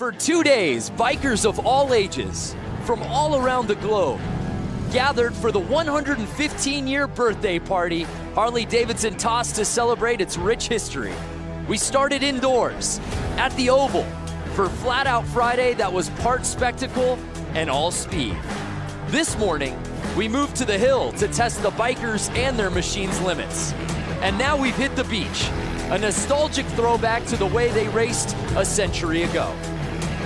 For 2 days, bikers of all ages, from all around the globe, gathered for the 115-year birthday party Harley-Davidson tossed to celebrate its rich history. We started indoors, at the Oval, for Flat Out Friday that was part spectacle and all speed. This morning, we moved to the hill to test the bikers and their machines' limits. And now we've hit the beach, a nostalgic throwback to the way they raced a century ago.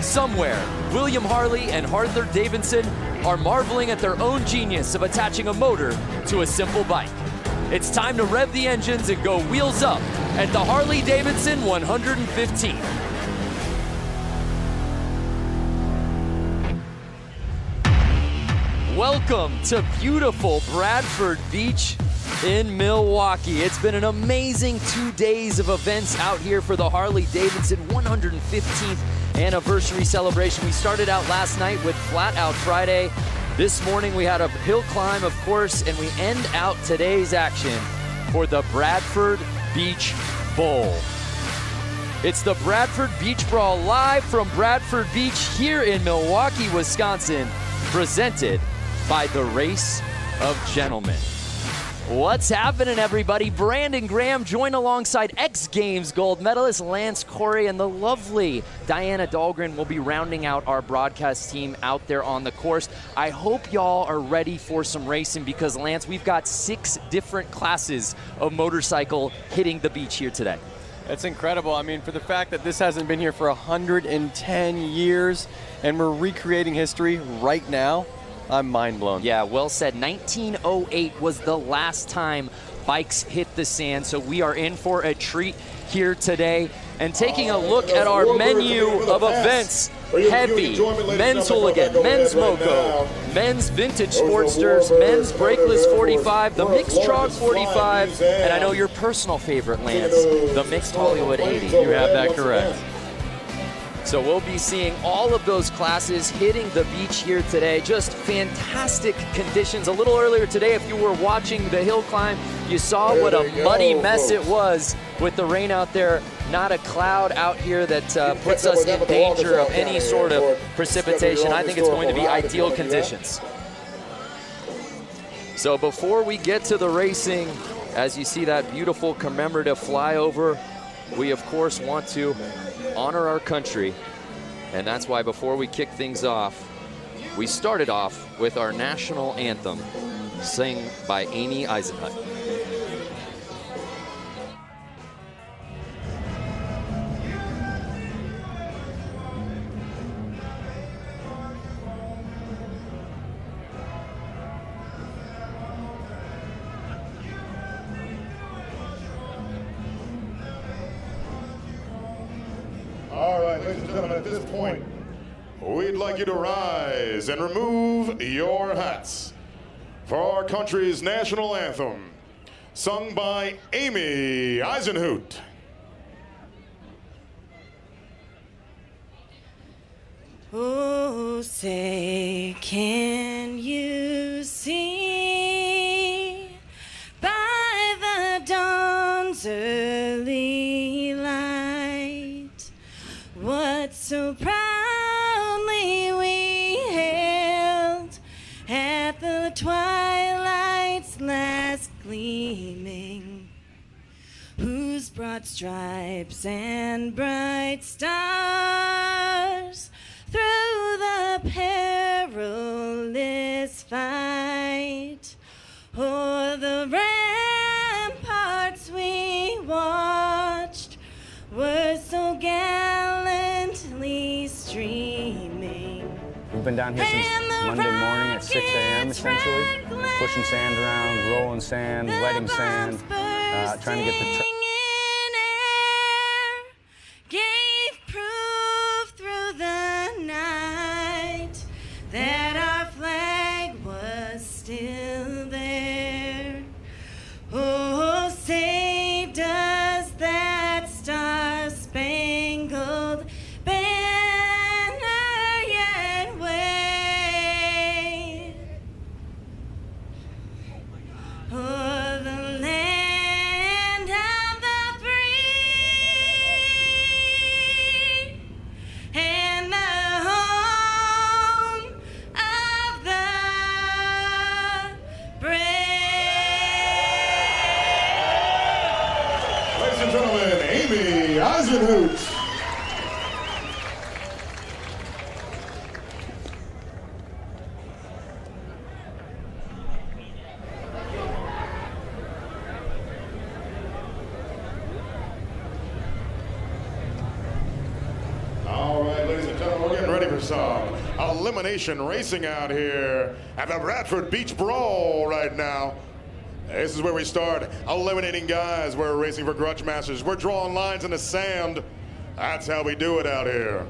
Somewhere, William Harley and Harley-Davidson are marveling at their own genius of attaching a motor to a simple bike. It's time to rev the engines and go wheels up at the Harley-Davidson 115. Welcome to beautiful Bradford Beach in Milwaukee. It's been an amazing 2 days of events out here for the Harley-Davidson 115th anniversary celebration. We started out last night with Flat Out Friday. This morning we had a hill climb, of course, and we end out today's action for the Bradford Beach Bowl. It's the Bradford Beach Brawl live from Bradford Beach here in Milwaukee, Wisconsin, presented by the Race of Gentlemen. What's happening, everybody? Brandon Graham joined alongside X Games gold medalist Lance Corey, and the lovely Diana Dahlgren will be rounding out our broadcast team out there on the course. I hope y'all are ready for some racing because, Lance, we've got 6 different classes of motorcycle hitting the beach here today. It's incredible. I mean, for the fact that this hasn't been here for 110 years and we're recreating history right now, I'm mind blown. Yeah, well said. 1908 was the last time bikes hit the sand, so we are in for a treat here today. And taking a look at our menu of events: heavy, men's hooligan, men's moco, men's vintage sportsters, men's brakeless 45, the mixed TROG 45, and I know your personal favorite, Lance, the mixed Hollywood 80. You have that correct. So we'll be seeing all of those classes hitting the beach here today. Just fantastic conditions. A little earlier today, if you were watching the hill climb, you saw what a muddy mess it was with the rain out there. Not a cloud out here that puts us in danger of any sort of precipitation. I think it's going to be ideal conditions. So before we get to the racing, as you see that beautiful commemorative flyover, we of course want to honor our country, and that's why before we kick things off, we started off with our national anthem, sung by Amy Eisenhut. All right, ladies and gentlemen, at this point, we'd like you to rise and remove your hats for our country's national anthem, sung by Amy Eisenhut. Oh, say, can you see by the dawn's early light what so proudly we hailed at the twilight's last gleaming, whose broad stripes and bright stars through the perilous fight o'er the ramparts we watched were so gallantly streaming. We've been down here since Monday morning at 6 a.m. essentially, pushing sand around, rolling sand, wetting sand, trying to get the gave proof through the night that our flag was still there. Oh, say does that star-spangled banner yet wave o'er the land of the free and precision hoops. All right, ladies and gentlemen, we're getting ready for some elimination racing out here at the Bradford Beach Brawl right now. This is where we start eliminating guys. We're racing for grudge masters. We're drawing lines in the sand. That's how we do it out here.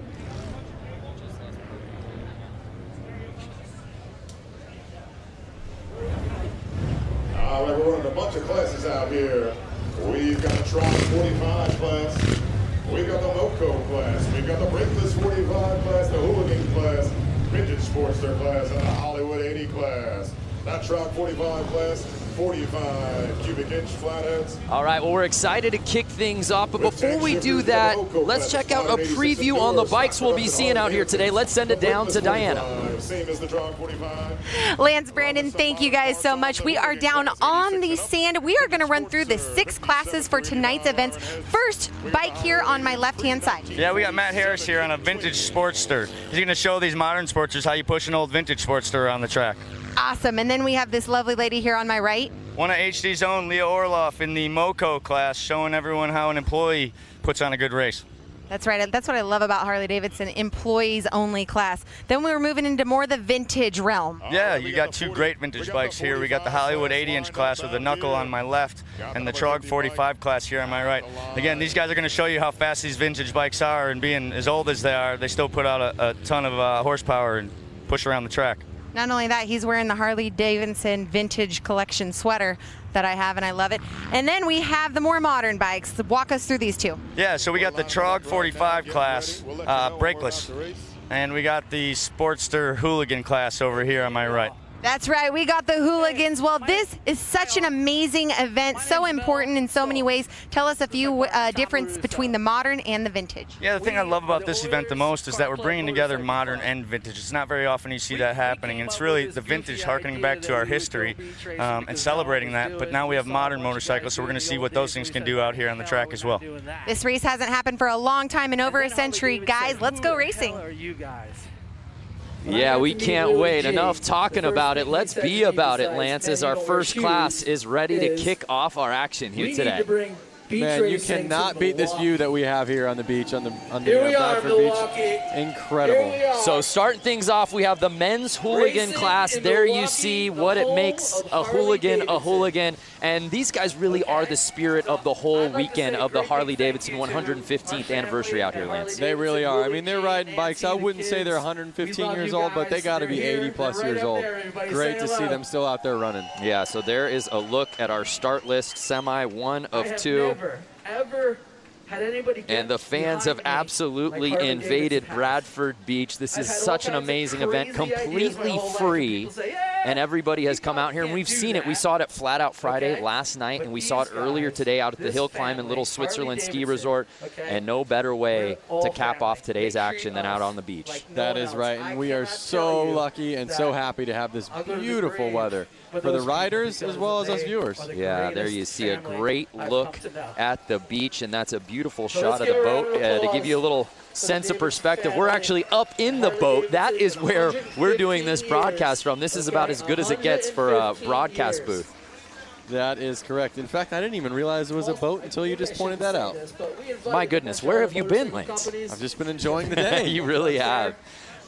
All right, we're running a bunch of classes out here. We've got a TROG 45 class. We've got the Loco class. We've got the Brakeless 45 class, the Hooligan class, Vintage Sportster class, and the Hollywood 80 class. That TROG 45 class, 45 cubic inch flatheads. All right, well, we're excited to kick things off, but before we do that, let's check out a preview on the bikes we'll be seeing out here today. Let's send it down to Diana. Same as the TROG 45. Lance, Brandon, thank you guys so much. We are down on the sand. We are going to run through the 6 classes for tonight's events. First bike here on my left-hand side. Yeah, we got Matt Harris here on a vintage Sportster. He's going to show these modern Sportsters how you push an old vintage Sportster around the track. Awesome. And then we have this lovely lady here on my right. One of HD's own, Leah Orloff, in the Moco class, showing everyone how an employee puts on a good race. That's right. That's what I love about Harley-Davidson, employees only class. Then we were moving into more the vintage realm. Yeah, you got 2 great vintage bikes here. We got the Hollywood 80-inch class with the knuckle on my left and the TROG 45 class here on my right. Again, these guys are going to show you how fast these vintage bikes are, and being as old as they are, they still put out a ton of horsepower and push around the track. Not only that, he's wearing the Harley-Davidson vintage collection sweater that I have, and I love it. And then we have the more modern bikes. Walk us through these 2. Yeah, so we got the TROG 45 class, brakeless, and we got the Sportster Hooligan class over here on my right. That's right, we got the hooligans. Well, this is such an amazing event, so important in so many ways. Tell us a few difference between the modern and the vintage. Yeah, the thing I love about this event the most is that we're bringing together modern and vintage. It's not very often you see that happening, and it's really the vintage harkening back to our history and celebrating that, but now we have modern motorcycles, so we're going to see what those things can do out here on the track as well. This race hasn't happened for a long time, in over a century. Guys, let's go racing. Yeah, we can't wait. Enough talking about it. Let's be about it, Lance, as our first class is ready to kick off our action here today. Man, you cannot beat this view that we have here on the beach, on the Bradford Beach. Incredible. So starting things off, we have the men's hooligan class. There you see what it makes a hooligan. And these guys really are the spirit of the whole weekend of the Harley-Davidson 115th anniversary out here, Lance. They really are. I mean, they're riding bikes. I wouldn't say they're 115 years old, but they got to be 80-plus years old. Great to see them still out there running. Yeah, so there is a look at our start list, semi 1 of 2. Ever had anybody get and the fans have absolutely invaded Bradford Beach. This is such an amazing event, completely free, and everybody has come out here, and we've seen it. We saw it at Flat Out Friday last night, and we saw it earlier today out at the Hill Climb and Little Switzerland Ski Resort, and no better way to cap off today's action than out on the beach. That is right, and we are so lucky and so happy to have this beautiful weather for the riders as well as us viewers. Yeah, there you see a great look at the beach, and that's a beautiful shot of the boat. To give you a little sense of perspective, we're actually up in the boat. That is where we're doing this broadcast from. This is about as good as it gets for a broadcast booth. That is correct. In fact, I didn't even realize it was a boat until you just pointed that out. My goodness, where have you been, Lance? I've just been enjoying the day. You really have.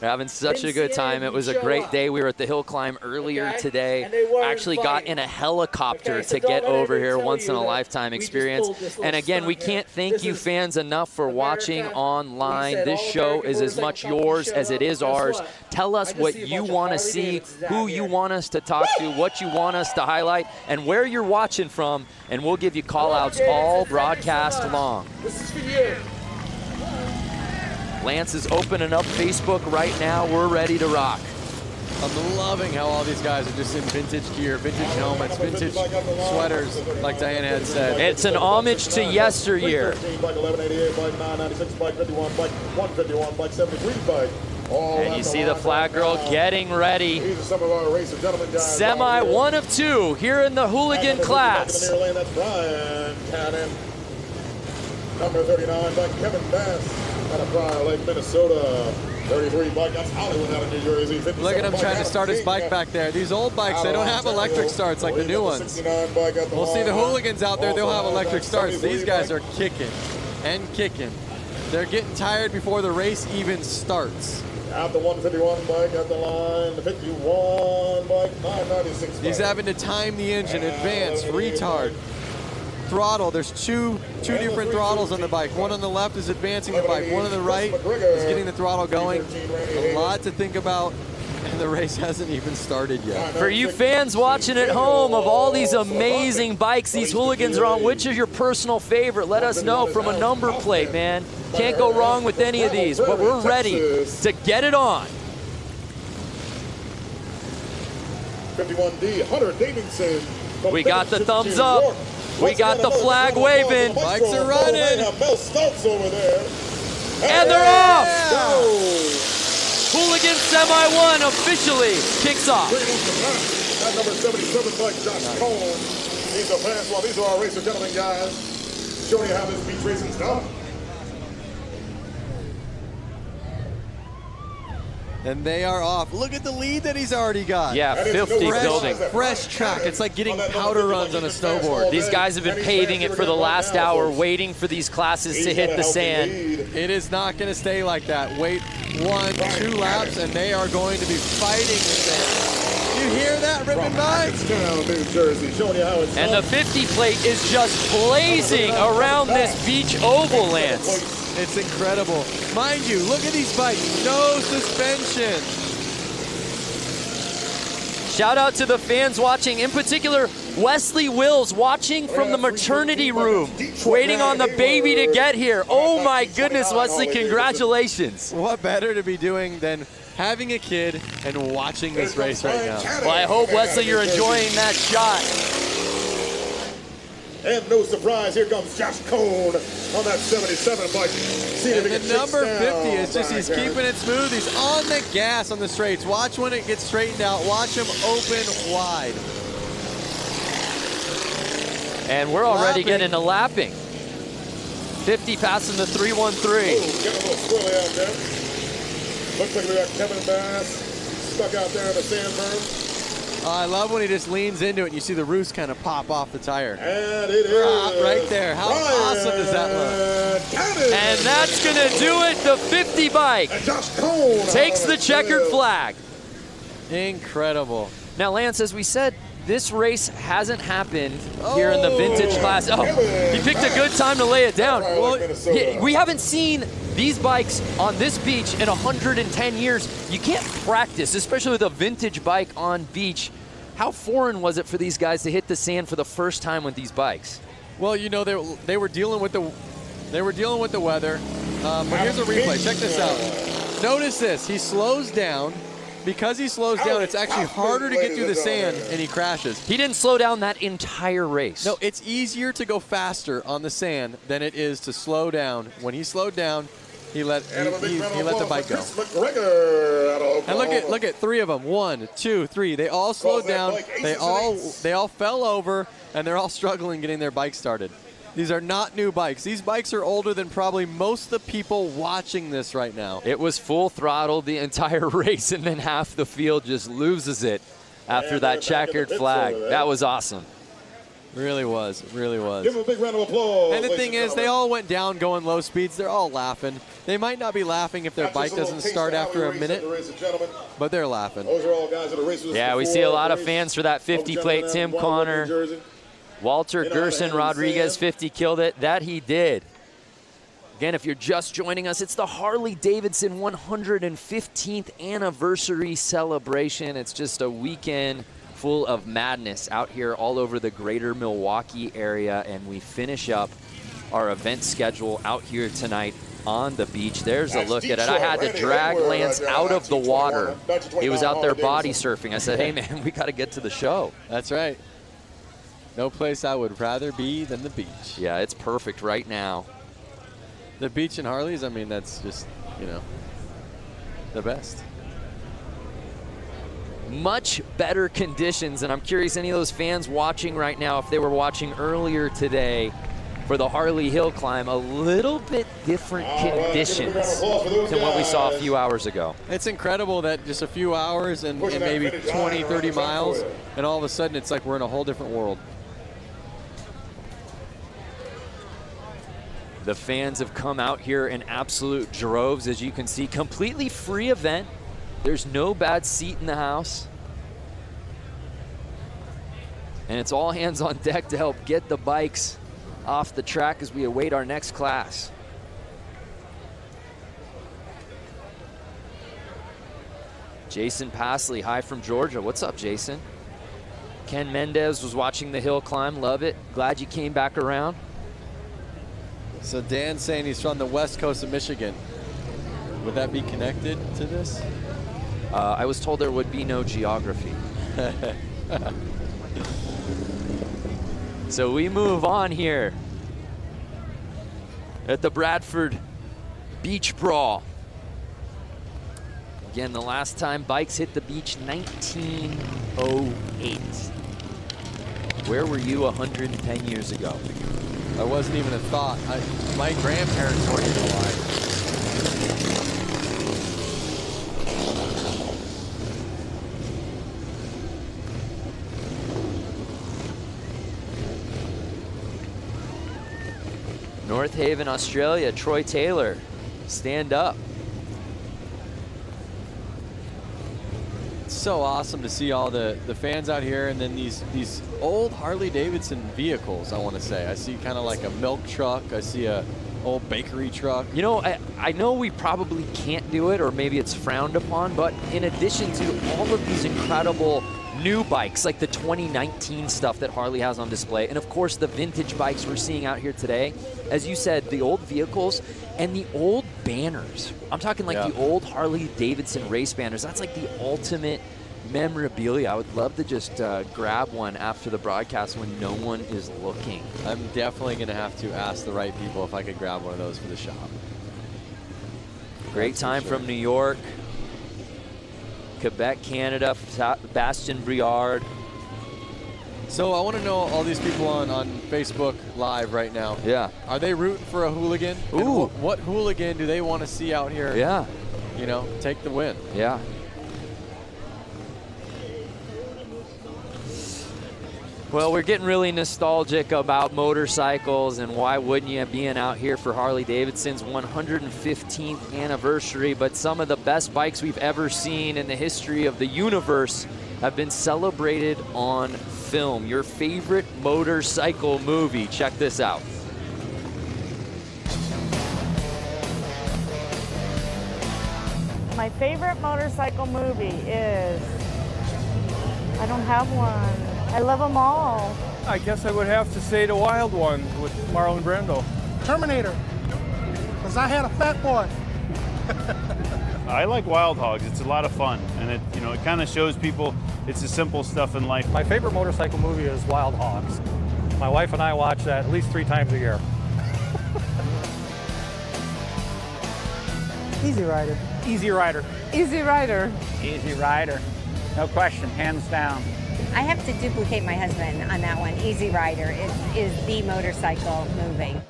We're having such a good time. It was a great day. We were at the Hill Climb earlier today. Actually got in a helicopter to get over here, once-in-a-lifetime experience. And again, we can't thank you fans enough for watching online. This show is as much yours as it is ours. Tell us what you want to see, who you want us to talk to, what you want us to highlight, and where you're watching from, and we'll give you call-outs all broadcast long. This is for you. Lance is opening up Facebook right now. We're ready to rock. I'm loving how all these guys are just in vintage gear, vintage helmets, vintage sweaters, like Diana had said. It's an homage to yesteryear. And you see the flag girl getting ready. Semi 1 of 2 here in the hooligan class. Number 39 by Kevin Bass out of Prior Lake, Minnesota. 33 bike, that's Hollywood out of New Jersey. Look at him trying to start his bike back there. These old bikes, they don't have electric starts like the new ones. We'll see the hooligans out there, they'll have electric starts. These guys are kicking and kicking. They're getting tired before the race even starts. Out the 151 bike at the line, the 51 bike, 996 bike. He's having to time the engine, advance, retard, throttle. There's two different throttles on the bike. One on the left is advancing the bike. One on the right is getting the throttle going. A lot to think about, and the race hasn't even started yet. For you fans watching at home, of all these amazing bikes these hooligans are on, which is your personal favorite? Let us know from a number plate, man. Can't go wrong with any of these, but we're ready to get it on. 51D, Harley-Davidson. We got the thumbs up. We got the flag waving. Bikes are running. And they're off. Hooligan Semi 1 officially kicks off. At number 77 by Josh Cone. These are fans. Well, these are our racer gentlemen, guys. Showing you how this beach racing's done. And they are off. Look at the lead that he's already got. Yeah, 50 building. Fresh track. It's like getting powder runs on a snowboard. These guys have been paving it for the last hour, waiting for these classes to hit the sand. It is not going to stay like that. Wait 1, 2 laps, and they are going to be fighting the sand. You hear that, ripping by? And the 50 plate is just blazing around this beach oval, Lance. It's incredible. Mind you, look at these bikes. No suspension. Shout out to the fans watching, in particular, Wesley Wills watching from the maternity room, waiting on the baby to get here. Oh my goodness, Wesley, congratulations. What better to be doing than having a kid and watching this race right now? Well, I hope, Wesley, you're enjoying that shot. And no surprise, here comes Josh Cone on that 77 bike. And the number 50 is just, he's keeping it smooth. He's on the gas on the straights. Watch when it gets straightened out. Watch him open wide. And we're already getting to lapping. 50 passing the 313. Oh, getting a little swirly out there. Looks like we got Kevin Bass stuck out there in the sand berm. I love when he just leans into it and you see the roost kind of pop off the tire. And it is right there. How awesome does that look? And that's going to do it. The 50 bike takes the checkered flag. Incredible. Now, Lance, as we said, this race hasn't happened here in the vintage class. Oh, he picked a good time to lay it down. Well, we haven't seen these bikes on this beach in 110 years. You can't practice, especially with a vintage bike on beach. How foreign was it for these guys to hit the sand for the first time with these bikes? Well, you know, they were dealing with the weather. But here's a replay. Check this out. Notice this. He slows down. Because he slows down, it's actually harder to get through the sand, and he crashes. He didn't slow down that entire race. No, it's easier to go faster on the sand than it is to slow down. When he slowed down, he let the bike go. And look at 3 of them. 1, 2, 3. They all slowed down. They all fell over, and they're all struggling getting their bike started. These are not new bikes. These bikes are older than probably most of the people watching this right now. It was full throttle the entire race, and then half the field just loses it after that checkered flag. That was awesome. Really was. Really was. Give them a big round of applause. And the thing is, they all went down going low speeds. They're all laughing. They might not be laughing if their bike doesn't start after a minute, but they're laughing. Those are all guys that are racers. Yeah, we see a lot of fans for that 50 plate. Tim Connor, Walter Gerson Rodriguez, 50 killed it. That he did. Again, if you're just joining us, it's the Harley-Davidson 115th anniversary celebration. It's just a weekend full of madness out here all over the greater Milwaukee area, and we finish up our event schedule out here tonight on the beach. There's a look at it. I had to drag Lance out of the water. He was out there body surfing. I said, hey, man, we got to get to the show. That's right. No place I would rather be than the beach. Yeah, it's perfect right now. The beach and Harley's, I mean, that's just, you know, the best. Much better conditions, and I'm curious any of those fans watching right now, if they were watching earlier today, for the Harley Hill climb. A little bit different conditions than what we saw a few hours ago. It's incredible that just a few hours and maybe 20, 30 miles, and all of a sudden it's like we're in a whole different world. The fans have come out here in absolute droves, as you can see. Completely free event. There's no bad seat in the house. And it's all hands on deck to help get the bikes off the track as we await our next class. Jason Pasley, hi from Georgia. What's up, Jason? Ken Mendez was watching the hill climb. Love it. Glad you came back around. So Dan's saying he's from the west coast of Michigan. Would that be connected to this? I was told there would be no geography. So we move on here at the Bradford Beach Brawl. Again, the last time bikes hit the beach, 1908. Where were you 110 years ago? I wasn't even a thought. My grandparents weren't even alive. North Haven, Australia, Troy Taylor, stand up. It's so awesome to see all the fans out here, and then these old Harley-Davidson vehicles, I want to say. I see kind of like a milk truck. I see a old bakery truck. You know, I know we probably can't do it, or maybe it's frowned upon, but in addition to all of these incredible new bikes, like the 2019 stuff that Harley has on display, and of course the vintage bikes we're seeing out here today, as you said, the old vehicles and the old banners. I'm talking like the old Harley-Davidson race banners. That's like the ultimate memorabilia. I would love to just grab one after the broadcast when no one is looking. I'm definitely going to have to ask the right people if I could grab one of those for the shop. Great time from New York, Quebec, Canada, Bastien Briard. So I want to know all these people on Facebook Live right now. Yeah. Are they rooting for a hooligan? Ooh. And what hooligan do they want to see out here? Yeah. You know, take the win. Yeah. Well, we're getting really nostalgic about motorcycles, and why wouldn't you, being out here for Harley-Davidson's 115th anniversary. But some of the best bikes we've ever seen in the history of the universe have been celebrated on film. Your favorite motorcycle movie. Check this out. My favorite motorcycle movie is, I don't have one. I love them all. I guess I would have to say the Wild One with Marlon Brando. Terminator, because I had a fat boy. I like Wild Hogs. It's a lot of fun, and it kind of shows people it's the simple stuff in life. My favorite motorcycle movie is Wild Hogs. My wife and I watch that at least 3 times a year. Easy Rider. Easy Rider. Easy Rider. Easy Rider. No question, hands down. I have to duplicate my husband on that one. Easy Rider is the motorcycle movie.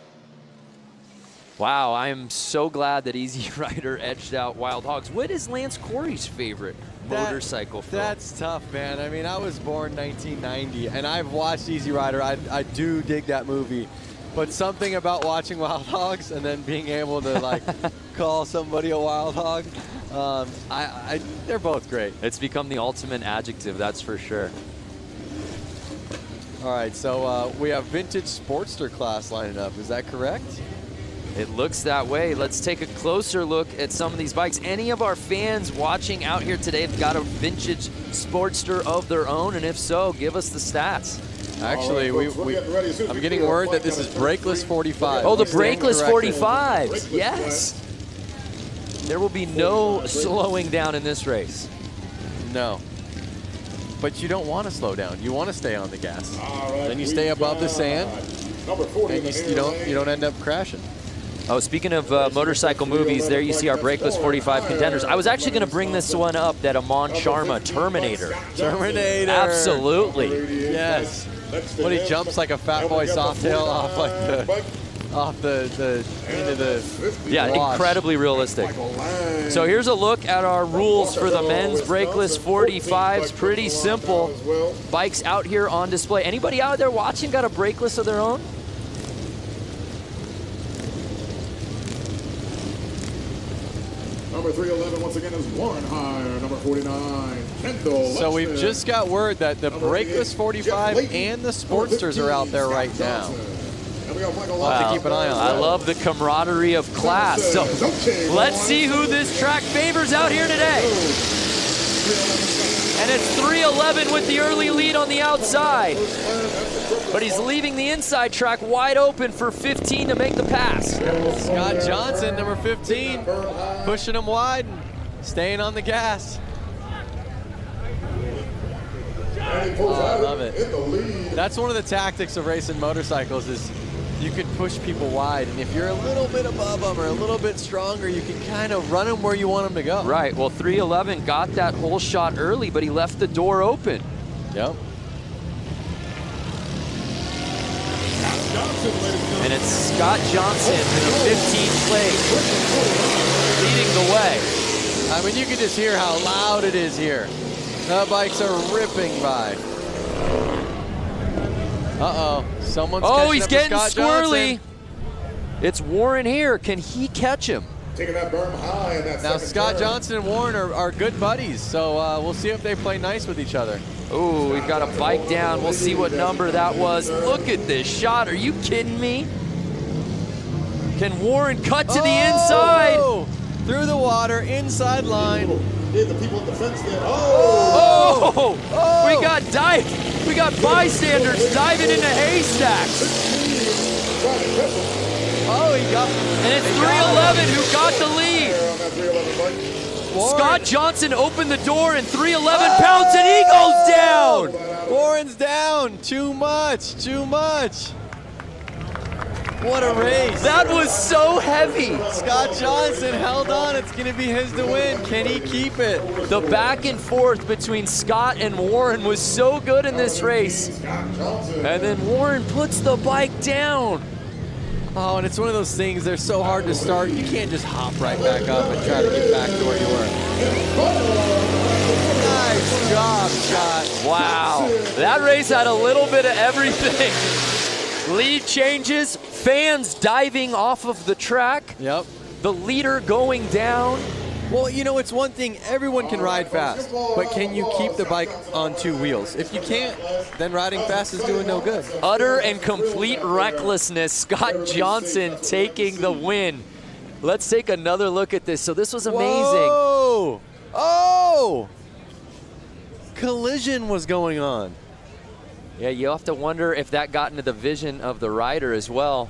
Wow, I am so glad that Easy Rider edged out Wild Hogs. What is Lance Corey's favorite motorcycle film? That's tough, man. I mean, I was born 1990, and I've watched Easy Rider. I do dig that movie. But something about watching Wild Hogs and then being able to, like, call somebody a wild hog, they're both great. It's become the ultimate adjective, that's for sure. All right, so we have vintage Sportster class lining up. Is that correct? It looks that way. Let's take a closer look at some of these bikes. Any of our fans watching out here today have got a vintage Sportster of their own? And if so, give us the stats. Actually, I'm getting word that this is brakeless 45. Oh, the brakeless 45. Yes. There will be no slowing down in this race. No. But you don't want to slow down. You want to stay on the gas. Then you stay above the sand, and you don't end up crashing. Oh, speaking of motorcycle movies, there you see our brakeless 45 contenders. I was actually going to bring this one up, that Amon Sharma Terminator. Terminator. Absolutely. Yes. When he jumps like a fat boy softail off like into the yeah, wash. incredibly realistic. So here's a look at our rules for the men's brakeless 45s. Pretty simple. Bikes out here on display. Anybody out there watching got a brakeless of their own? Number 311 once again is Warren Hire. Number 49, Kendall. So we've just got word that the brakeless 45 and the Sportsters are out there right now. We'll have to keep an eye on that. I love the camaraderie of class. So let's see who this track favors out here today. And it's 311 with the early lead on the outside. But he's leaving the inside track wide open for 15 to make the pass. Scott Johnson, number 15, pushing him wide and staying on the gas. Oh, I love it. That's one of the tactics of racing motorcycles is you can push people wide, and if you're a little bit above them or a little bit stronger, you can kind of run them where you want them to go. Right, well 311 got that whole shot early, but he left the door open. Yep. And it's Scott Johnson in the 15th place, leading the way. I mean, you can just hear how loud it is here. The bikes are ripping by. Uh-oh, someone's catching he's up getting to Scott squirrely. Johnson. It's Warren here. Can he catch him? Taking that berm high in that Now, second Scott turn. Johnson and Warren are good buddies, so we'll see if they play nice with each other. Ooh, we've got a bike down. We'll see what number that was. Look at this shot. Are you kidding me? Can Warren cut to the inside? Through the water, inside line. The people at the fence there. We got bystanders diving into haystacks. Oh, he got. And it's 311 who got the lead. Scott Johnson opened the door and 311 pounds and he goes down. Warren's down. Too much. Too much. What a race. That was so heavy. Scott Johnson held on. It's going to be his to win. Can he keep it? The back and forth between Scott and Warren was so good in this race. And then Warren puts the bike down. Oh, and it's one of those things, they're so hard to start. You can't just hop right back up and try to get back to where you were. Nice job, Scott. Wow. That race had a little bit of everything. Lead changes, fans diving off of the track. Yep. The leader going down. Well, you know, it's one thing, everyone can ride fast, but can you keep the bike on two wheels? If you can't, then riding fast is doing no good. Utter and complete recklessness. Scott Johnson taking the win. Let's take another look at this. So this was amazing. Whoa! Oh! Collision was going on. Yeah, you have to wonder if that got into the vision of the rider as well.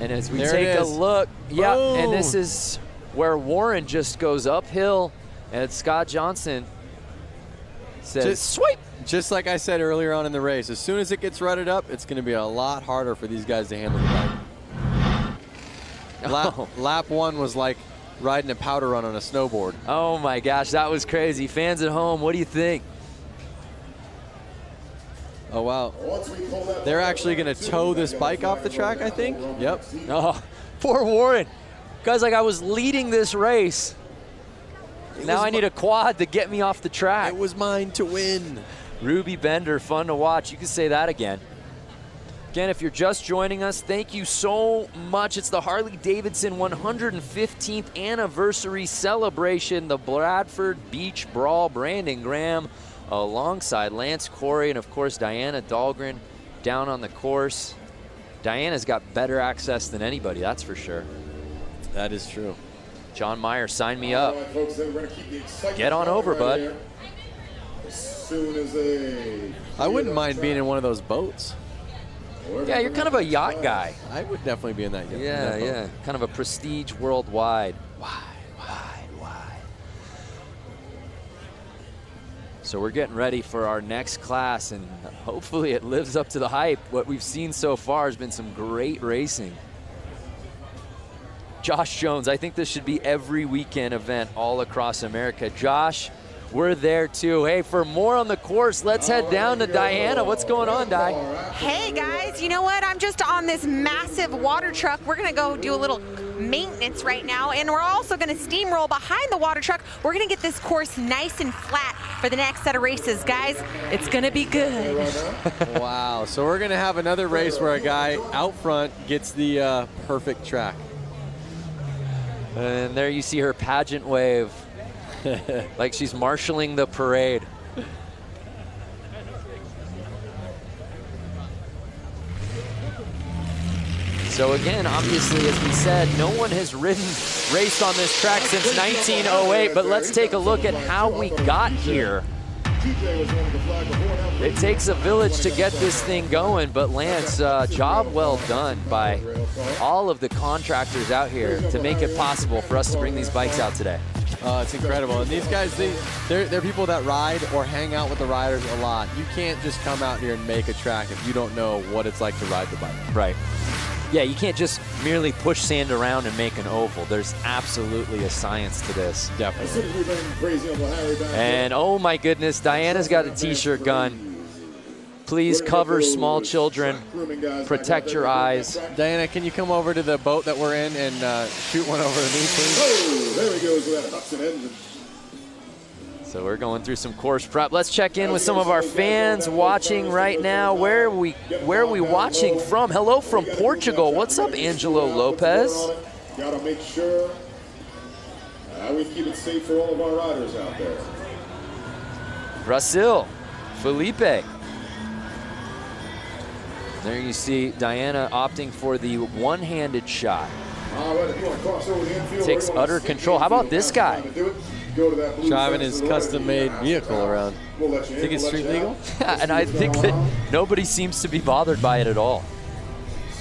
And as we take a look, yeah, and this is where Warren just goes uphill, and Scott Johnson says, sweep. Just like I said earlier on in the race, as soon as it gets rutted up, it's going to be a lot harder for these guys to handle the bike. Lap one was like riding a powder run on a snowboard. Oh my gosh, that was crazy. Fans at home, what do you think? Oh, wow. They're actually going to tow this bike off the track, I think. Yep. Oh, poor Warren. Guys, like I was leading this race. Now I need a quad to get me off the track. It was mine to win. Ruby Bender, fun to watch. You can say that again. Again, if you're just joining us, thank you so much. It's the Harley-Davidson 115th anniversary celebration, the Bradford Beach Brawl. Brandon Graham alongside Lance Corey and, of course, Diana Dahlgren down on the course. Diana's got better access than anybody, that's for sure. That is true. John Meyer, sign me up. All right, folks, then we're gonna keep the excitement Get on over, right bud. here. As soon as I wouldn't mind being in one of those boats. Yeah, you're kind of a yacht guy. I would definitely be in that yacht. Yeah. Kind of a prestige worldwide. Wide. So we're getting ready for our next class, and hopefully it lives up to the hype. What we've seen so far has been some great racing. Josh Jones, I think this should be every weekend event all across America. Josh, we're there too. Hey, for more on the course, let's head down to Diana. What's going on, Di? Hey guys, you know what? I'm just on this massive water truck. We're gonna go do a little maintenance right now, and we're also gonna steamroll behind the water truck. We're gonna get this course nice and flat for the next set of races. Guys, it's gonna be good. Wow, so we're gonna have another race where a guy out front gets the perfect track. And there you see her pageant wave, like she's marshaling the parade. So again, obviously, as we said, no one has raced on this track since 1908, but let's take a look at how we got here. It takes a village to get this thing going, but Lance, job well done by all of the contractors out here to make it possible for us to bring these bikes out today. It's incredible. And these guys, they're people that ride or hang out with the riders a lot. You can't just come out here and make a track if you don't know what it's like to ride the bike. Right. Yeah, you can't just merely push sand around and make an oval. There's absolutely a science to this. Definitely. And oh my goodness, Diana's got a t-shirt gun. Please cover small children. Protect your eyes. Diana, can you come over to the boat that we're in and shoot one over to me, please? Oh, there he goes with that Hudson engine. So we're going through some course prep. Let's check in with some of our fans watching right now. Where are we watching from? Hello from Portugal. What's up, Angelo Lopez? Gotta make sure we keep it safe for all of our riders out there. Brazil, Felipe. There you see Diana opting for the one-handed shot. Takes utter control. How about this guy? Driving his custom-made vehicle around. Think it's street legal? And I think that nobody seems to be bothered by it at all.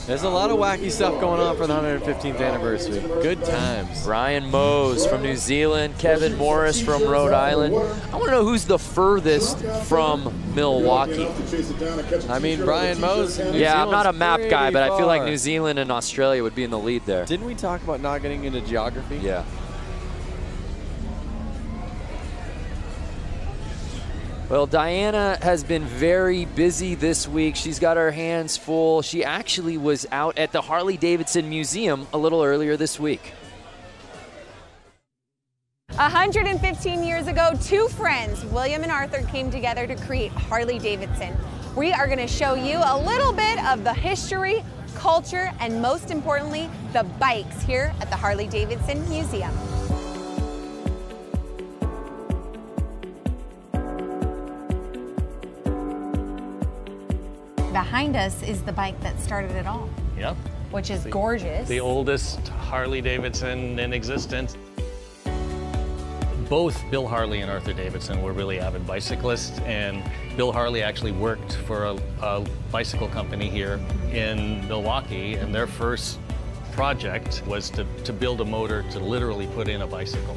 There's a lot of wacky stuff going on for the 115th anniversary. Good times. Brian Mose from New Zealand, Kevin Morris from Rhode Island. I want to know who's the furthest from Milwaukee. I mean, Brian Mose. Yeah, I'm not a map guy, but I feel like New Zealand and Australia would be in the lead there. Didn't we talk about not getting into geography? Yeah. Well, Diana has been very busy this week. She's got her hands full. She actually was out at the Harley-Davidson Museum a little earlier this week. 115 years ago, two friends, William and Arthur, came together to create Harley-Davidson. We are going to show you a little bit of the history, culture, and most importantly, the bikes here at the Harley-Davidson Museum. Behind us is the bike that started it all. Yep. Which is gorgeous. The oldest Harley-Davidson in existence. Both Bill Harley and Arthur Davidson were really avid bicyclists, and Bill Harley actually worked for a bicycle company here in Milwaukee, and their first project was to build a motor to literally put in a bicycle.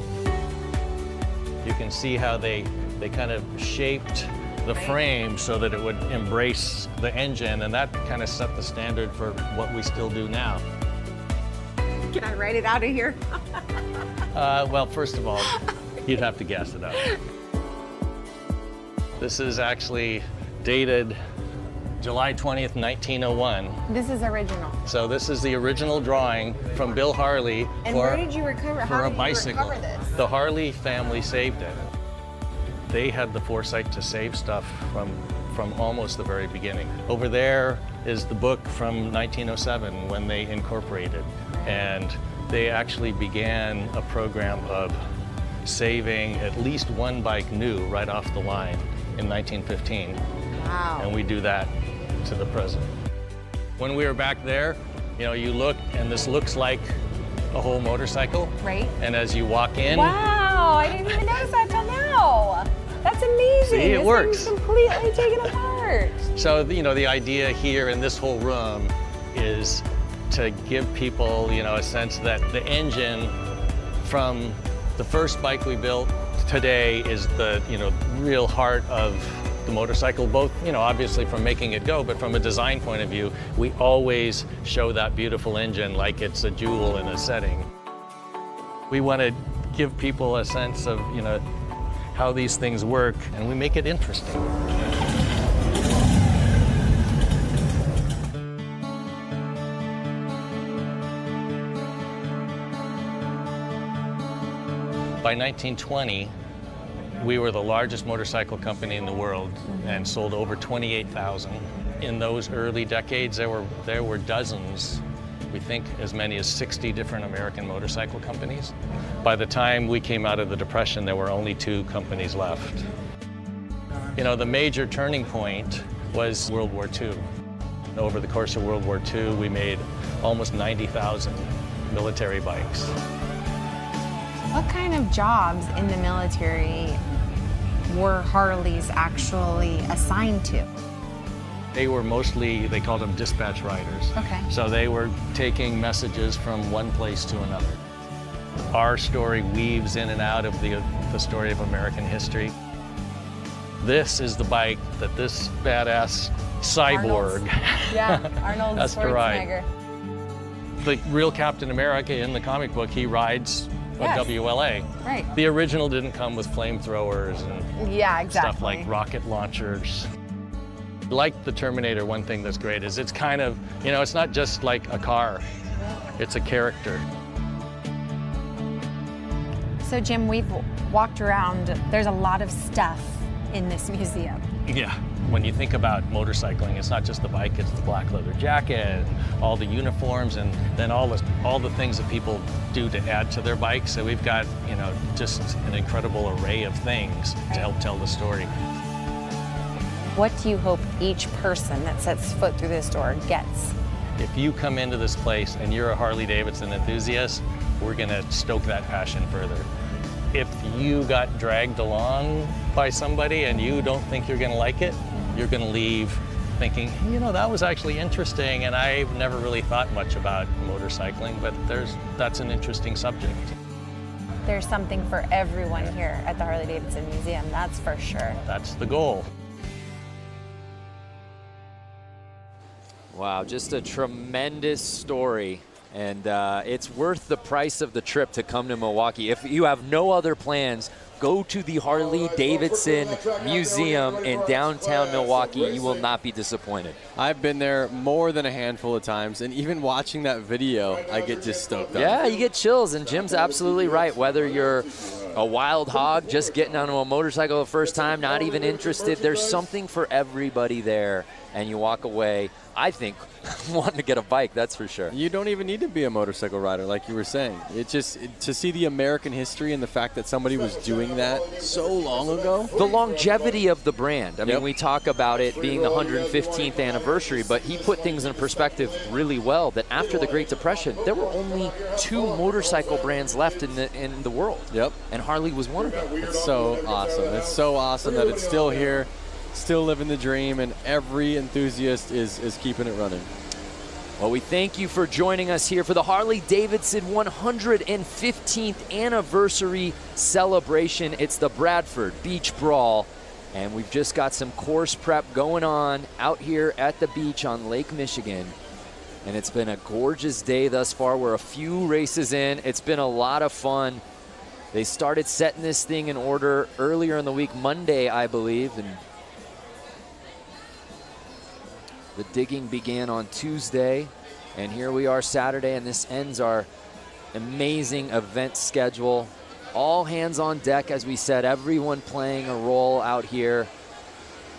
You can see how they kind of shaped the frame so that it would embrace the engine, and that kind of set the standard for what we still do now. Can I write it out of here? Well, first of all, you'd have to guess it out. This is actually dated July 20th, 1901. This is original. So this is the original drawing from Bill Harley and where did you recover? For a bicycle. This? The Harley family saved it. They had the foresight to save stuff from almost the very beginning. Over there is the book from 1907 when they incorporated, and they actually began a program of saving at least one bike new right off the line in 1915. Wow. And we do that to the present. When we were back there, you know, you look and this looks like a whole motorcycle. Right. And as you walk in. Wow, I didn't even notice that till now. That's amazing. See, it works. This thing's completely taken apart. So, you know, the idea here in this whole room is to give people, you know, a sense that the engine from the first bike we built today is the, you know, real heart of the motorcycle, both, you know, obviously from making it go, but from a design point of view, we always show that beautiful engine like it's a jewel in a setting. We want to give people a sense of, you know, how these things work, and we make it interesting. By 1920, we were the largest motorcycle company in the world and sold over 28,000. In those early decades, there were dozens, we think as many as 60 different American motorcycle companies. By the time we came out of the Depression, there were only 2 companies left. You know, the major turning point was World War II. Over the course of World War II, we made almost 90,000 military bikes. What kind of jobs in the military were Harleys actually assigned to? They were mostly, they called them dispatch riders. Okay. So they were taking messages from one place to another. Our story weaves in and out of the story of American history. This is the bike that this badass cyborg has to ride. The real Captain America in the comic book, he rides a WLA. Right. The original didn't come with flamethrowers and stuff like rocket launchers. Like the Terminator, one thing that's great is it's kind of, you know, it's not just like a car, it's a character. So Jim, we've walked around, there's a lot of stuff in this museum. Yeah. When you think about motorcycling, it's not just the bike, it's the black leather jacket, and all the uniforms, and then all the things that people do to add to their bikes. So we've got, you know, just an incredible array of things to help tell the story. What do you hope each person that sets foot through this door gets? If you come into this place and you're a Harley-Davidson enthusiast, we're gonna stoke that passion further. If you got dragged along by somebody and you don't think you're gonna like it, you're gonna leave thinking, you know, that was actually interesting, and I've never really thought much about motorcycling, but that's an interesting subject. There's something for everyone here at the Harley-Davidson Museum, that's for sure. That's the goal. Wow, just a tremendous story. And it's worth the price of the trip to come to Milwaukee. If you have no other plans, go to the Harley-Davidson Museum in downtown Milwaukee. You will not be disappointed. I've been there more than a handful of times, and even watching that video, I get just stoked up. Yeah, you get chills, and Jim's absolutely right. Whether you're a wild hog, just getting onto a motorcycle the first time, not even interested, there's something for everybody there, and you walk away, I think, wanting to get a bike, that's for sure. You don't even need to be a motorcycle rider, like you were saying. It's just to see the American history and the fact that somebody was doing that so long ago. The longevity of the brand. I mean, we talk about it being the 115th anniversary, but he put things in perspective really well, that after the Great Depression, there were only 2 motorcycle brands left in the world. Yep. And Harley was one of them. It's so awesome. It's so awesome that it's still here, still living the dream, and every enthusiast is keeping it running. Well, we thank you for joining us here for the Harley-Davidson 115th anniversary celebration. It's the Bradford Beach Brawl, and we've just got some course prep going on out here at the beach on Lake Michigan. And it's been a gorgeous day thus far. We're a few races in. It's been a lot of fun. They started setting this thing in order earlier in the week, Monday, I believe, and the digging began on Tuesday, and here we are Saturday, and this ends our amazing event schedule. All hands on deck, as we said, everyone playing a role out here.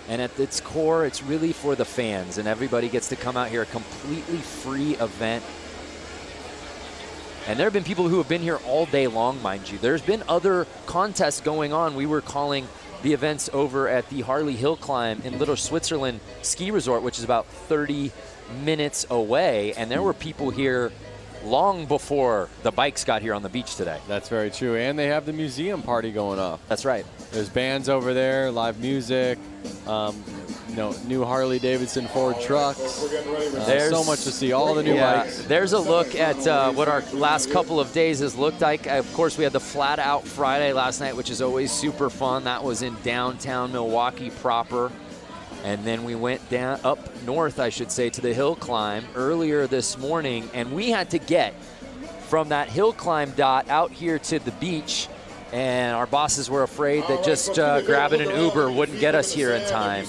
And at its core, it's really for the fans, and everybody gets to come out here, a completely free event. And there have been people who have been here all day long, mind you. There's been other contests going on. We were calling the events over at the Harley Hill Climb in Little Switzerland Ski Resort, which is about 30 minutes away. And there were people here long before the bikes got here on the beach today. That's very true. And they have the museum party going off. That's right. There's bands over there, live music, you know, new Harley-Davidson Ford trucks. There's so much to see, all the new bikes. There's a look at what our last couple of days has looked like. Of course, we had the Flat Out Friday last night, which is always super fun. That was in downtown Milwaukee proper. And then we went down up north, I should say, to the hill climb earlier this morning. And we had to get from that hill climb dot out here to the beach and our bosses were afraid that just grabbing an Uber wouldn't get us here in time.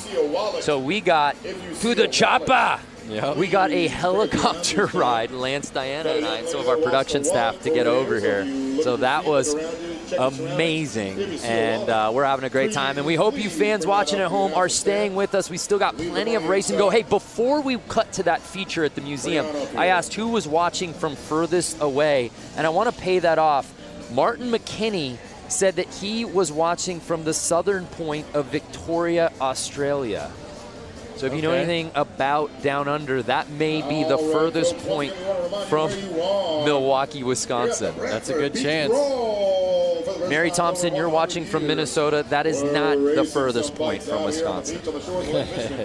So we got to the chopper. Yep. We got a helicopter ride, Lance, Diana, and I, and some of our production staff to get over here. So that was amazing, and we're having a great time. And we hope you fans watching at home are staying with us. We still got plenty of racing to go. Hey, before we cut to that feature at the museum, I asked who was watching from furthest away, and I want to pay that off. Martin McKinney said that he was watching from the southern point of Victoria, Australia. So if you know anything about Down Under, that may be the furthest point from Milwaukee, Wisconsin. That's a good chance. Mary Thompson, you're watching from Minnesota. That is not the furthest point from Wisconsin.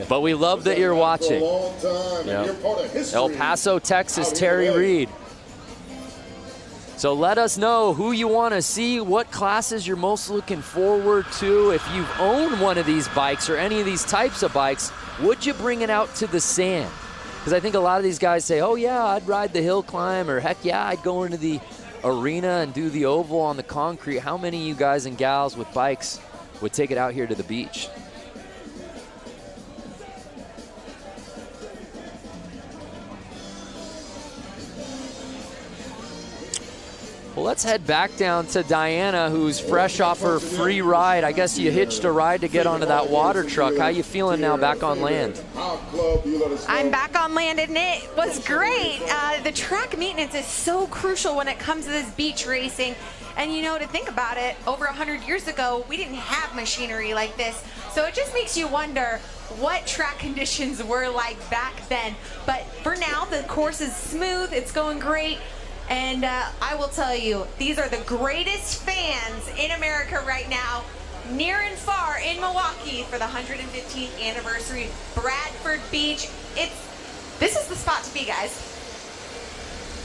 But we love that you're watching. Yep. El Paso, Texas, Terry Reed. So let us know who you want to see, what classes you're most looking forward to. If you've owned one of these bikes or any of these types of bikes, would you bring it out to the sand? Because I think a lot of these guys say, oh yeah, I'd ride the hill climb, or heck yeah, I'd go into the arena and do the oval on the concrete. How many of you guys and gals with bikes would take it out here to the beach? Well, let's head back down to Diana, who's fresh off her free ride. I guess you hitched a ride to get onto that water truck. How you feeling now back on land? I'm back on land, and it was great. The track maintenance is so crucial when it comes to this beach racing. And you know, to think about it, over 100 years ago, we didn't have machinery like this. So it just makes you wonder what track conditions were like back then. But for now, the course is smooth, it's going great. And I will tell you, these are the greatest fans in America right now, near and far in Milwaukee for the 115th anniversary Bradford Beach. This is the spot to be, guys.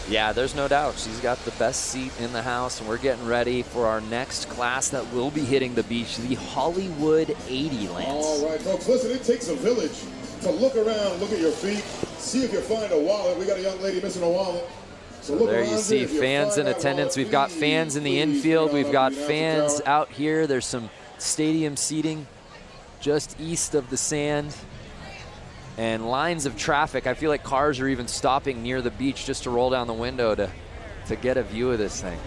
Yeah, there's no doubt. She's got the best seat in the house, and we're getting ready for our next class that will be hitting the beach, the Hollywood 80, Lance. All right, folks, listen, it takes a village to look around, look at your feet, see if you find a wallet. We got a young lady missing a wallet. So there you see fans in attendance. We've got fans in the infield. We've got fans out here. There's some stadium seating just east of the sand. And lines of traffic. I feel like cars are even stopping near the beach just to roll down the window to get a view of this thing.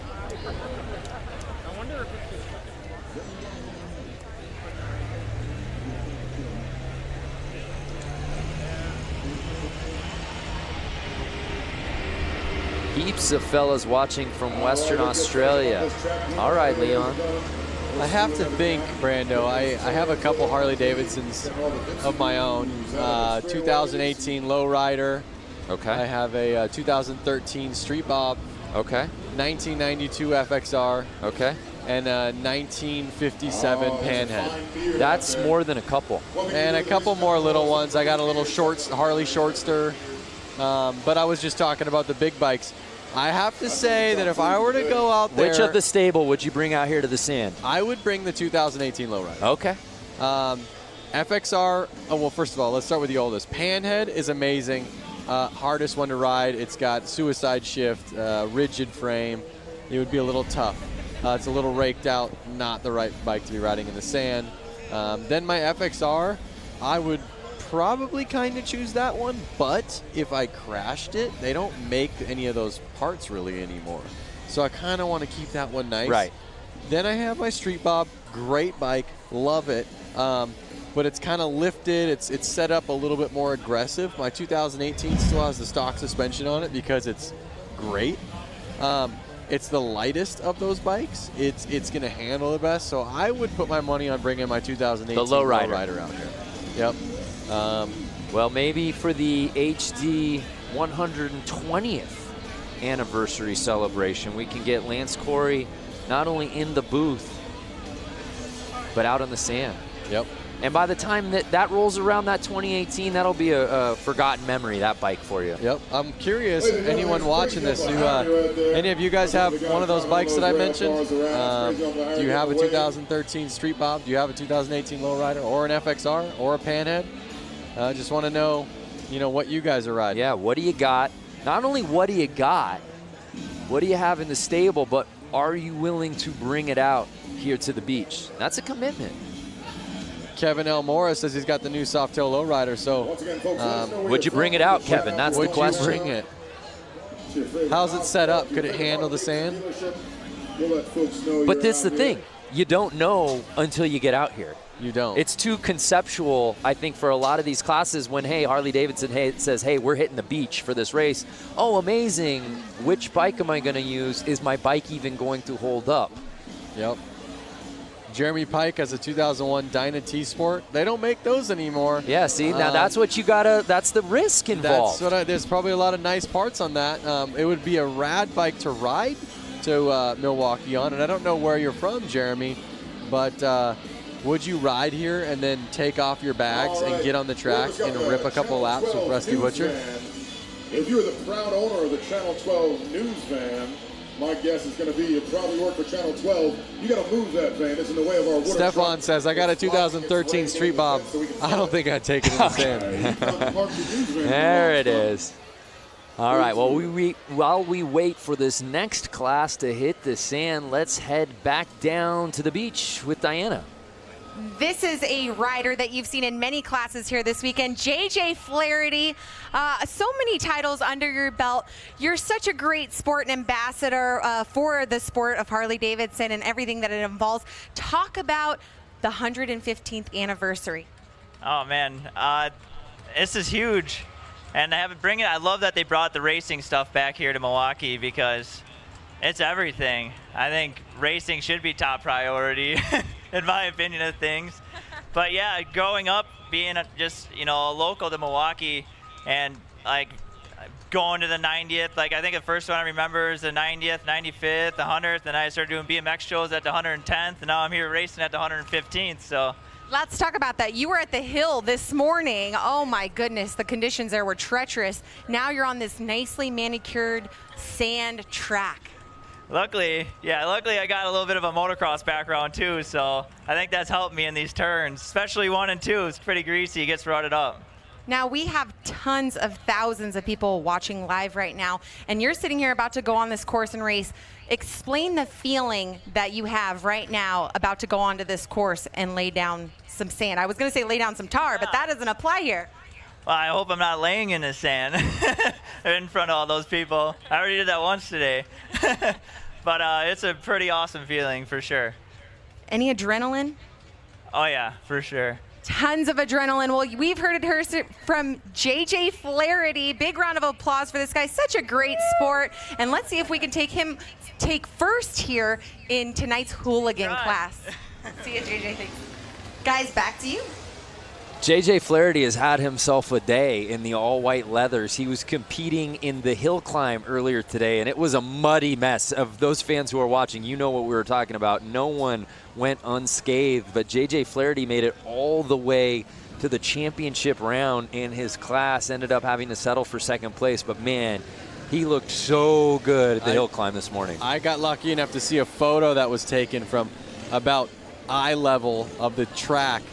Heaps of fellas watching from Western Australia. All right, Leon. I have to think, Brando, I have a couple Harley-Davidsons of my own. 2018 Lowrider. Okay. I have a 2013 Street Bob. Okay. 1992 FXR. Okay. And a 1957 Panhead. That's more than a couple. And a couple more little ones. I got a little Harley Shortster. But I was just talking about the big bikes. I have to say that if I were to go out there... Which of the stable would you bring out here to the sand? I would bring the 2018 Lowrider. Okay. FXR, well, first of all, let's start with the oldest. Panhead is amazing. Hardest one to ride. It's got suicide shift, rigid frame. It would be a little tough. It's a little raked out, not the right bike to be riding in the sand. Then my FXR, I would probably kind of choose that one, but if I crashed it, they don't make any of those parts really anymore. So I kind of want to keep that one nice. Right. Then I have my Street Bob, great bike, love it. But it's kind of lifted, it's set up a little bit more aggressive. My 2018 still has the stock suspension on it because it's great. It's the lightest of those bikes. It's going to handle the best. So I would put my money on bringing my 2018 Lowrider out here. Yep. Well, maybe for the HD 120th anniversary celebration, we can get Lance Corey not only in the booth, but out on the sand. Yep. And by the time that rolls around, that 2018, that'll be a forgotten memory, that bike for you. Yep. I'm curious, anyone watching this, any of you guys have one of those bikes that I mentioned? Do you have a 2013 Street Bob? Do you have a 2018 Lowrider or an FXR or a Panhead? Just want to know, what you guys are riding. Yeah, what do you got? Not only what do you got, what do you have in the stable, but are you willing to bring it out here to the beach? That's a commitment. Kevin L. Morris says he's got the new Softail lowrider, so would you bring it out, Kevin? That's the question. Would you bring it? How's it set up? Could it handle the sand? But this is the thing. You don't know until you get out here. You don't. It's too conceptual, I think, for a lot of these classes when, hey, Harley-Davidson says, hey, we're hitting the beach for this race. Oh, amazing. Which bike am I going to use? Is my bike even going to hold up? Yep. Jeremy Pike has a 2001 Dyna T-Sport. They don't make those anymore. Yeah, see, now that's what you gotta, that's the risk involved. There's probably a lot of nice parts on that. It would be a rad bike to ride to Milwaukee on, and I don't know where you're from, Jeremy, but would you ride here and then take off your bags and get on the track and rip a couple laps with Rusty Butcher? If you're the proud owner of the Channel 12 news van, my guess is going to be you probably work for Channel 12. You got to move that van. It's in the way of our water. Stefan says, I got a 2013 Street Bob. I don't think I'd take it in the sand. There it is. All right, well, while we wait for this next class to hit the sand, let's head back down to the beach with Diana. This is a rider that you've seen in many classes here this weekend, JJ Flaherty. So many titles under your belt. You're such a great sport and ambassador for the sport of Harley-Davidson and everything that it involves. Talk about the 115th anniversary. Oh man, this is huge, and I love that they brought the racing stuff back here to Milwaukee because it's everything. I think racing should be top priority. In my opinion of things. But yeah, growing up, being just, local to Milwaukee and like going to the 90th, like I think the first one I remember is the 90th, 95th, the 100th, and I started doing BMX shows at the 110th, and now I'm here racing at the 115th, so. Let's talk about that. You were at the hill this morning. Oh my goodness, the conditions there were treacherous. Now you're on this nicely manicured sand track. Luckily I got a little bit of a motocross background too, so I think that's helped me in these turns, especially 1 and 2. It's pretty greasy, it gets rutted up. Now we have tons of thousands of people watching live right now, and you're sitting here about to go on this course and race. Explain the feeling that you have right now about to go onto this course and lay down some sand. I was going to say lay down some tar, but that doesn't apply here. Well, I hope I'm not laying in the sand in front of all those people. I already did that once today. But it's a pretty awesome feeling for sure. Any adrenaline? Oh yeah, for sure. Tons of adrenaline. Well, we've heard it from JJ Flaherty. Big round of applause for this guy. Such a great sport. And let's see if we can take first here in tonight's hooligan class. See you, JJ. Thanks. Guys, back to you. JJ Flaherty has had himself a day in the all-white leathers. He was competing in the hill climb earlier today, and it was a muddy mess. Of those fans who are watching, you know what we were talking about. No one went unscathed, but JJ Flaherty made it all the way to the championship round in his class, ended up having to settle for second place, but man, he looked so good at the hill climb this morning. I got lucky enough to see a photo that was taken from about eye level of the track.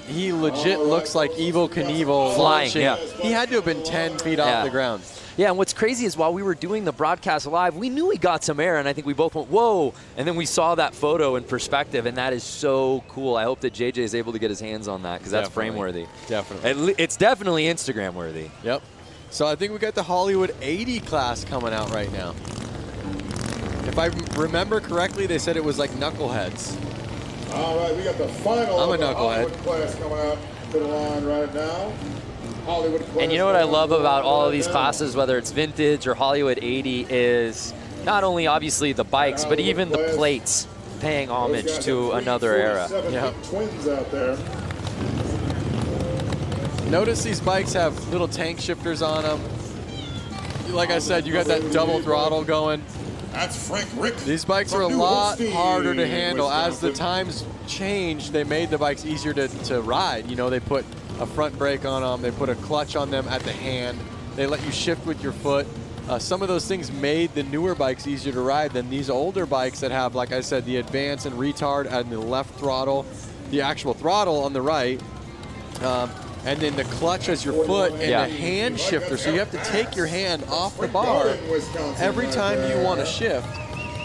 He legit looks like Evel Knievel flying. Launching. Yeah. He had to have been 10 feet off the ground. Yeah, and what's crazy is while we were doing the broadcast live, we knew he got some air, and I think we both went, whoa, and then we saw that photo in perspective, and that is so cool. I hope that JJ is able to get his hands on that, because that's frame-worthy. Definitely. It's definitely Instagram-worthy. Yep. So I think we got the Hollywood 80 class coming out right now. If I remember correctly, they said it was like knuckleheads. All right, we got the final I'm a knucklehead. Hollywood class coming out to the line right now. Hollywood class. And you know what I love about all of these classes, whether it's vintage or Hollywood 80, is not only obviously the bikes, but even the plates paying homage to another era. Yeah. Twins out there. Notice these bikes have little tank shifters on them. Like I said, you got that double throttle going. That's Frank Rick. These bikes are a lot harder to handle. As the times change, they made the bikes easier to ride. You know, they put a front brake on them. They put a clutch on them at the hand. They let you shift with your foot. Some of those things made the newer bikes easier to ride than these older bikes that have, like I said, the advance and retard and the left throttle, the actual throttle on the right, and then the clutch as your foot and the hand shifter. So you have to take your hand off the bar every time you want to shift.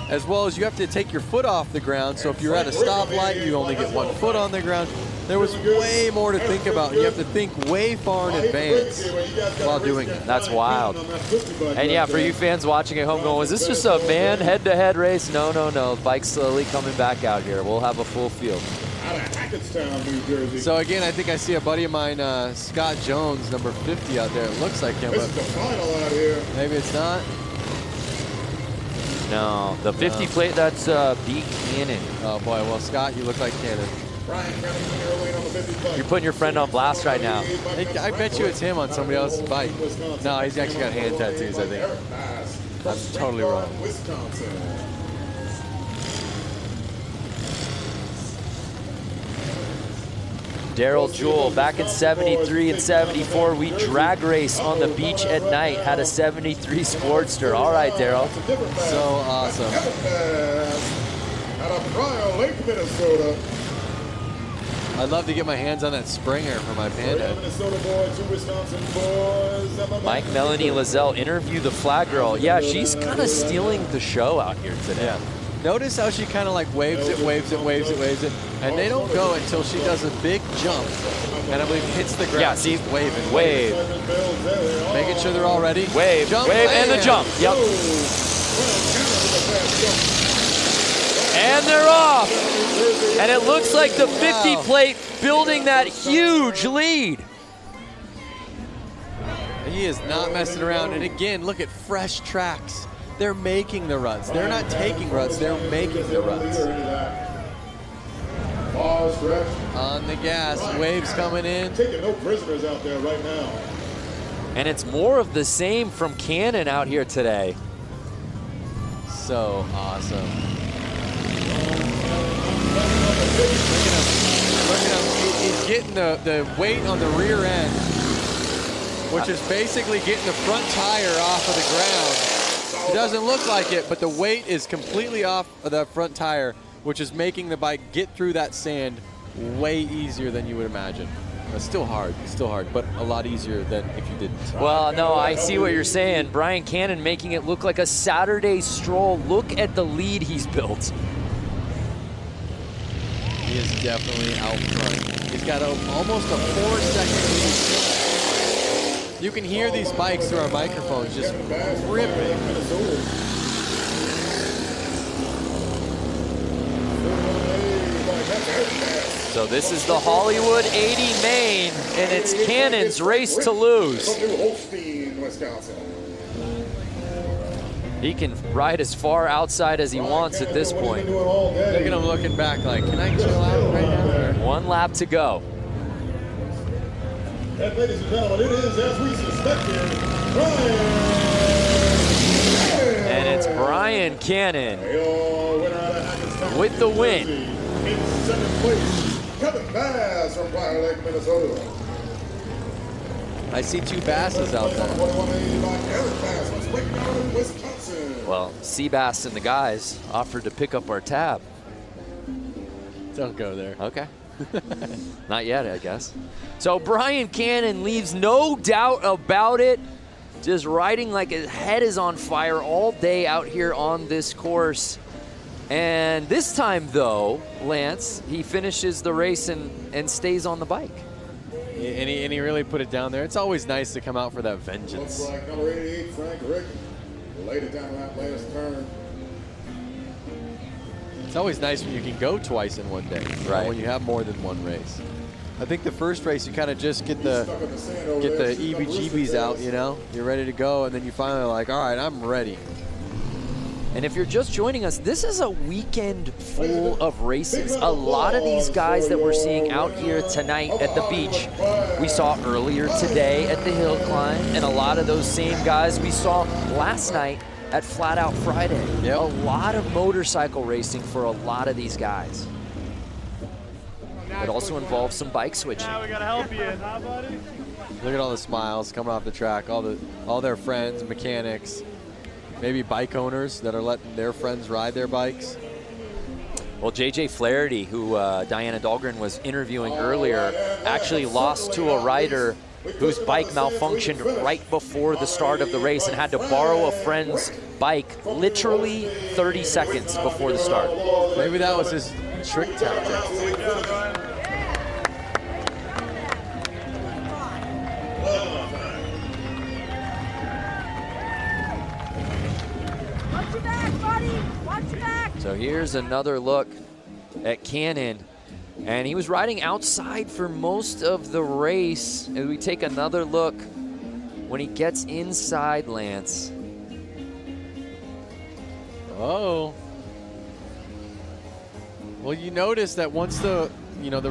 as well as you have to take your foot off the ground. So if you're at a stoplight, you only get 1 foot on the ground. There was way more to think about. You have to think way far in advance while doing it. That's wild. And yeah, for you fans watching at home going, was this just a man head-to-head race? No, no, no. Bike's slowly coming back out here. We'll have a full field. So again, I think I see a buddy of mine, Scott Jones, number 50 out there. It looks like him, but maybe it's not. No, the 50 plate, that's B. Cannon. Oh boy, well Scott, you look like Cannon. You're putting your friend on blast right now. I bet you it's him on somebody else's bike. No, he's actually got hand tattoos, I think. I'm totally wrong. Daryl Jewell, back in 73 and 74, we drag race on the beach at night, had a 73 Sportster. All right, Daryl. So awesome. Out of Brawl, Lake, Minnesota. I'd love to get my hands on that Springer for my Panda. Mike Melanie Lazelle, interview the flag girl. Yeah, she's kind of stealing the show out here today. Yeah. Notice how she kind of like waves it, waves it, waves it, waves it. And they don't go until she does a big jump. And I believe hits the ground. Yeah, see, waving. Wave. Making sure they're all ready. Wave, jump, wave, and the jump. Yep. And they're off. And it looks like the 50 plate building that huge lead. He is not messing around. And again, look at fresh tracks. They're making the ruts. They're not taking ruts, they're making the ruts. On the gas, waves coming in. Taking no prisoners out there right now. And it's more of the same from Cannon out here today. So awesome. Look at him. He's getting the weight on the rear end, which is basically getting the front tire off of the ground. It doesn't look like it, but the weight is completely off of that front tire, which is making the bike get through that sand way easier than you would imagine. It's still hard, but a lot easier than if you didn't. Well, no, I see what you're saying. Brian Cannon making it look like a Saturday stroll. Look at the lead he's built. He is definitely out front. He's got almost a 4-second lead. You can hear these bikes through our microphones just ripping. So this is the Hollywood 80 main, and it's Cannon's race to lose. He can ride as far outside as he wants at this point. Look at him looking back like, can I chill out right now? 1 lap to go. And ladies and gentlemen, it is, as we suspected, Brian. And it's Brian Cannon with the win. In second place, Kevin Bass from Fire Lake, Minnesota. I see 2 Basses out there. Well, Seabass and the guys offered to pick up our tab. Don't go there. Okay. Not yet, I guess. So Brian Cannon leaves no doubt about it. Just riding like his head is on fire all day out here on this course. And this time, though, Lance, he finishes the race and stays on the bike. And he really put it down there. It's always nice to come out for that vengeance. Looks like number 88, Frank Rick, laid it down that last turn. It's always nice when you can go twice in one day, right? When you have more than one race. I think the first race you kind of just get the EBGBs out, you know? You're ready to go, and then you finally are like, all right, I'm ready. And if you're just joining us, this is a weekend full of races. A lot of these guys that we're seeing out here tonight at the beach, we saw earlier today at the hill climb, and a lot of those same guys we saw last night at Flat Out Friday. Yep. A lot of motorcycle racing for a lot of these guys. It also involves some bike switching. Now we gotta help you, huh, buddy? Look at all the smiles coming off the track, all their friends, mechanics, maybe bike owners that are letting their friends ride their bikes. Well, JJ Flaherty, who Diana Dahlgren was interviewing earlier, actually lost to a rider whose bike malfunctioned right before the start of the race and had to borrow a friend's bike literally 30 seconds before the start. Maybe that was his trick tactic. Watch your back, buddy. Watch your back. So here's another look at Cannon. And he was riding outside for most of the race. And we take another look when he gets inside, Lance. Oh. Well, you notice that once the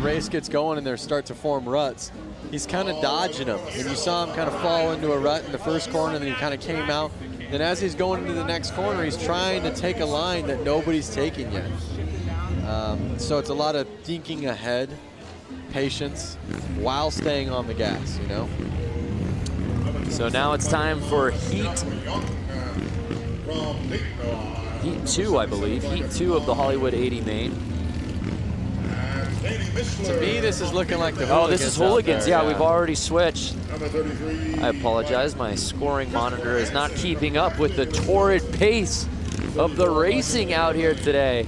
race gets going and they start to form ruts, he's kind of dodging them. And you saw him kind of fall into a rut in the first corner, and then he kind of came out. Then as he's going into the next corner, he's trying to take a line that nobody's taking yet. So it's a lot of thinking ahead, patience, while staying on the gas, you know? So now it's time for Heat 2, I believe. Heat 2 of the Hollywood 80 main. To me, this is looking like the Hooligans. Oh, this is Hooligans. There, yeah, we've already switched. I apologize. My scoring monitor is not keeping up with the torrid pace of the racing out here today.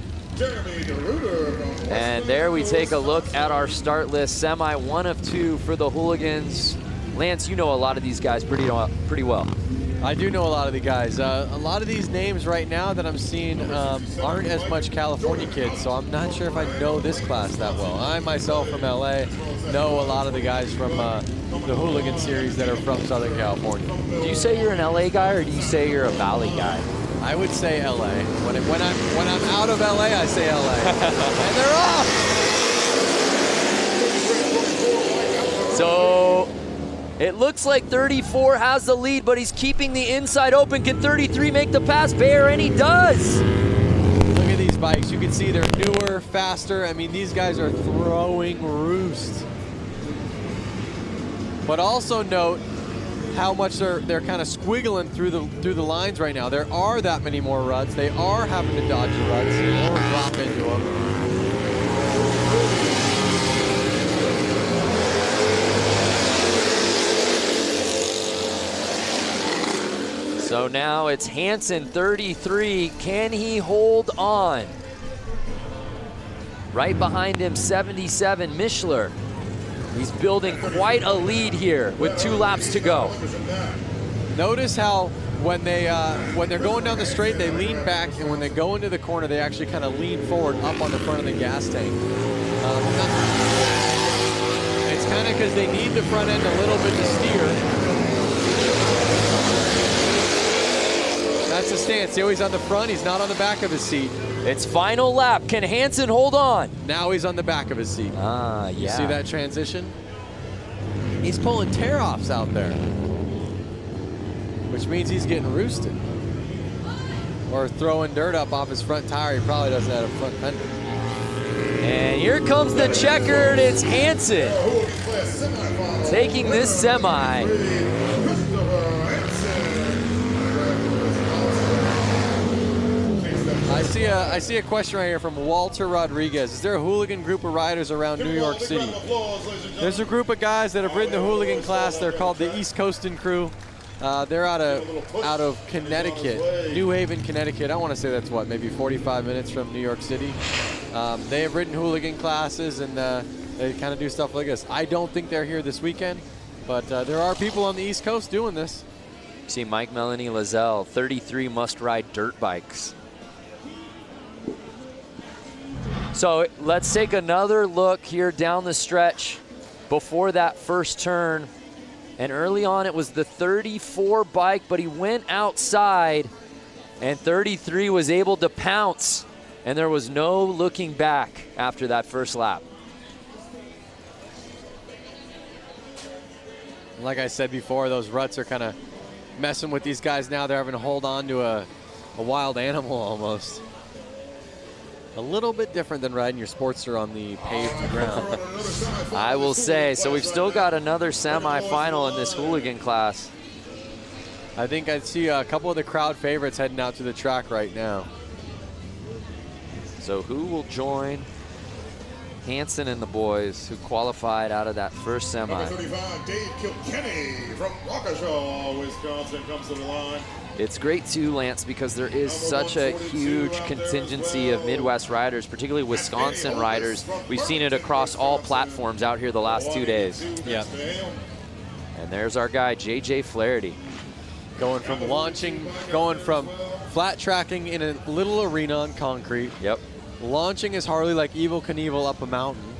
And there we take a look at our start list. Semi 1 of 2 for the Hooligans. Lance, you know a lot of these guys pretty well. I do know a lot of the guys. A lot of these names right now that I'm seeing aren't as much California kids, so I'm not sure if I know this class that well. I myself from LA know a lot of the guys from the Hooligan series that are from Southern California. Do you say you're an LA guy, or do you say you're a Valley guy? I would say LA. When I'm out of LA, I say LA. And they're off! So it looks like 34 has the lead, but he's keeping the inside open. Can 33 make the pass, Bear? And he does! Look at these bikes. You can see they're newer, faster. I mean, these guys are throwing roost. But also note how much they're kind of squiggling through the lines right now. There are that many more ruts. They are having to dodge the ruts or drop into them. So now it's Hansen, 33. Can he hold on? Right behind him, 77, Mishler. He's building quite a lead here with 2 laps to go. Notice how when they're going down the straight, they lean back, and when they go into the corner, they actually kind of lean forward up on the front of the gas tank. It's kind of because they need the front end a little bit to steer. That's the stance. See how he's on the front? He's not on the back of his seat. It's final lap. Can Hansen hold on? Now he's on the back of his seat. Yeah. You see that transition? He's pulling tear-offs out there, which means he's getting roosted. Or throwing dirt up off his front tire. He probably doesn't have a front fender. And here comes the checkered. It's Hansen taking this semi. I see a question right here from Walter Rodriguez. Is there a hooligan group of riders around New York City? There's a group of guys that have ridden the hooligan class. They're called the East Coastin' Crew. They're out of Connecticut, New Haven, Connecticut. I want to say that's what, maybe 45 minutes from New York City. They have ridden hooligan classes, and they kind of do stuff like this. I don't think they're here this weekend, but there are people on the East Coast doing this. See Mike Melanie Lazelle, 33 must-ride dirt bikes. So let's take another look here down the stretch before that first turn. And early on, it was the 34 bike, but he went outside, and 33 was able to pounce, and there was no looking back after that first lap. Like I said before, those ruts are kind of messing with these guys now. They're having to hold on to a wild animal almost. A little bit different than riding your Sportster on the paved ground. I will say. So we've still got another semifinal in this hooligan class. I think I see a couple of the crowd favorites heading out to the track right now. So who will join Hansen and the boys who qualified out of that first semi. Number 35, Dave Kilkenny from Waukesha, Wisconsin, comes to the line. It's great too, Lance, because there is such a huge contingency of Midwest riders, particularly Wisconsin riders. We've seen it across all platforms out here the last 2 days. Yeah. And there's our guy, JJ Flaherty. Going from flat tracking in a little arena on concrete. Yep. Launching his Harley like Evel Knievel up a mountain.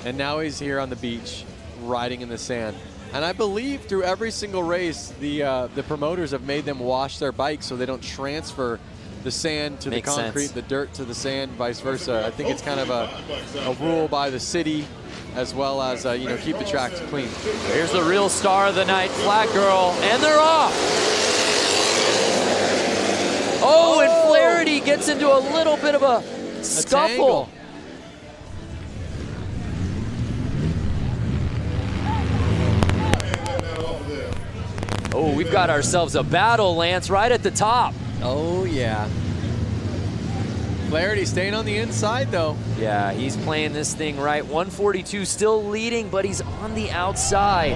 And now he's here on the beach, riding in the sand. And I believe through every single race, the promoters have made them wash their bikes so they don't transfer the sand to Makes the concrete, sense. the dirt to the sand, vice versa. I think it's kind of a rule by the city, as well as keep the tracks clean. Here's the real star of the night, Flat Girl, and they're off. Oh, and Flaherty gets into a little bit of a scuffle. Oh, we've got ourselves a battle, Lance, right at the top. Oh, yeah. Flaherty staying on the inside, though. Yeah, he's playing this thing right. 142 still leading, but he's on the outside.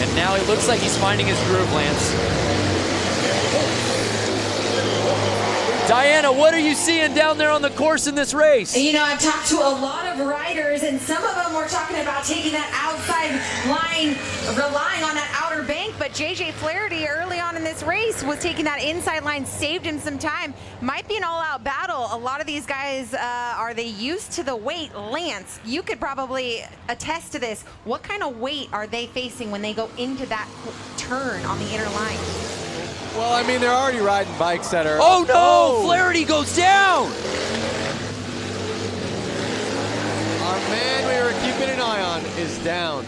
And now it looks like he's finding his groove, Lance. Diana, what are you seeing down there on the course in this race? You know, I've talked to a lot of riders, and some of them were talking about taking that outside line, relying on that outer bank, but JJ Flaherty early on in this race was taking that inside line, saved him some time. Might be an all-out battle. A lot of these guys, are they used to the weight? Lance, you could probably attest to this. What kind of weight are they facing when they go into that turn on the inner line? Well, I mean, they're already riding bikes that are... Oh, no! Flaherty goes down! Our man we were keeping an eye on is down.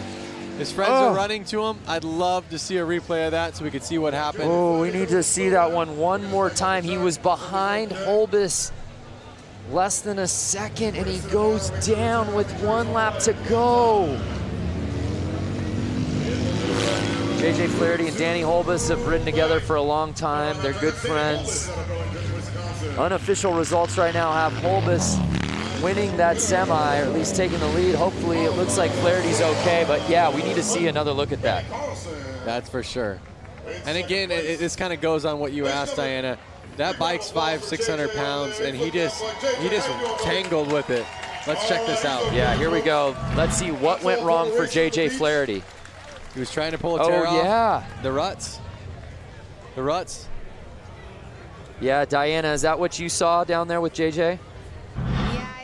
His friends are running to him. I'd love to see a replay of that so we could see what happened. Oh, we need to see that one more time. He was behind Holbus less than a second, and he goes down with 1 lap to go. JJ Flaherty and Danny Holbus have ridden together for a long time. They're good friends. Unofficial results right now have Holbus winning that semi, or at least taking the lead. Hopefully it looks like Flaherty's okay, but yeah, we need to see another look at that. That's for sure. And again, this kind of goes on what you asked, Diana. That bike's 500-600 pounds, and he just tangled with it. Let's check this out. Yeah, here we go. Let's see what went wrong for JJ Flaherty. He was trying to pull a tear off. Oh, yeah. The ruts. The ruts. Yeah, Diana, is that what you saw down there with JJ?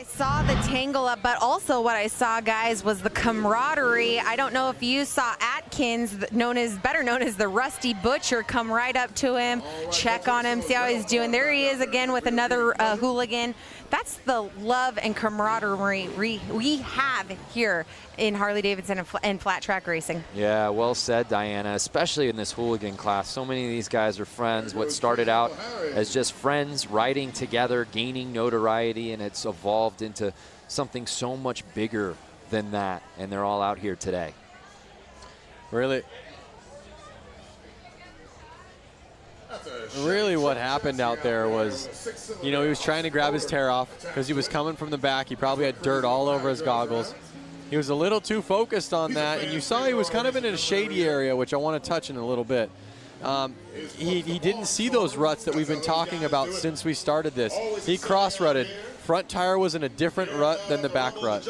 Saw the tangle up, but also what I saw, guys, was the camaraderie. I don't know if you saw Atkins, better known as the Rusty Butcher, come right up to him, check on him, see how he's doing. There he is again with another hooligan. That's the love and camaraderie we have here in Harley-Davidson and flat track racing. Yeah, well said, Diana, especially in this hooligan class. So many of these guys are friends. What started out as just friends riding together, gaining notoriety, and it's evolved into something so much bigger than that, and they're all out here today. Really what happened out there was, he was trying to grab his tear off because he was coming from the back. He probably had dirt all over his goggles. He was a little too focused on that, and you saw he was kind of in a shady area, which I want to touch in a little bit. He didn't see those ruts that we've been talking about since we started this. He cross-rutted. Front tire was in a different rut than the back rut,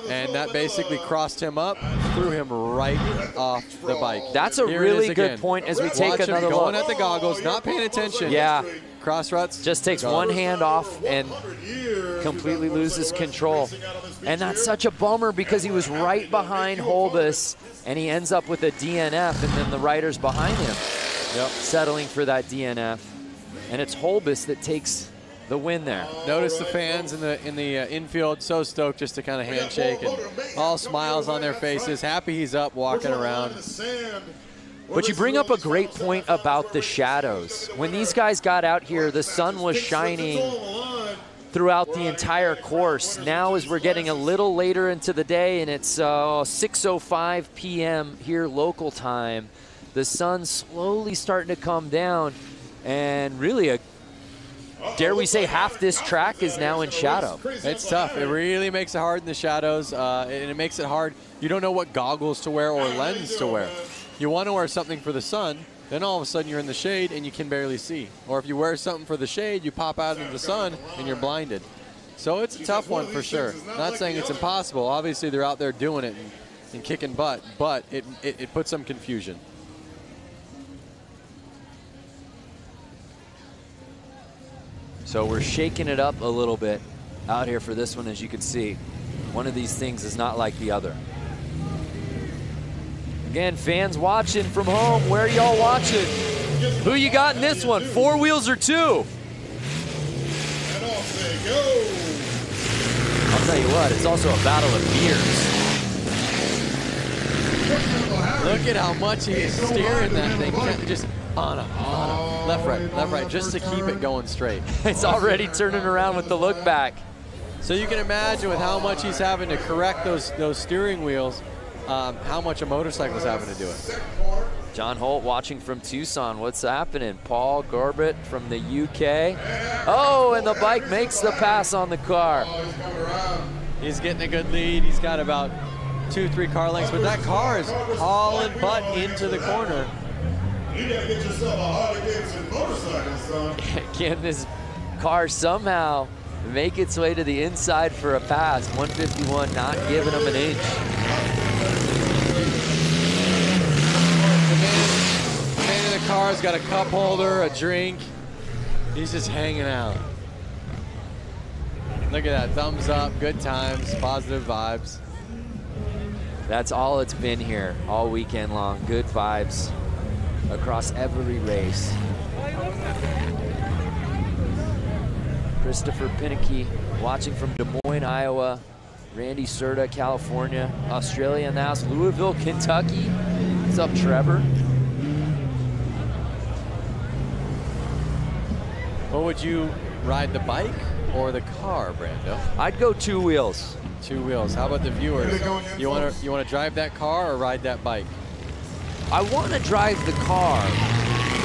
and that basically crossed him up, threw him right off the bike. That's a really good point as we take another look. Going at the goggles, not paying attention. Yeah. Cross ruts. Just takes one hand off and completely loses control. And that's such a bummer because he was right behind Holbus, and he ends up with a DNF, and then the riders behind him settling for that DNF. And it's Holbus that takes the win there. Notice the fans in the infield, so stoked just to kind of handshake and all smiles on their faces, happy he's up walking around. But you bring up a great point about the shadows. When these guys got out here, the sun was shining throughout the entire course. Now as we're getting a little later into the day and it's 6:05 p.m. here local time, the sun's slowly starting to come down, and really dare we say, half this track is now in shadow. It's tough. It really makes it hard in the shadows, and it makes it hard. You don't know what goggles to wear or lens to wear. You want to wear something for the sun, then all of a sudden you're in the shade and you can barely see. Or if you wear something for the shade, you pop out into the sun and you're blinded. So it's a tough one for sure. Not saying it's impossible. Obviously they're out there doing it and kicking butt, but it puts some confusion. So we're shaking it up a little bit out here for this one, as you can see. One of these things is not like the other. Again, fans watching from home, where are y'all watching? Who you got in this one, 4 wheels or 2? And off they go. I'll tell you what, it's also a battle of gears. Look at how much he is steering that thing, just on a left, right, just to keep it going straight. It's already turning around with the look back. So you can imagine with how much he's having to correct those steering wheels, how much a motorcycle's having to do it. John Holt watching from Tucson. What's happening? Paul Gorbett from the UK. Oh, and the bike makes the pass on the car. He's getting a good lead. He's got about 2-3 car lengths, but that car is hauling butt into the corner. You gotta get yourself a Harley-Davidson motorcycle, son. Can this car somehow make its way to the inside for a pass? 151 not giving him an inch. The man in the car's got a cup holder, a drink. He's just hanging out. Look at that, thumbs up, good times, positive vibes. That's all it's been here all weekend long. Good vibes across every race. Christopher Pinnicky watching from Des Moines, Iowa. Randy Serta, California. Australia now, Louisville, Kentucky. What's up, Trevor? What would you ride, the bike or the car, Brando? I'd go 2 wheels. 2 wheels. How about the viewers? You want to drive that car or ride that bike? I want to drive the car,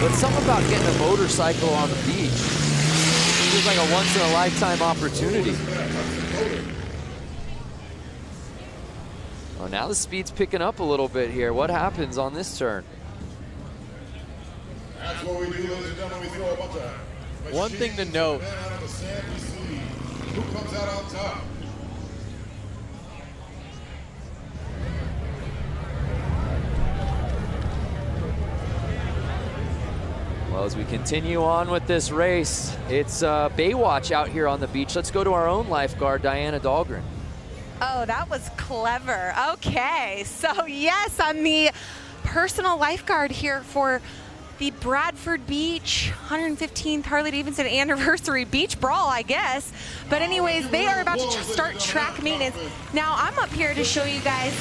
but something about getting a motorcycle on the beach feels like a once-in-a-lifetime opportunity. Oh, now the speed's picking up a little bit here. What happens on this turn? That's what we do, ladies and gentlemen. We throw a bunch of one thing to note. Who comes out on top? Well, as we continue on with this race, it's Baywatch out here on the beach. Let's go to our own lifeguard, Diana Dahlgren. Oh, that was clever. Okay, so yes, I'm the personal lifeguard here for the Bradford Beach 115th Harley-Davidson anniversary beach brawl, I guess. But anyways, they are about to start track maintenance. Now, I'm up here to show you guys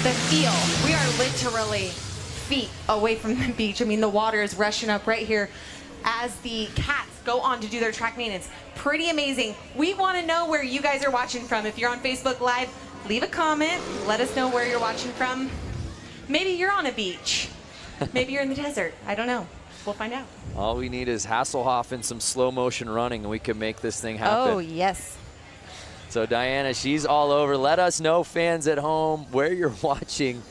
the feel. We are literally feet away from the beach. I mean, the water is rushing up right here as the cats go on to do their track maintenance. Pretty amazing. We want to know where you guys are watching from. If you're on Facebook Live, leave a comment. Let us know where you're watching from. Maybe you're on a beach. Maybe you're in the desert. I don't know. We'll find out. All we need is Hasselhoff and some slow motion running, and we can make this thing happen. Oh, yes. So Diana, she's all over. Let us know, fans at home, where you're watching.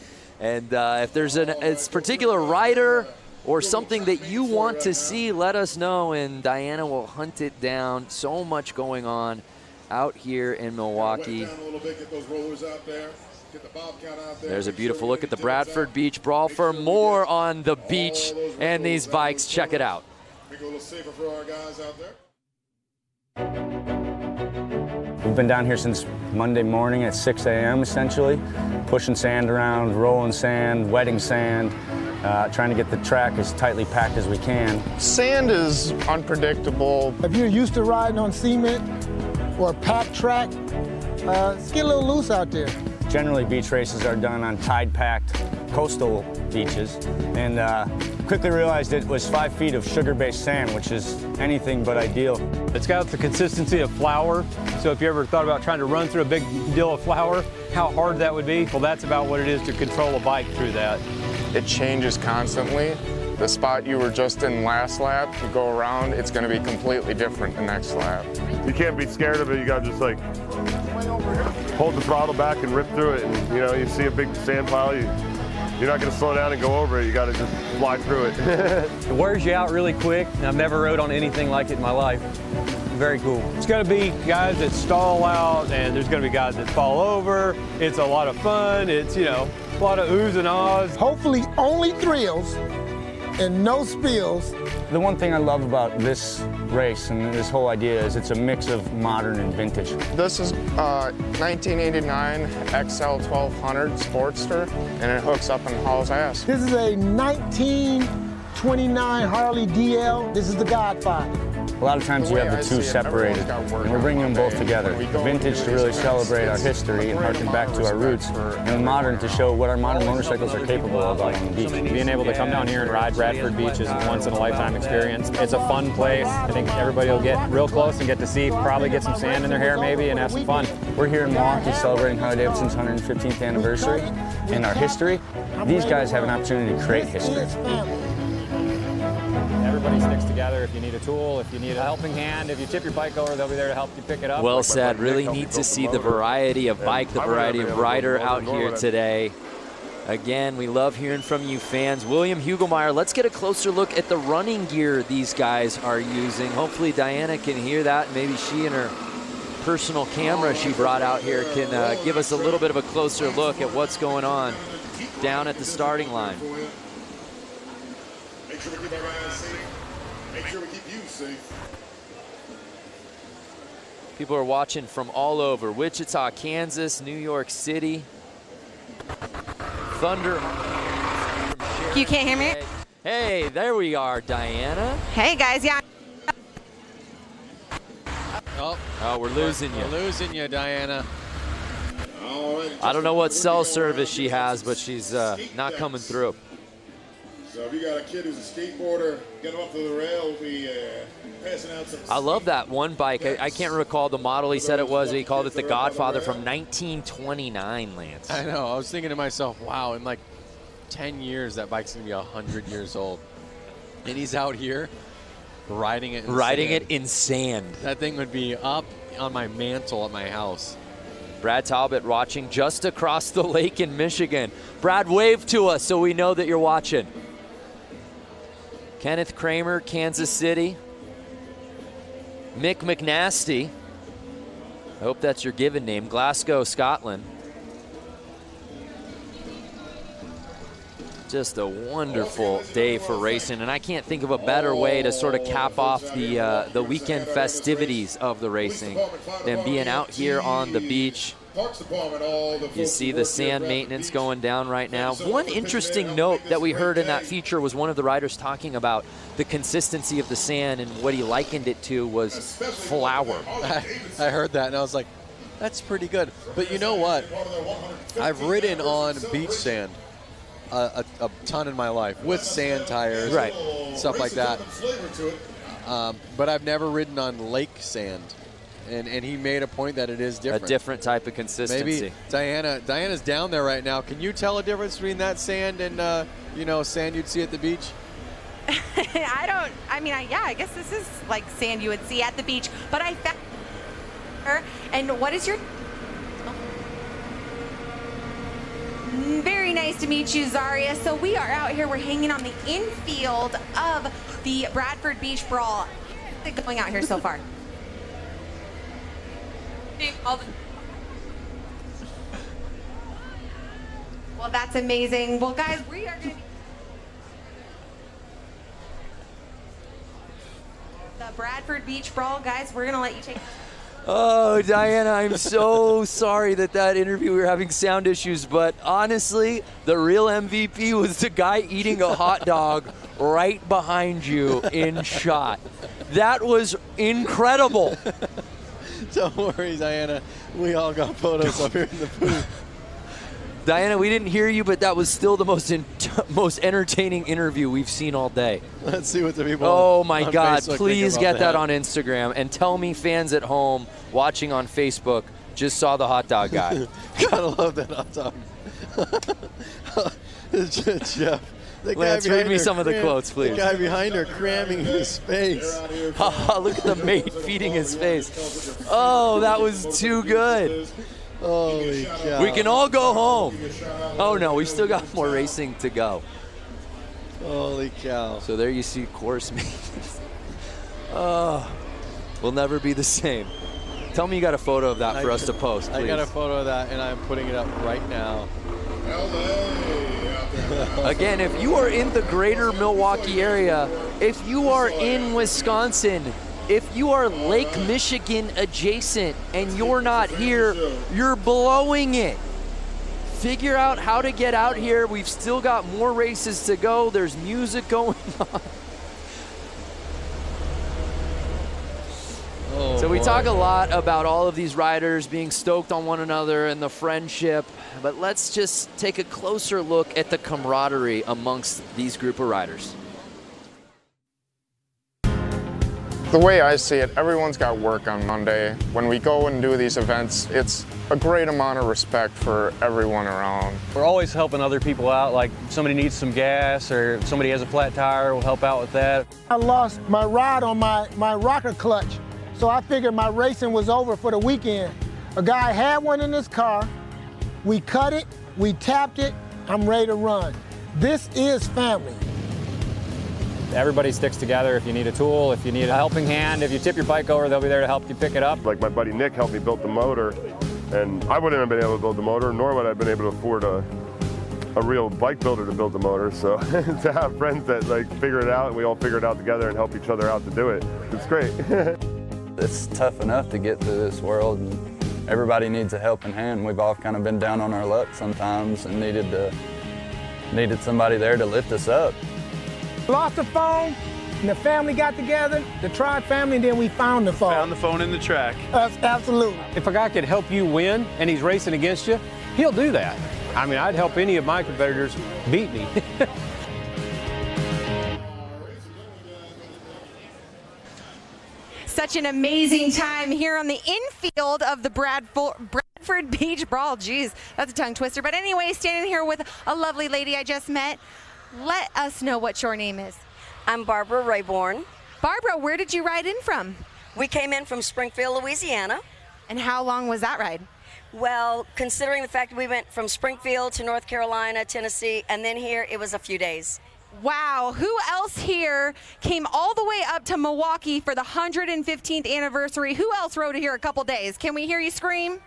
And if there's a particular rider or something that you want to see, let us know, and Diana will hunt it down. So much going on out here in Milwaukee. There's a beautiful look at the Bradford Beach Brawl. For more on the beach and these bikes, check it out. Make it a little safer for our guys out there. We've been down here since Monday morning at 6 a.m. essentially, pushing sand around, rolling sand, wetting sand, trying to get the track as tightly packed as we can. Sand is unpredictable. If you're used to riding on cement or a packed track, it's get a little loose out there. Generally, beach races are done on tide-packed coastal beaches, and quickly realized it was 5 feet of sugar-based sand, which is anything but ideal. It's got the consistency of flour, so if you ever thought about trying to run through a big deal of flour, how hard that would be, well, that's about what it is to control a bike through that. It changes constantly, The spot you were just in last lap, you go around, it's going to be completely different the next lap. You can't be scared of it. You got to just like hold the throttle back and rip through it. And you know, you see a big sand pile, you're not going to slow down and go over it. You got to just fly through it. It wears you out really quick. I've never rode on anything like it in my life. Very cool. It's going to be guys that stall out, and there's going to be guys that fall over. It's a lot of fun. It's, you know, a lot of oohs and ahs. Hopefully only thrills and no spills. The one thing I love about this race and this whole idea is it's a mix of modern and vintage. This is 1989 XL 1200 Sportster, and it hooks up and hauls ass. This is a 1929 Harley DL. This is the Godfather. A lot of times you have the two separated, and we're bringing them both together. The vintage to really celebrate our history and harken back to our roots, and the modern to show what our modern motorcycles are capable of out on the beach. Being able to come down here and ride Bradford Beach is a once-in-a-lifetime experience. It's a fun place. I think everybody will get real close and get to see, probably get some sand in their hair maybe, and have some fun. We're here in Milwaukee celebrating Harley-Davidson's 115th anniversary and our history. These guys have an opportunity to create history. Everybody sticks together. If you need a tool, if you need a helping hand, if you tip your bike over, they'll be there to help you pick it up. Well said. Really neat to see the variety of bike, the variety of rider out here today. Again, we love hearing from you fans. William Hugelmeyer, let's get a closer look at the running gear these guys are using. Hopefully Diana can hear that. Maybe she and her personal camera she brought out here can give us a little bit of a closer look at what's going on down at the starting line. Make sure we keep our guys safe. Make sure we keep you safe. People are watching from all over. Wichita, Kansas, New York City. Thunder. You can't hear me? Hey, there we are, Diana. Hey, guys. Yeah. Oh, we're losing you. We're losing you, Diana. I don't know what cell service she has, but she's not coming through. So if you got a kid who's a skateboarder, get him up to the rail, we'll be passing out some. I love that one bike. I can't recall the model he said it was. He called it the Godfather from 1929, Lance. I know. I was thinking to myself, wow, in like 10 years, that bike's going to be 100 years old. And he's out here riding it in sand. That thing would be up on my mantle at my house. Brad Talbot watching just across the lake in Michigan. Brad, wave to us so we know that you're watching. Kenneth Kramer, Kansas City. Mick McNasty, I hope that's your given name, Glasgow, Scotland. Just a wonderful day for racing, and I can't think of a better way to sort of cap off the weekend festivities of the racing than being out here on the beach. You see the sand maintenance going down right now. One interesting note that we heard in that feature was one of the riders talking about the consistency of the sand, and what he likened it to was flour. I heard that, and I was like, that's pretty good. But you know what? I've ridden on beach sand a ton in my life with sand tires, right, stuff like that. But I've never ridden on lake sand. And he made a point that it is different. A different type of consistency. Maybe Diana's down there right now. Can you tell a difference between that sand and you know, sand you'd see at the beach? Yeah, I guess this is like sand you would see at the beach. But I found her. And what is your? Very nice to meet you, Zaria. So we are out here. We're hanging on the infield of the Bradford Beach Brawl. How's it going out here so far? Well, that's amazing. Well, guys, we are going to be the Bradford Beach Brawl. Guys, we're going to let you take. Oh, Diana, I'm so sorry that interview, we were having sound issues, but honestly, the real MVP was the guy eating a hot dog right behind you in shot. That was incredible. Don't worry, Diana. We all got photos up here in the booth. Diana, we didn't hear you, but that was still the most entertaining interview we've seen all day. Let's see what the people Oh, my God. Facebook Please think get about that on Instagram. And tell me fans at home watching on Facebook just saw the hot dog guy. Gotta love that hot dog. Jeff, Lance, read me some of the quotes, please. The guy behind her cramming his face. Look at the mate feeding his face. Oh, that was too good. Holy cow. We can all go home. Oh, no, we still got more racing to go. Holy cow. So there you see course maintenance. Oh, we'll never be the same. Tell me you got a photo of that for us to post, please. I got a photo of that, and I'm putting it up right now. Again, if you are in the greater Milwaukee area, if you are in Wisconsin, if you are Lake Michigan adjacent and you're not here, you're blowing it. Figure out how to get out here. We've still got more races to go. There's music going on. So we talk a lot about all of these riders being stoked on one another and the friendship, but let's just take a closer look at the camaraderie amongst these group of riders. The way I see it, everyone's got work on Monday. When we go and do these events, it's a great amount of respect for everyone around. We're always helping other people out, like somebody needs some gas or if somebody has a flat tire, we'll help out with that. I lost my rod on my rocker clutch, so I figured my racing was over for the weekend. A guy had one in his car, we cut it, we tapped it, I'm ready to run. This is family. Everybody sticks together. If you need a tool, if you need a helping hand, if you tip your bike over, they'll be there to help you pick it up. Like my buddy Nick helped me build the motor, and I wouldn't have been able to build the motor, nor would I have been able to afford a real bike builder to build the motor. So to have friends that like figure it out, and we all figure it out together and help each other out to do it, it's great. It's tough enough to get through this world, and everybody needs a helping hand. We've all kind of been down on our luck sometimes and needed somebody there to lift us up. Lost the phone, and the family got together, the TROG family, and then we found the phone. Found the phone in the track. Absolutely. If a guy could help you win and he's racing against you, he'll do that. I mean, I'd help any of my competitors beat me. Such an amazing time here on the infield of the Bradford Beach Brawl. Geez, that's a tongue twister. But anyway, standing here with a lovely lady I just met. Let us know what your name is. I'm Barbara Rayborn. Barbara, where did you ride in from? We came in from Springfield, Louisiana. And how long was that ride? Well, considering the fact that we went from Springfield to North Carolina, Tennessee, and then here, it was a few days. Wow, who else here came all the way up to Milwaukee for the 115th anniversary? Who else rode here a couple days? Can we hear you scream?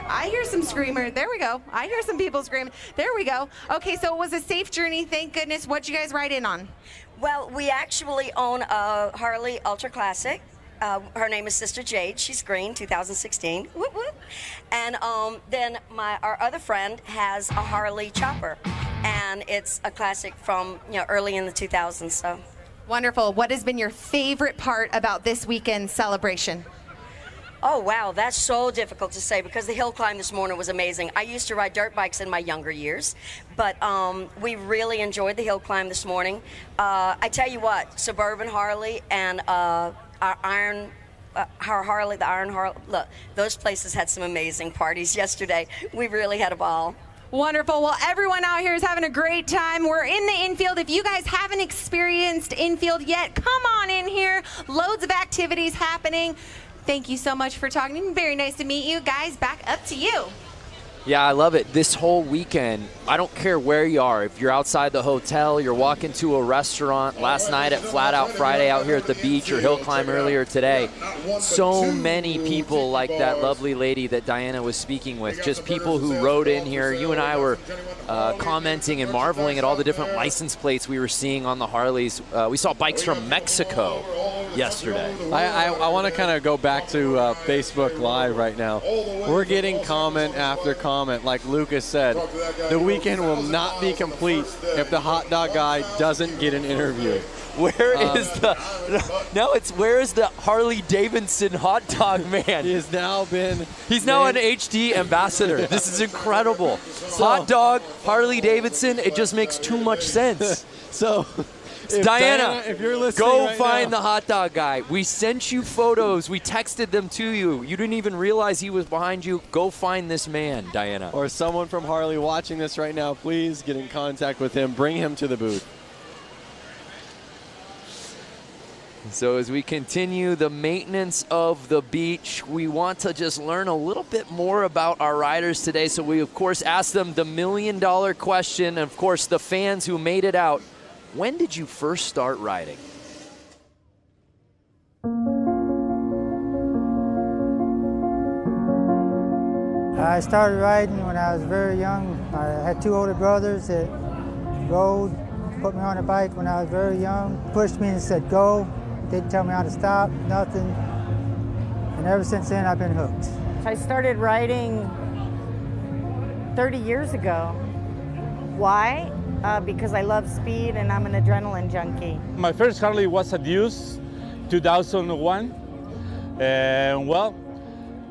I hear some screamers. There we go. I hear some people screaming. There we go. Okay, so it was a safe journey, thank goodness. What'd you guys ride in on? Well, we actually own a Harley Ultra Classic. Her name is Sister Jade. She's green, 2016. Whoop, whoop. And then our other friend has a Harley Chopper, and it's a classic from early in the 2000s. So wonderful. What has been your favorite part about this weekend's celebration? Oh, wow, that's so difficult to say because the hill climb this morning was amazing. I used to ride dirt bikes in my younger years, but we really enjoyed the hill climb this morning. I tell you what, Suburban Harley and our Harley, the Iron Harley, look, those places had some amazing parties yesterday. We really had a ball. Wonderful. Well, everyone out here is having a great time. We're in the infield. If you guys haven't experienced infield yet, come on in here. Loads of activities happening. Thank you so much for talking. Very nice to meet you guys. Back up to you. Yeah, I love it. This whole weekend, I don't care where you are. If you're outside the hotel, you're walking to a restaurant, last night at Flat Out Friday out here at the beach, or hill climb earlier today. So many people like that lovely lady that Diana was speaking with, just people who rode in here. You and I were commenting and marveling at all the different license plates we were seeing on the Harleys. We saw bikes from Mexico yesterday. I want to kind of go back to Facebook Live right now. We're getting comment after comment. Like Lucas said, the weekend will not be complete if the hot dog guy doesn't get an interview. Where is the Harley-Davidson hot dog man? He's now an HD ambassador. This is incredible. Hot dog, Harley-Davidson, it just makes too much sense. So Diana, if you're listening go right find now. the hot dog guy. We sent you photos. We texted them to you. You didn't even realize he was behind you. Go find this man, Diana. Or someone from Harley watching this right now, please get in contact with him. Bring him to the booth. So as we continue the maintenance of the beach, we want to just learn a little bit more about our riders today. So we, of course, asked them the $1 million question. And, of course, the fans who made it out. When did you first start riding? I started riding when I was very young. I had 2 older brothers that rode, put me on a bike when I was very young, pushed me and said go. Didn't tell me how to stop, nothing. And ever since then, I've been hooked. I started riding 30 years ago. Why? Because I love speed and I'm an adrenaline junkie. My first Harley was a Deuce, 2001. And well,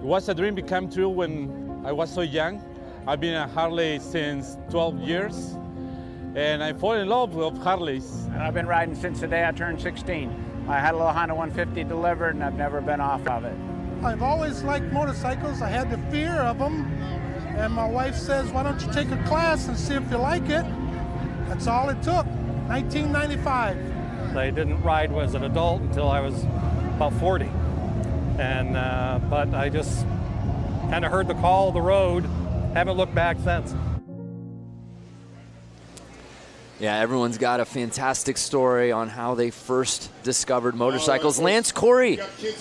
it was a dream become true when I was so young. I've been a Harley since 12 years. And I fall in love with Harleys. And I've been riding since the day I turned 16. I had a little Honda 150 delivered and I've never been off of it. I've always liked motorcycles. I had the fear of them. And my wife says, why don't you take a class and see if you like it? That's all it took, 1995. I didn't ride as an adult until I was about 40. And, but I just kind of heard the call of the road, haven't looked back since. Yeah, everyone's got a fantastic story on how they first discovered motorcycles. Lance Corey,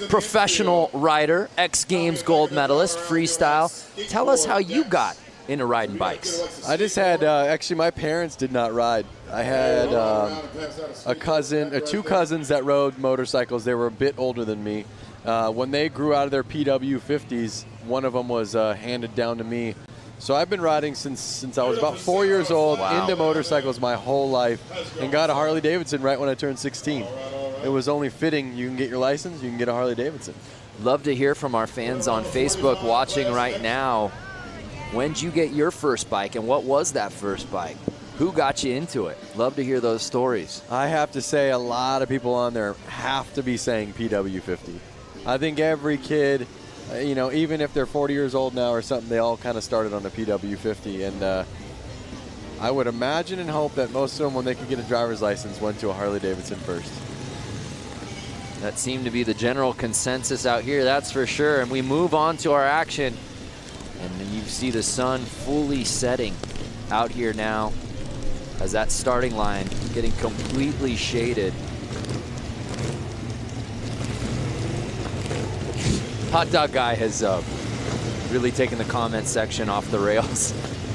professional rider, X Games gold medalist, freestyle. Tell us how you got into riding bikes. I just had, actually my parents did not ride. I had a cousin, 2 cousins that rode motorcycles. They were a bit older than me. When they grew out of their PW50s, one of them was handed down to me. So I've been riding since I was about 4 years old, into motorcycles my whole life, and got a Harley-Davidson right when I turned 16. It was only fitting. You can get your license, you can get a Harley-Davidson. Love to hear from our fans on Facebook watching right now. When did you get your first bike, and what was that first bike? Who got you into it? Love to hear those stories. I have to say a lot of people on there have to be saying PW50. I think every kid, you know, even if they're 40 years old now or something, they all kind of started on the PW50. And I would imagine and hope that most of them, when they could get a driver's license, went to a Harley-Davidson first. That seemed to be the general consensus out here, that's for sure. And we move on to our action. And then you see the sun fully setting out here now as that starting line getting completely shaded. Hot Dog Guy has really taken the comment section off the rails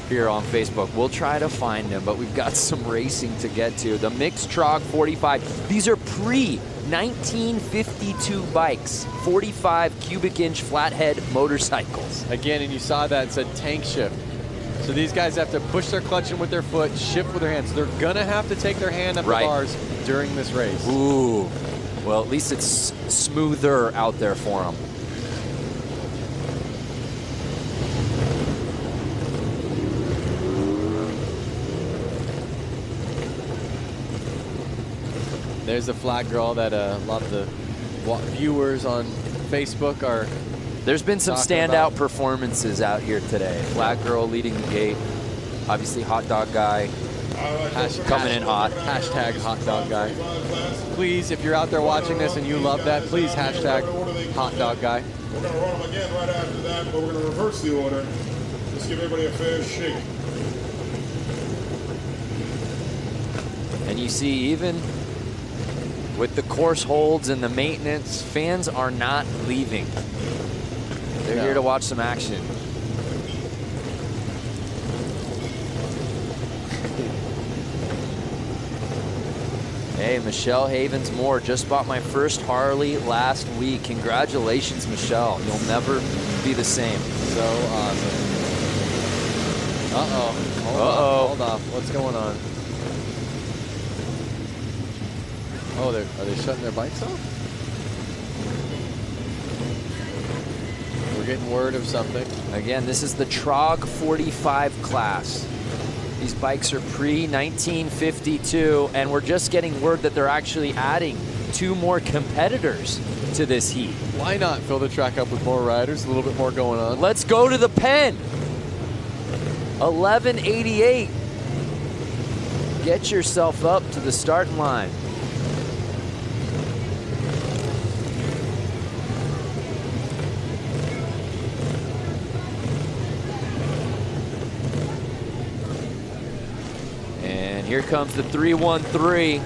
here on Facebook. We'll try to find him, but we've got some racing to get to. The mixed TROG 45. These are pre-1952 bikes, 45 cubic inch flathead motorcycles. Again, and you saw that, it said tank shift. So these guys have to push their clutch in with their foot, shift with their hands. So they're gonna have to take their hand up the bars during this race. Ooh, well, at least it's smoother out there for them. There's the flat girl that a lot of the viewers on Facebook are. There's been some standout performances out here today. Flat girl leading the gate. Obviously, Hot Dog Guy coming in hot. Hashtag Hot Dog Guy. Please, if you're out there watching this and you love that, please hashtag Hot Dog Guy. We're going to run them again right after that, but we're going to reverse the order. Just give everybody a fair shake. And you see, even with the course holds and the maintenance, fans are not leaving. They're here to watch some action. Hey, Michelle Havens-Moore just bought my first Harley last week. Congratulations, Michelle. You'll never be the same. So awesome. Uh-oh. Hold off. What's going on? Oh, are they shutting their bikes off? We're getting word of something. Again, this is the TROG 45 class. These bikes are pre-1952, and we're just getting word that they're actually adding 2 more competitors to this heat. Why not fill the track up with more riders, a little bit more going on? Let's go to the pen. 1188. Get yourself up to the starting line. And here comes the 313.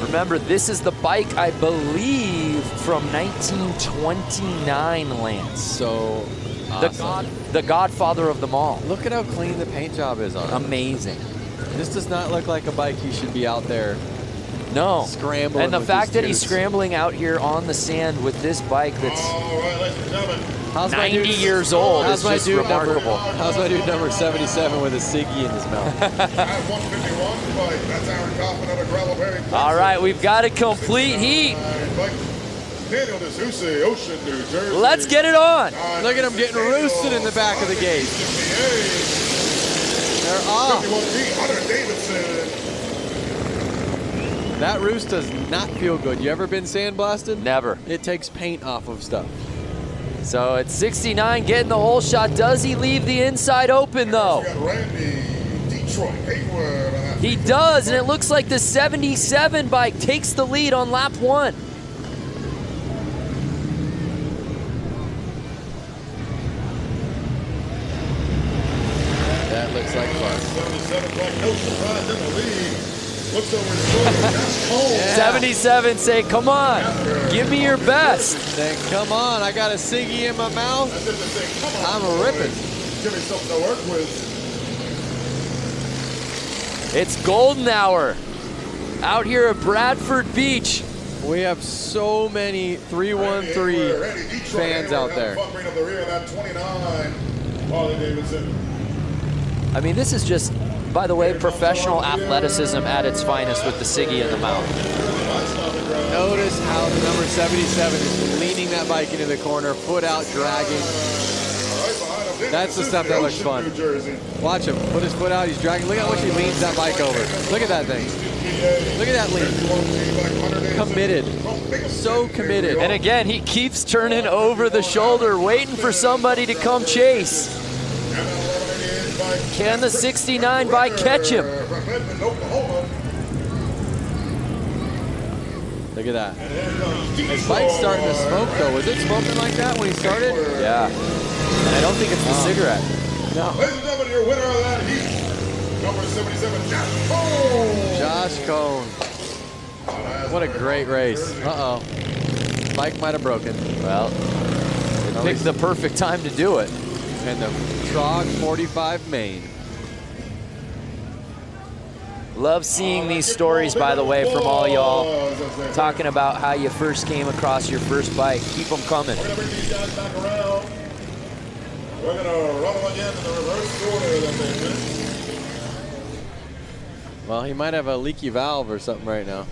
Remember, this is the bike, I believe, from 1929, Lance. So awesome. The godfather of them all. Look at how clean the paint job is on it. Amazing. This does not look like a bike he should be out there scrambling. And the with fact his that he's toots. scrambling out here on the sand with this bike that's All right, ladies and gentlemen. 90 years old is just remarkable. How's my dude number 77 with a ciggy in his mouth? At 151 bike, that's Aaron Kaufman out of Gravelberry. All right, we've got a complete heat. Daniel D'Souza, Ocean, New Jersey. Let's get it on. Look at him getting roosted in the back of the gate. They're off. 51 Harley-Davidson. That roost does not feel good. You ever been sandblasted? Never. It takes paint off of stuff. So it's 69 getting the whole shot. Does he leave the inside open though? He does, and it looks like the 77 bike takes the lead on lap 1. That looks like fun. 77 bike, no surprise in the lead. Looks over his shoulder. That's cold. 77 say, come on, give me your best. Saying, come on, I got a ciggy in my mouth. I'm ripping. Give me something to work with. It's golden hour out here at Bradford Beach. We have so many 313 fans out there. I mean, this is just, by the way, professional athleticism at its finest with the ciggy in the mouth. Notice how the number 77 is leaning that bike into the corner, foot out, dragging. That's the stuff that looks fun. Watch him, put his foot out, he's dragging. Look at how much he leans that bike over. Look at that thing. Look at that lean. Committed. So committed. And again, he keeps turning over the shoulder, waiting for somebody to come chase. Can the 69 bike catch him? Look at that. His bike's starting to smoke though. Was it smoking like that when he started? Yeah. And I don't think it's the cigarette. No. Ladies and gentlemen, your winner of that heat, number 77, Josh Cone. Josh Cone. What a great race. Uh-oh. Bike might have broken. Well, it picked the perfect time to do it. And the TROG 45 main. Love seeing these stories, by the way, from all y'all talking about how you first came across your first bike. Keep them coming. We're going to bring these guys back around. We're going to run them again in the reverse order that they've been. Well, he might have a leaky valve or something right now.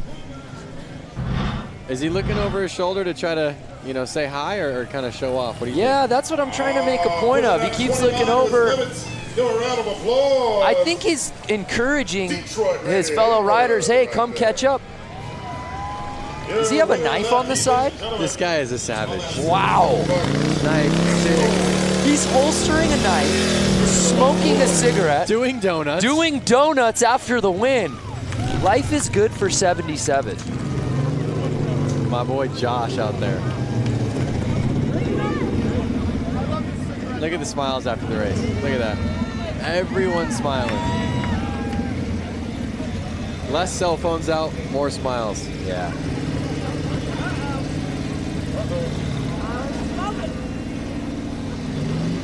Is he looking over his shoulder to try to, you know, say hi or kind of show off? What do you think? That's what I'm trying to make a point of. He keeps looking over. Give a round of applause. I think he's encouraging his fellow riders, hey, come catch up. Does he have a knife on the side? This guy is a savage. Wow. Knife. He's holstering a knife, smoking a cigarette. Doing donuts. Doing donuts after the win. Life is good for 77. My boy Josh out there. Look at the smiles after the race. Look at that. Everyone's smiling. Less cell phones out, more smiles. Yeah.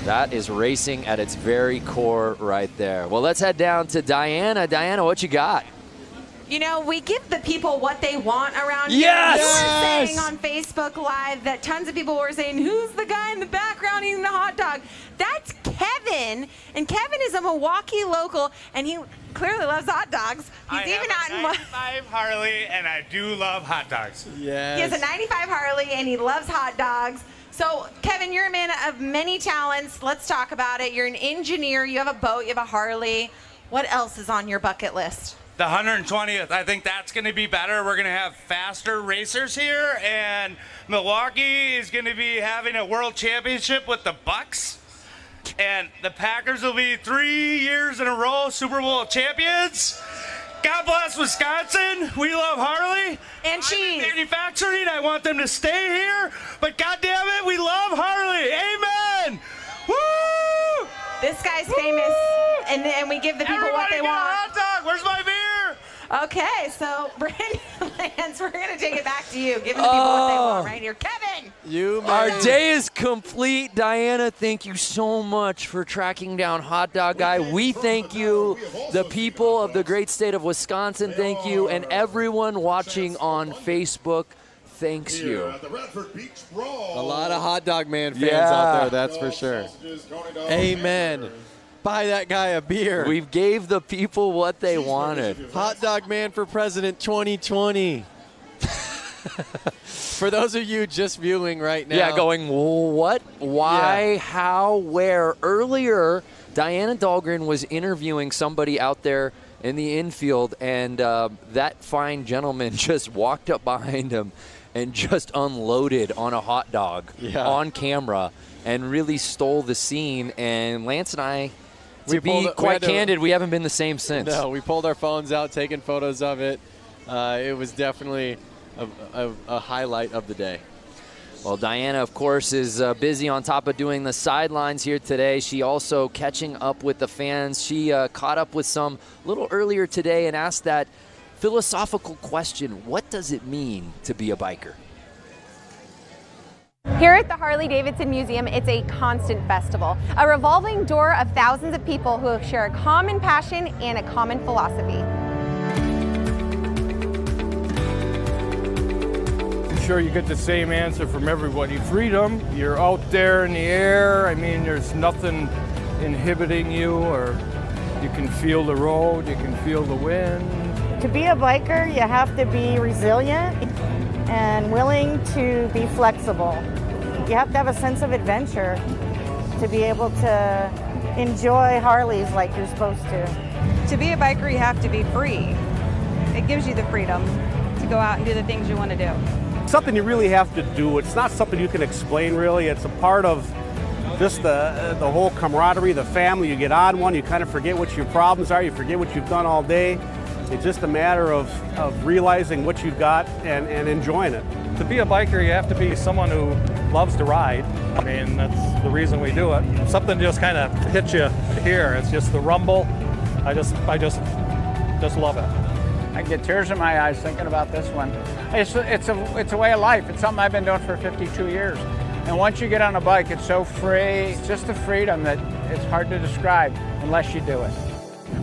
That is racing at its very core right there. Well, let's head down to Diana. Diana, what you got? You know, we give the people what they want around here. Yes! You were saying on Facebook Live that tons of people were saying, who's the guy in the background eating the hot dog? That's Kevin. And Kevin is a Milwaukee local, and he clearly loves hot dogs. He's even out in 95 Harley, and I do love hot dogs. Yes. He has a 95 Harley, and he loves hot dogs. So, Kevin, you're a man of many talents. Let's talk about it. You're an engineer. You have a boat. You have a Harley. What else is on your bucket list? The 120th, I think that's going to be better. We're going to have faster racers here, and Milwaukee is going to be having a world championship with the Bucks. And the Packers will be 3 years in a row Super Bowl champions. God bless Wisconsin. We love Harley. And cheese. Manufacturing. I want them to stay here. But God damn it, we love Harley. Amen. Woo! This guy's famous, and we give the people what they want. Hot dog. Where's my beer? Okay, so Brandon Lance, we're gonna take it back to you, giving the people what they want right here. Kevin. Our day is complete. Diana, thank you so much for tracking down Hot Dog Guy. We thank you. The people of the great state of Wisconsin, thank you. And everyone watching on Facebook, thanks you. A lot of Hot Dog Man fans out there, that's for sure. Amen. Buy that guy a beer. We gave the people what they wanted. Hot Dog Man for President 2020. For those of you just viewing right now. Yeah, going, what, why, how, where? Earlier, Diana Dahlgren was interviewing somebody out there in the infield, and that fine gentleman just walked up behind him and just unloaded on a hot dog on camera and really stole the scene. And Lance and I, to be quite candid, we haven't been the same since. No, we pulled our phones out, taking photos of it. It was definitely a highlight of the day. Well, Diana, of course, is busy on top of doing the sidelines here today. She also catching up with the fans. She caught up with some a little earlier today and asked that philosophical question, what does it mean to be a biker? Here at the Harley-Davidson Museum, it's a constant festival, a revolving door of thousands of people who share a common passion and a common philosophy. I'm sure you get the same answer from everybody. Freedom, you're out there in the air. I mean, there's nothing inhibiting you, or you can feel the road, you can feel the wind. To be a biker, you have to be resilient and willing to be flexible. You have to have a sense of adventure to be able to enjoy Harleys like you're supposed to. To be a biker, you have to be free. It gives you the freedom to go out and do the things you want to do. Something you really have to do. It's not something you can explain, really. It's a part of just the whole camaraderie, the family. You get on one, you kind of forget what your problems are, you forget what you've done all day. It's just a matter of realizing what you've got and enjoying it. To be a biker, you have to be someone who loves to ride. I mean, that's the reason we do it. Something just kind of hits you here. It's just the rumble. I just love it. I get tears in my eyes thinking about this one. It's a way of life. It's something I've been doing for 52 years. And once you get on a bike, it's so free. It's just a freedom that it's hard to describe unless you do it.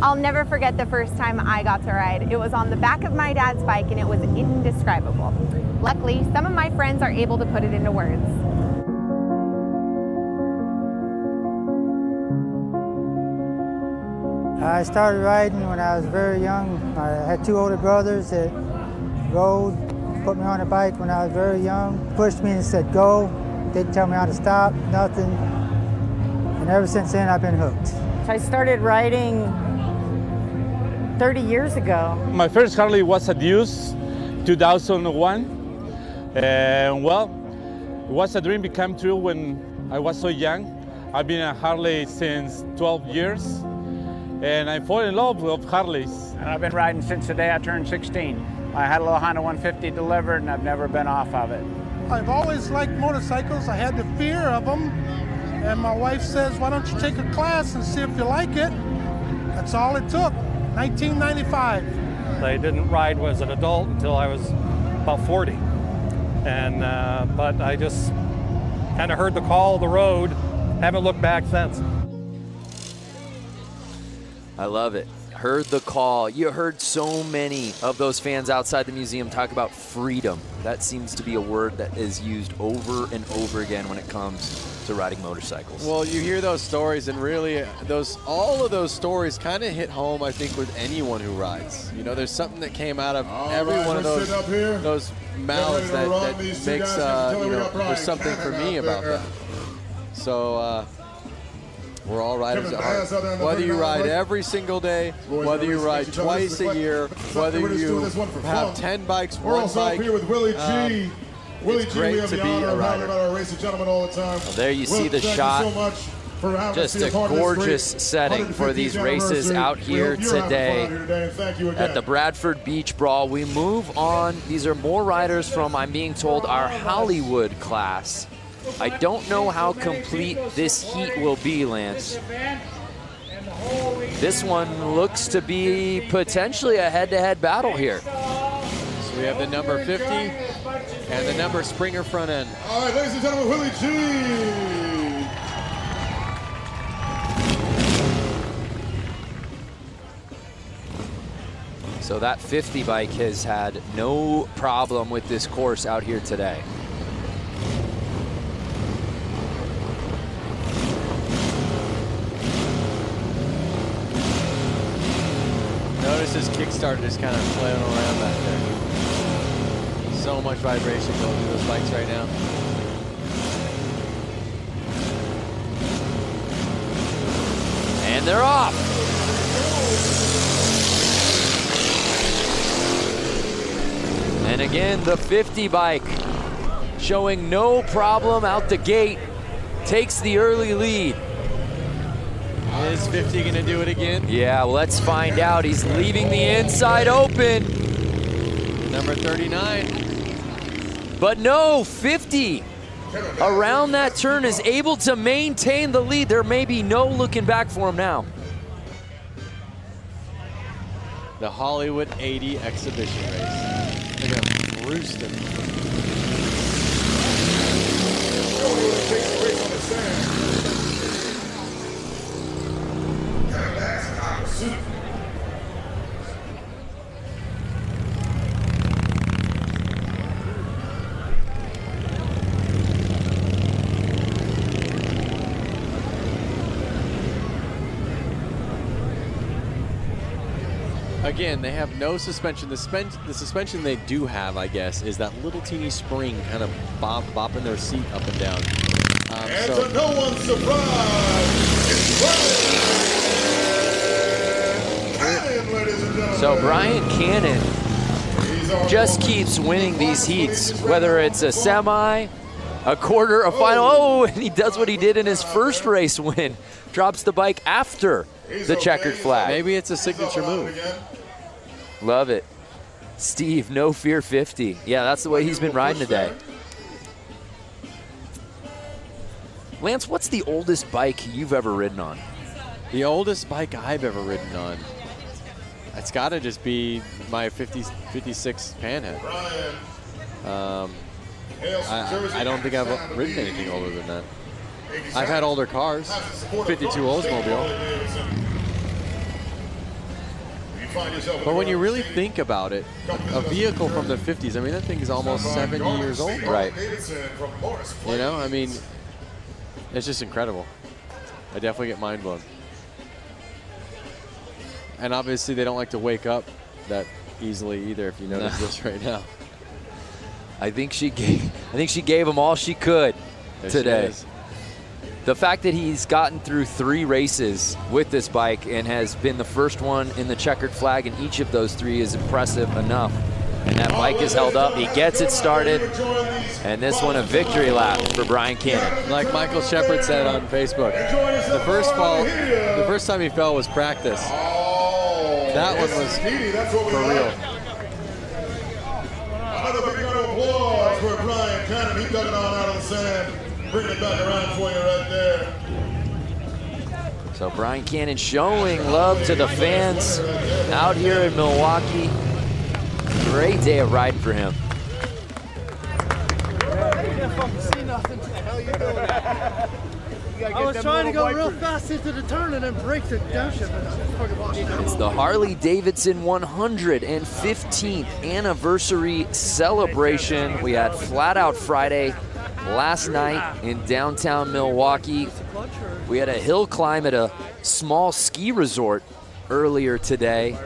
I'll never forget the first time I got to ride. It was on the back of my dad's bike, and it was indescribable. Luckily, some of my friends are able to put it into words. I started riding when I was very young. I had two older brothers that rode, put me on a bike when I was very young, pushed me and said go, didn't tell me how to stop, nothing. And ever since then, I've been hooked. I started riding 30 years ago. My first Harley was a Deuce, 2001. And well, it was a dream became true when I was so young. I've been a Harley since 12 years. And I fell in love with Harleys. And I've been riding since the day I turned 16. I had a little Honda 150 delivered, and I've never been off of it. I've always liked motorcycles. I had the fear of them. And my wife says, why don't you take a class and see if you like it? That's all it took, 1995. I didn't ride as an adult until I was about 40. And but I just kind of heard the call of the road, haven't looked back since. I love it. Heard the call. You heard so many of those fans outside the museum talk about freedom. That seems to be a word that is used over and over again when it comes to riding motorcycles. Well, you hear those stories, and really, all of those stories kind of hit home, I think, with anyone who rides. You know, there's something that came out of every one of those mouths that makes, you know, there's something for me about that. So, We're all riders at heart. Whether you ride every single day, whether you ride twice a year, whether you have 10 bikes, one bike, here with Willie G. Willie it's G, great we have to the be honor a of having rider. our racing gentlemen all the time. Well, there you see the thank shot. You so much for having Just us be a part of this gorgeous great setting for these 150th races anniversary. out here You're having fun today out here today, and thank you again. at the Bradford Beach Brawl. We move on. These are more riders from, I'm being told, our Hollywood class. I don't know how complete this heat will be, Lance. This one looks to be potentially a head-to-head battle here. So we have the number 50 and the number Springer front end. All right, ladies and gentlemen, Willie G. So that 50 bike has had no problem with this course out here today. Notice this kickstart just kind of flailing around back there. So much vibration going through those bikes right now. And they're off. And again, the 50 bike showing no problem out the gate, takes the early lead. Is 50 gonna do it again? Yeah, let's find out. He's leaving the inside open. Number 39. But no, 50 around that turn is able to maintain the lead. There may be no looking back for him now. The Hollywood 80 exhibition race. Look at him roosting. Again, they have no suspension. The suspension they do have, I guess, is that little teeny spring kind of bopping their seat up and down. And to no one's surprise, it's Brian Cannon, ladies and gentlemen. So Brian Cannon just keeps winning these heats, whether it's a semi, a quarter, a final. Oh, and he does what he did in his first race win. Drops the bike after the checkered flag. Maybe it's a signature move. Love it. Steve, no fear 50. Yeah, that's the way he's been riding today. Lance, what's the oldest bike you've ever ridden on? The oldest bike I've ever ridden on, it's got to just be my 56 Panhead. I don't think I've ridden anything older than that. I've had older cars, 52 Oldsmobile. But when you really think about it, a vehicle from the 50s, I mean, that thing is almost 70 years old. Right. You know, I mean, it's just incredible. I definitely get mind blown. And obviously they don't like to wake up that easily either, if you notice this right now. I think she gave him all she could today. The fact that he's gotten through 3 races with this bike and has been the first one in the checkered flag in each of those 3 is impressive enough. And that bike is held up. He gets it started. And this one a victory lap for Brian Cannon. Like Michael Shepard said on Facebook, the first time he fell was practice. That one was for real. Another big round of applause for Brian Cannon. He dug it on out of the sand. Bring it back around for you right there. So Brian Cannon showing love to the fans out here in Milwaukee. Great day of riding for him. I was trying to go real fast into the turn and then braked it down. It's the Harley-Davidson 115th anniversary celebration. We had Flat Out Friday last night in downtown Milwaukee. We had a hill climb at a small ski resort earlier today,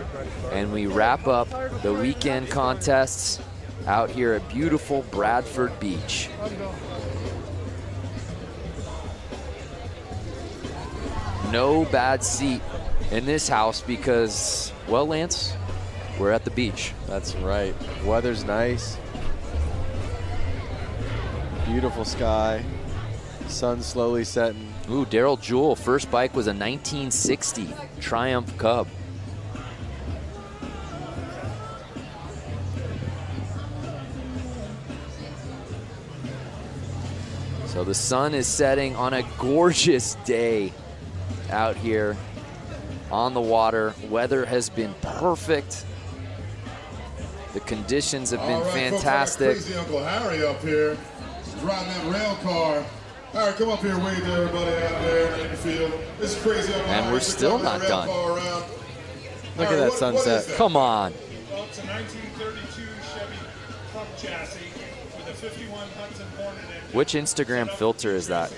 and we wrap up the weekend contests out here at beautiful Bradford Beach. no bad seat in this house because, well, Lance, we're at the beach. That's right. Weather's nice. Beautiful sky. Sun slowly setting. Ooh, Daryl Jewell, first bike was a 1960 Triumph Cub. So the sun is setting on a gorgeous day out here on the water. Weather has been perfect. The conditions have been fantastic. Crazy Uncle Harry up here. He's riding that rail car. All right, come up here, wave to everybody out there in the field. This is Crazy Uncle Harry. And we're still not done. Look at that sunset. Come on. Well, it's a 1932 Chevy truck chassis with a 51 Hudson Hornet engine. Which Instagram filter is that?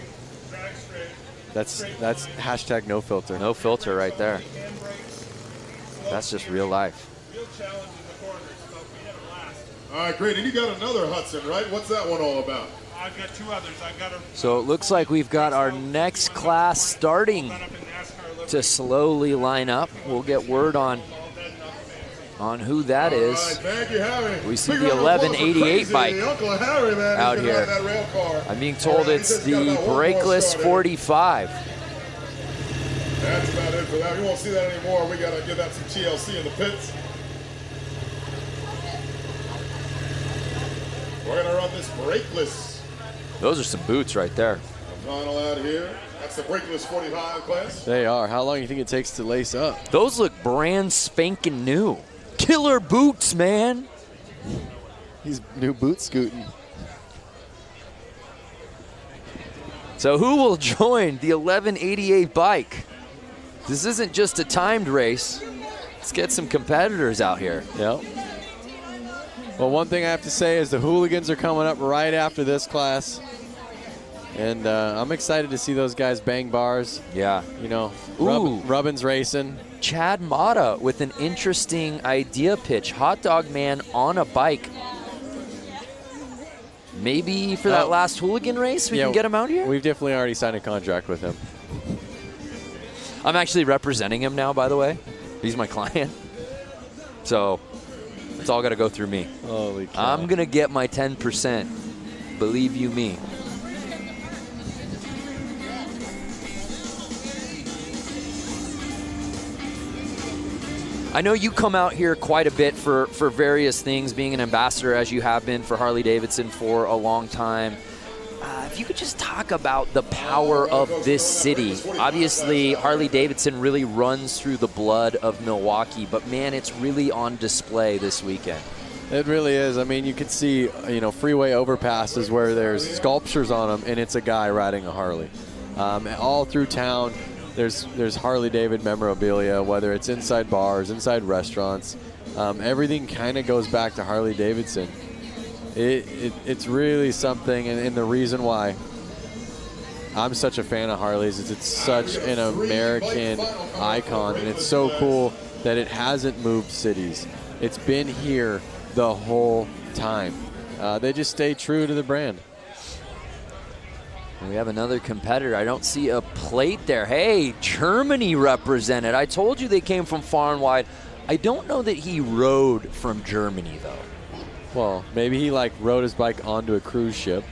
That's hashtag no filter. No filter right there. That's just real life. Real challenge in the corners, but we had a blast. All right, great. And you got another Hudson, right? What's that one all about? I've got two others. I've got a So it looks like we've got our next class starting to slowly line up. We'll get word on who that is. Thank you, Harry. We see the 1188 bike Uncle Harry, man, out he's been here. riding that rail car. I'm being told it's the brakeless 45. That's about it for that. We won't see that anymore. We got to give that some TLC in the pits. We're going to run this brakeless. Those are some boots right there. Final out here. That's the brakeless 45 class. They are. How long do you think it takes to lace up? Those look brand spanking new. Killer boots, man. He's new boot scooting. So who will join the 1188 bike? This isn't just a timed race. Let's get some competitors out here. Yep. Well, one thing I have to say is the hooligans are coming up right after this class. And I'm excited to see those guys bang bars. Yeah. You know, Ooh. Rubbin's racing. Chad Mata with an interesting idea pitch. Hot Dog Man on a bike. Maybe for that last hooligan race, we can get him out here? We've definitely already signed a contract with him. I'm actually representing him now, by the way. He's my client. So it's all got to go through me. Holy cow. I'm going to get my 10%. Believe you me. I know you come out here quite a bit for various things, being an ambassador as you have been for Harley-Davidson for a long time. If you could just talk about the power of this city. Obviously, Harley-Davidson really runs through the blood of Milwaukee, but man, it's really on display this weekend. It really is. I mean, you can see, you know, freeway overpasses where there's sculptures on them, and it's a guy riding a Harley. All through town, there's Harley-David memorabilia, whether it's inside bars, inside restaurants. Everything kind of goes back to Harley-Davidson. It's really something, and the reason why I'm such a fan of Harleys is it's such an American icon, and it's so cool that it hasn't moved cities. It's been here the whole time. They just stay true to the brand. And we have another competitor. I don't see a plate there. Hey, Germany represented. I told you they came from far and wide. I don't know that he rode from Germany, though. Well, maybe he like rode his bike onto a cruise ship,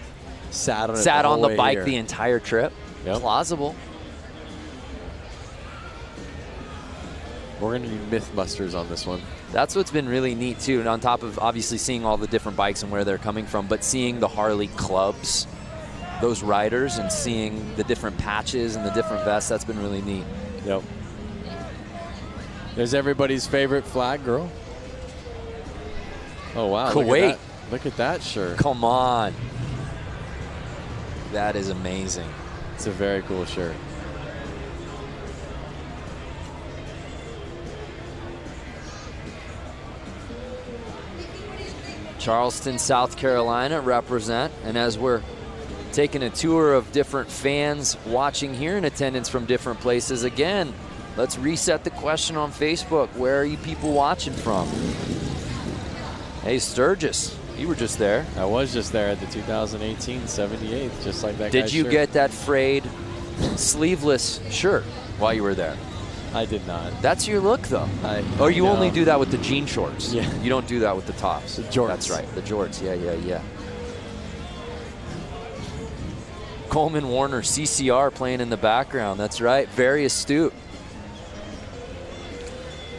sat on it Sat the whole on the way bike here. the entire trip. Yep. Plausible. We're going to need Mythbusters on this one. That's what's been really neat, too. And on top of obviously seeing all the different bikes and where they're coming from, but seeing the Harley clubs, those riders, and seeing the different patches and the different vests, that's been really neat. Yep. There's everybody's favorite flag girl. Oh, wow. Kuwait. Look at that shirt. Come on. That is amazing. It's a very cool shirt. Charleston, South Carolina represent. And as we're taking a tour of different fans watching here in attendance from different places, again, let's reset the question on Facebook. Where are you people watching from? Hey, Sturgis, you were just there. I was just there at the 2018 78th, just like that Did guy's you shirt. get that frayed sleeveless shirt while you were there. I did not. That's your look, though. Or you only do that with the jean shorts. Yeah. You don't do that with the tops. The jorts. That's right. The jorts. Yeah. Coleman Warner, CCR playing in the background. That's right. Very astute.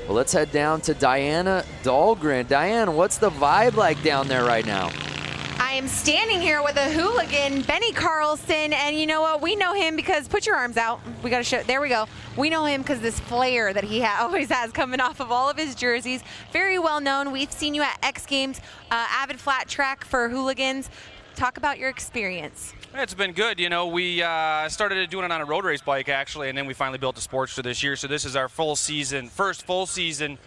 Well, let's head down to Diana Dahlgren. Diana, what's the vibe like down there right now? I am standing here with a hooligan, Benny Carlson, and you know what? We know him because, put your arms out. We got to show, there we go. We know him because this flair that he always has coming off of all of his jerseys. Very well known. We've seen you at X Games, avid flat track for hooligans. Talk about your experience. It's been good. You know, we started doing it on a road race bike, actually, and then we finally built a Sportster this year. So this is our first full season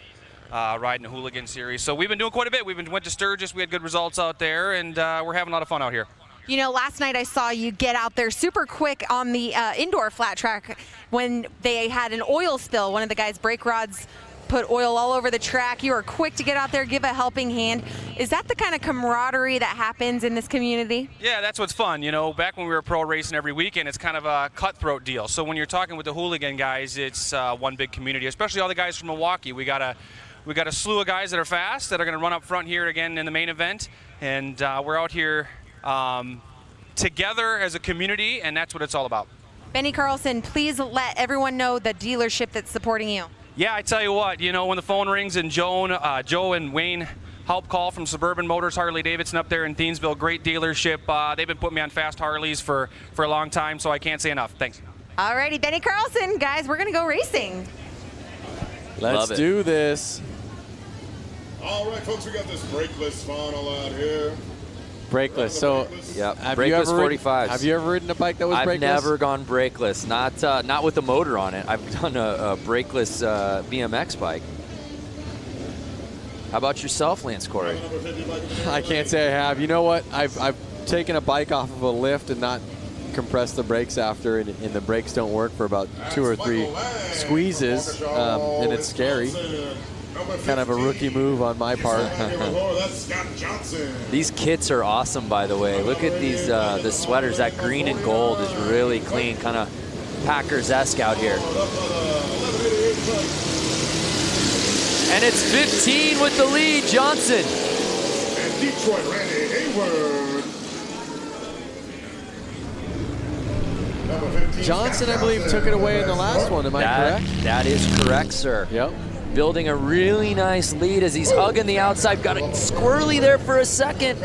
riding the Hooligan Series. So we've been doing quite a bit. Went to Sturgis. We had good results out there, and we're having a lot of fun out here. You know, last night I saw you get out there super quick on the indoor flat track when they had an oil spill. One of the guys' brake rods put oil all over the track. You were quick to get out there, give a helping hand. Is that the kind of camaraderie that happens in this community? Yeah, that's what's fun. You know, back when we were pro racing every weekend, it's kind of a cutthroat deal. So when you're talking with the hooligan guys, it's one big community, especially all the guys from Milwaukee. We got a slew of guys that are fast that are going to run up front here again in the main event. And we're out here together as a community, and that's what it's all about. Benny Carlson, please let everyone know the dealership that's supporting you. Yeah, I tell you what, you know, when the phone rings and Joe and Wayne help call from Suburban Motors Harley-Davidson up there in Thiensville, great dealership. They've been putting me on fast Harleys for a long time, so I can't say enough. Thanks. All righty, Benny Carlson, guys, we're going to go racing. Let's do this. All right, folks, we got this brakeless funnel out here. Brakeless. So, brakeless 45s. Have you ever ridden a bike that was brakeless? I've never gone brakeless. Not with a motor on it. I've done a brakeless BMX bike. How about yourself, Lance Corey? I can't say I have. You know what? I've taken a bike off of a lift and not compressed the brakes after, and the brakes don't work for about 2 or 3 squeezes, and it's scary. Kind of a rookie move on my part. These kits are awesome, by the way. Look at these the sweaters. That green and gold is really clean, kind of Packers-esque out here. And it's 15 with the lead, Johnson. And Detroit, Randy Hayward. Johnson, I believe, took it away in the last one. Am I correct? That is correct, sir. Yep. Building a really nice lead as he's hugging the outside. Got it squirrely there for a second.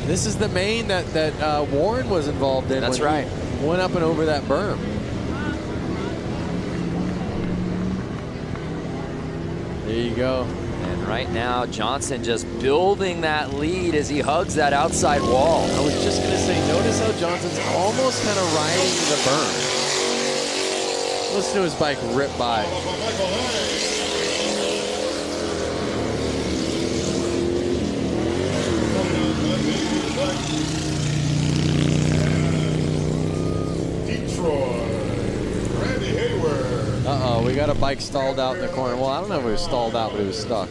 This is the main that Warren was involved in. That's right. He went up and over that berm. There you go. And right now, Johnson just building that lead as he hugs that outside wall. I was just going to say, notice how Johnson's almost kind of riding the berm. Listen to his bike rip by. Detroit, Randy Hayward. Uh-oh, we got a bike stalled out in the corner. Well, I don't know if it was stalled out, but it was stuck.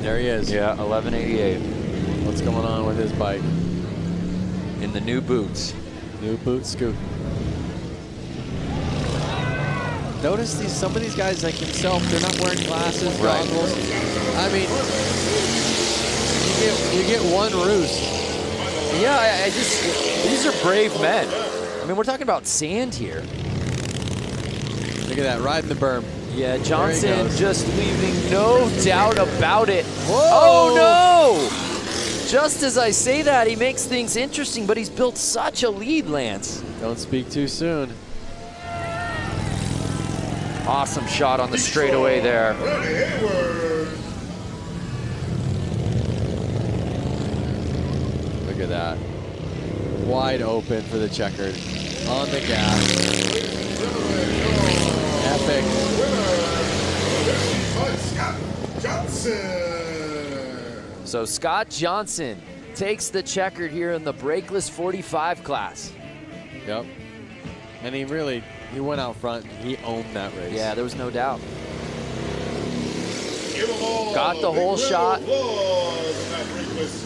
There he is. Yeah, 1188. What's going on with his bike? In the new boots. New boot scoop. Notice some of these guys like himself, they're not wearing glasses, goggles. I mean, you get one roost. Yeah, these are brave men. I mean, we're talking about sand here. Look at that, riding the berm. Yeah, Johnson just leaving no doubt about it. Whoa. Oh no! Just as I say that, he makes things interesting, but he's built such a lead, Lance. Don't speak too soon. Awesome shot on the straightaway there. Look at that. Wide open for the checkered. On the gas. Epic. So Scott Johnson takes the checkered here in the brakeless 45 class. Yep. And he went out front. He owned that race. Yeah, there was no doubt. got the whole shot,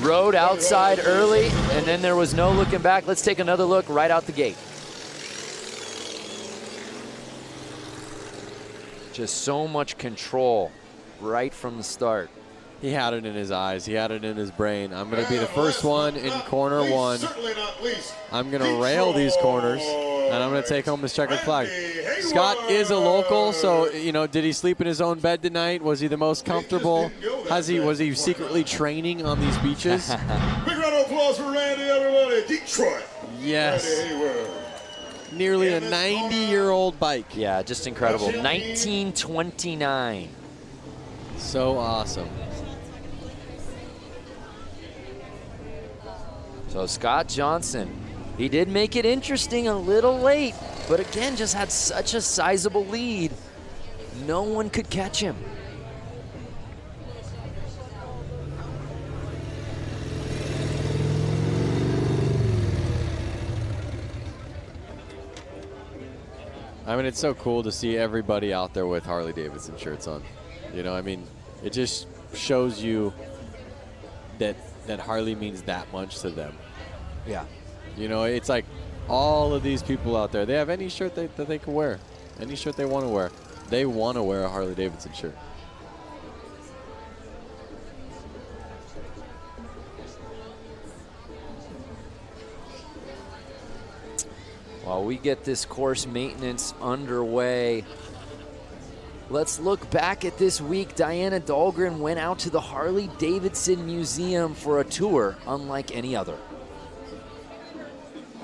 rode outside early, and then there was no looking back. Let's take another look right out the gate. Just so much control right from the start. He had it in his eyes. He had it in his brain. I'm going to be the first one in corner one. I'm going to rail these corners, and I'm going to take home this checkered flag. Scott is a local, so, you know, did he sleep in his own bed tonight? Was he the most comfortable? Was he secretly training on these beaches? Big round of applause for Randy, everybody. Detroit. Yes. Nearly a 90-year-old bike. Yeah, just incredible. 1929. So awesome. So Scott Johnson, he did make it interesting a little late, but again, just had such a sizable lead. No one could catch him. I mean, it's so cool to see everybody out there with Harley-Davidson shirts on. You know, I mean, it just shows you that Harley means that much to them. Yeah. You know, it's like all of these people out there, they have any shirt that they can wear, any shirt they want to wear. They want to wear a Harley-Davidson shirt. While we get this course maintenance underway, let's look back at this week. Diana Dahlgren went out to the Harley-Davidson Museum for a tour unlike any other.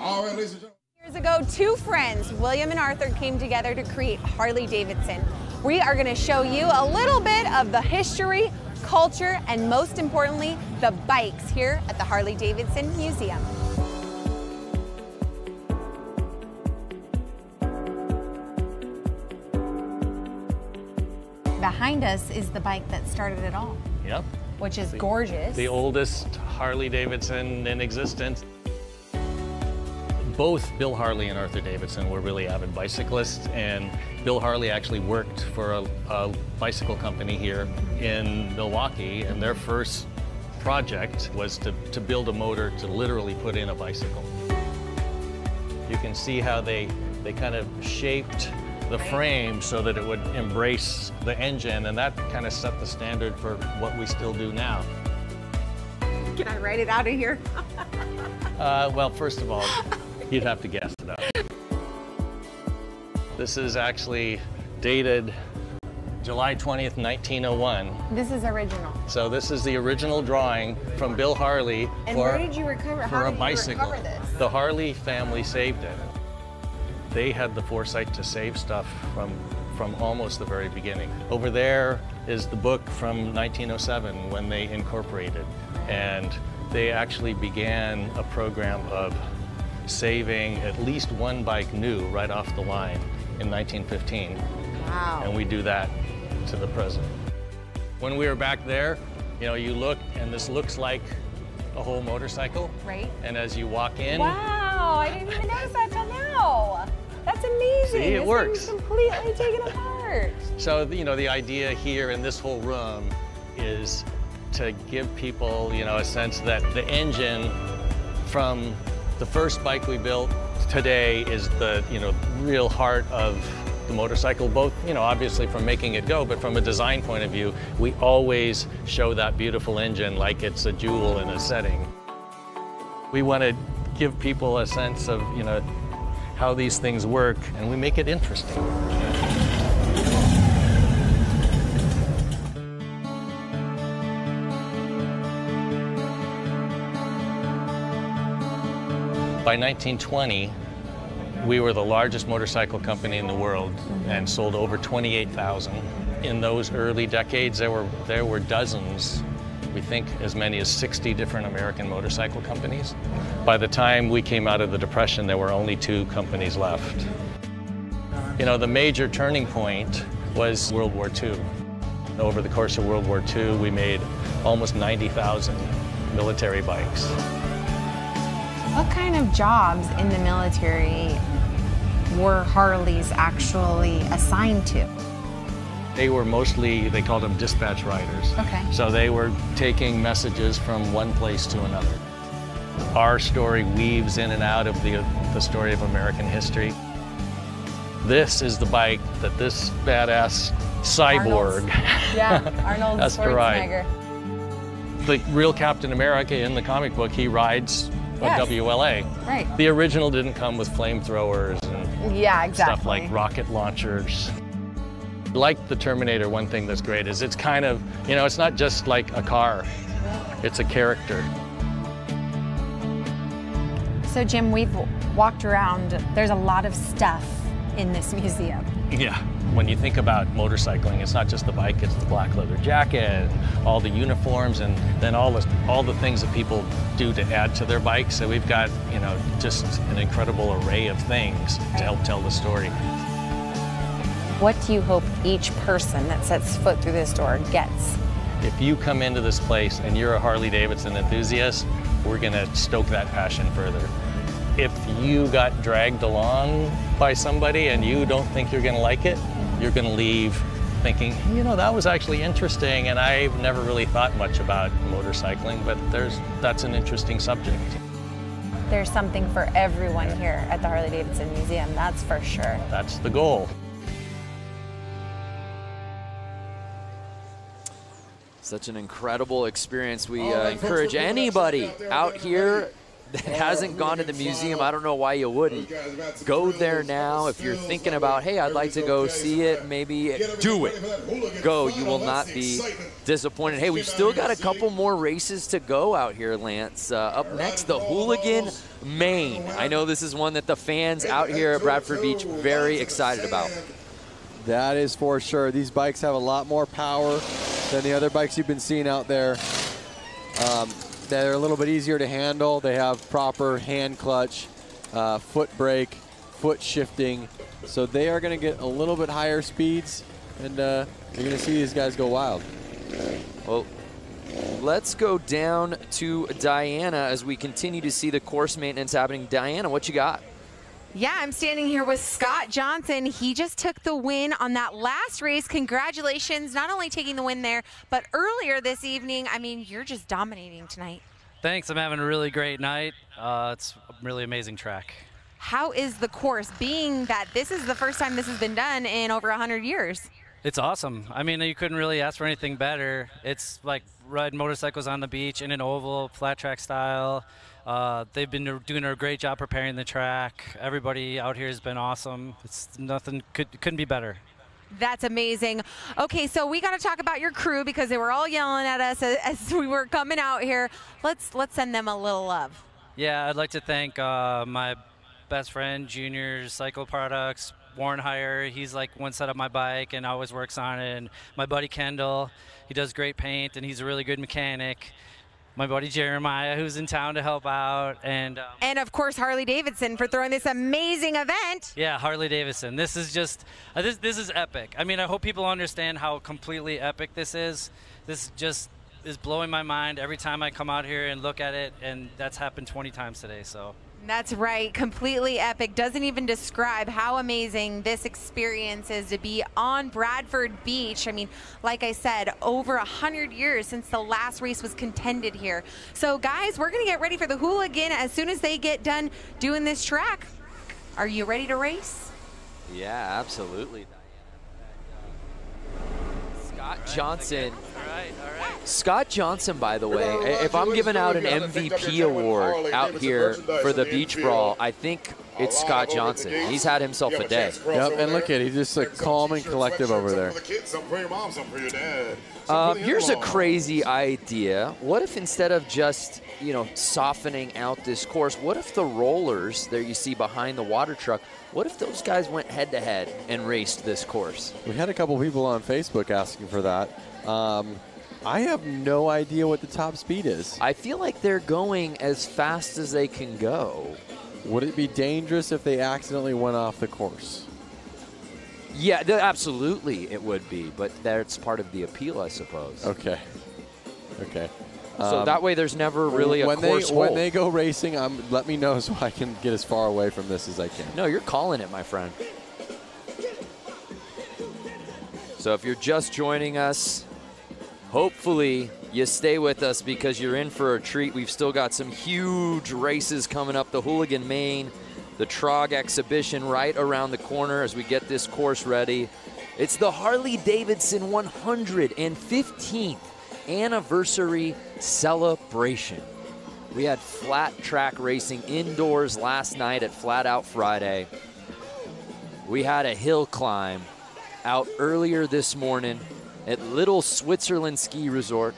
All right, ladies and gentlemen. Years ago, two friends, William and Arthur, came together to create Harley-Davidson. We are going to show you a little bit of the history, culture, and most importantly, the bikes here at the Harley-Davidson Museum. Behind us is the bike that started it all. Yep. Which is gorgeous. The oldest Harley-Davidson in existence. Both Bill Harley and Arthur Davidson were really avid bicyclists, and Bill Harley actually worked for a bicycle company here in Milwaukee, and their first project was to build a motor to literally put in a bicycle. You can see how they kind of shaped the frame so that it would embrace the engine, and that kind of set the standard for what we still do now. Can I write it out of here? Well, first of all, you'd have to guess it out. This is actually dated July 20th, 1901. This is original. So this is the original drawing from Bill Harley And for, where did you recover? for How a did bicycle. you recover this? The Harley family saved it. They had the foresight to save stuff from almost the very beginning. Over there is the book from 1907 when they incorporated, and they actually began a program of saving at least one bike new right off the line in 1915. Wow. And we do that to the present. When we were back there, you know, you look and this looks like a whole motorcycle. Right. And as you walk in, Wow, I didn't even notice that till now. That's amazing. See, it This works. thing's completely taken apart. so, you know, the idea here in this whole room is to give people, you know, a sense that the engine from the first bike we built today is the, you know, real heart of the motorcycle, both, you know, obviously from making it go, but from a design point of view, we always show that beautiful engine like it's a jewel in a setting. We want to give people a sense of, you know, how these things work, and we make it interesting. By 1920, we were the largest motorcycle company in the world and sold over 28,000. In those early decades, there were dozens, we think as many as 60 different American motorcycle companies. By the time we came out of the Depression, there were only 2 companies left. You know, the major turning point was World War II. Over the course of World War II, we made almost 90,000 military bikes. What kind of jobs in the military were Harleys actually assigned to? They were mostly, they called them dispatch riders. Okay. So they were taking messages from one place to another. Our story weaves in and out of the story of American history. This is the bike that this badass cyborg Arnold has to ride. Schwarzenegger. The real Captain America in the comic book, he rides a WLA. Right. The original didn't come with flamethrowers and stuff like rocket launchers. Like the Terminator, one thing that's great is it's kind of, you know, it's not just like a car, it's a character. So Jim, we've walked around. There's a lot of stuff in this museum. Yeah. When you think about motorcycling, it's not just the bike, it's the black leather jacket, all the uniforms, and then all the things that people do to add to their bikes. So we've got, you know, just an incredible array of things to help tell the story. What do you hope each person that sets foot through this door gets? If you come into this place and you're a Harley-Davidson enthusiast, we're gonna stoke that passion further. If you got dragged along by somebody and you don't think you're gonna like it, you're gonna leave thinking, you know, that was actually interesting and I've never really thought much about motorcycling, but that's an interesting subject. There's something for everyone here at the Harley-Davidson Museum, that's for sure. That's the goal. Such an incredible experience. We encourage anybody out here that hasn't gone to the museum, I don't know why you wouldn't. Go there now. If you're thinking about, hey, I'd like to go see it, maybe do it. Go. You will not be disappointed. Hey, we've still got a couple more races to go out here, Lance. Up next, the Hooligan Main. I know this is one that the fans out here at Bradford Beach very excited about. That is for sure. These bikes have a lot more power than the other bikes you've been seeing out there. They're a little bit easier to handle. They have proper hand clutch, foot brake, foot shifting. So they are going to get a little bit higher speeds, and you're going to see these guys go wild. Well, let's go down to Diana as we continue to see the course maintenance happening. Diana, what you got? Yeah, I'm standing here with Scott Johnson. He just took the win on that last race. Congratulations, not only taking the win there, but earlier this evening. I mean, you're just dominating tonight. Thanks, I'm having a really great night. It's a really amazing track. How is the course, being that this is the first time this has been done in over 100 years? It's awesome. I mean, you couldn't really ask for anything better. It's like riding motorcycles on the beach in an oval, flat track style. They've been doing a great job preparing the track. Everybody out here has been awesome. It's nothing couldn't be better. That's amazing. Okay, so we got to talk about your crew because they were all yelling at us as we were coming out here. Let's send them a little love. Yeah, I'd like to thank my best friend, Junior Cycle Products, Warren Heyer. He's like one set up my bike and always works on it. And my buddy Kendall, he does great paint and he's a really good mechanic. My buddy Jeremiah, who's in town to help out, and of course Harley-Davidson for throwing this amazing event. Yeah, Harley-Davidson. This is just this is epic. I mean, I hope people understand how completely epic this is. This just is blowing my mind every time I come out here and look at it, and that's happened 20 times today. So. That's right, completely epic. Doesn't even describe how amazing this experience is to be on Bradford Beach. I mean, like I said, over 100 years since the last race was contended here. So guys, we're gonna get ready for the Hooligan as soon as they get done doing this track. Are you ready to race? Yeah, absolutely. Scott Johnson. All right. Scott Johnson, by the way, if I'm giving out an MVP award out here for the Beach Brawl, I think it's Scott Johnson. He's had himself a day. Yep, and look at it. He's just like calm and collective over there. Here's a crazy idea. What if instead of just, you know, softening out this course, what if the rollers there you see behind the water truck, what if those guys went head-to-head and raced this course? We had a couple people on Facebook asking for that. I have no idea what the top speed is. I feel like they're going as fast as they can go. Would it be dangerous if they accidentally went off the course? Yeah, absolutely it would be, but that's part of the appeal, I suppose. Okay. So that way there's never really a course hold. When they go racing, let me know so I can get as far away from this as I can. No, you're calling it, my friend. So if you're just joining us, hopefully you stay with us because you're in for a treat. We've still got some huge races coming up. The Hooligan Main, the TROG exhibition right around the corner as we get this course ready. It's the Harley-Davidson 115th anniversary celebration. We had flat track racing indoors last night at Flat Out Friday. We had a hill climb out earlier this morning at Little Switzerland Ski Resort.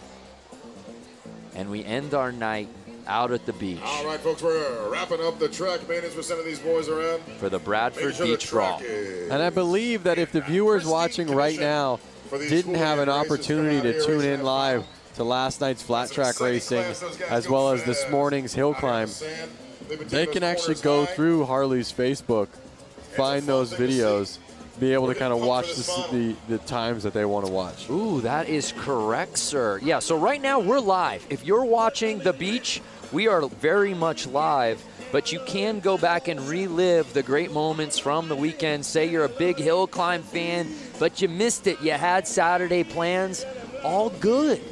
And we end our night out at the beach. All right, folks, we're wrapping up the track maintenance. We're sending these boys around for the Bradford Beach Brawl. And I believe that if the viewers watching right now didn't have an opportunity to tune in live to last night's flat track racing as well as this morning's hill climb, they can actually go through Harley's Facebook, find those videos, be able to kind of watch the times that they want to watch. Ooh, that is correct, sir. Yeah, so right now we're live. If you're watching the beach, we are very much live, but you can go back and relive the great moments from the weekend. Say you're a big hill climb fan, but you missed it. You had Saturday plans. All good.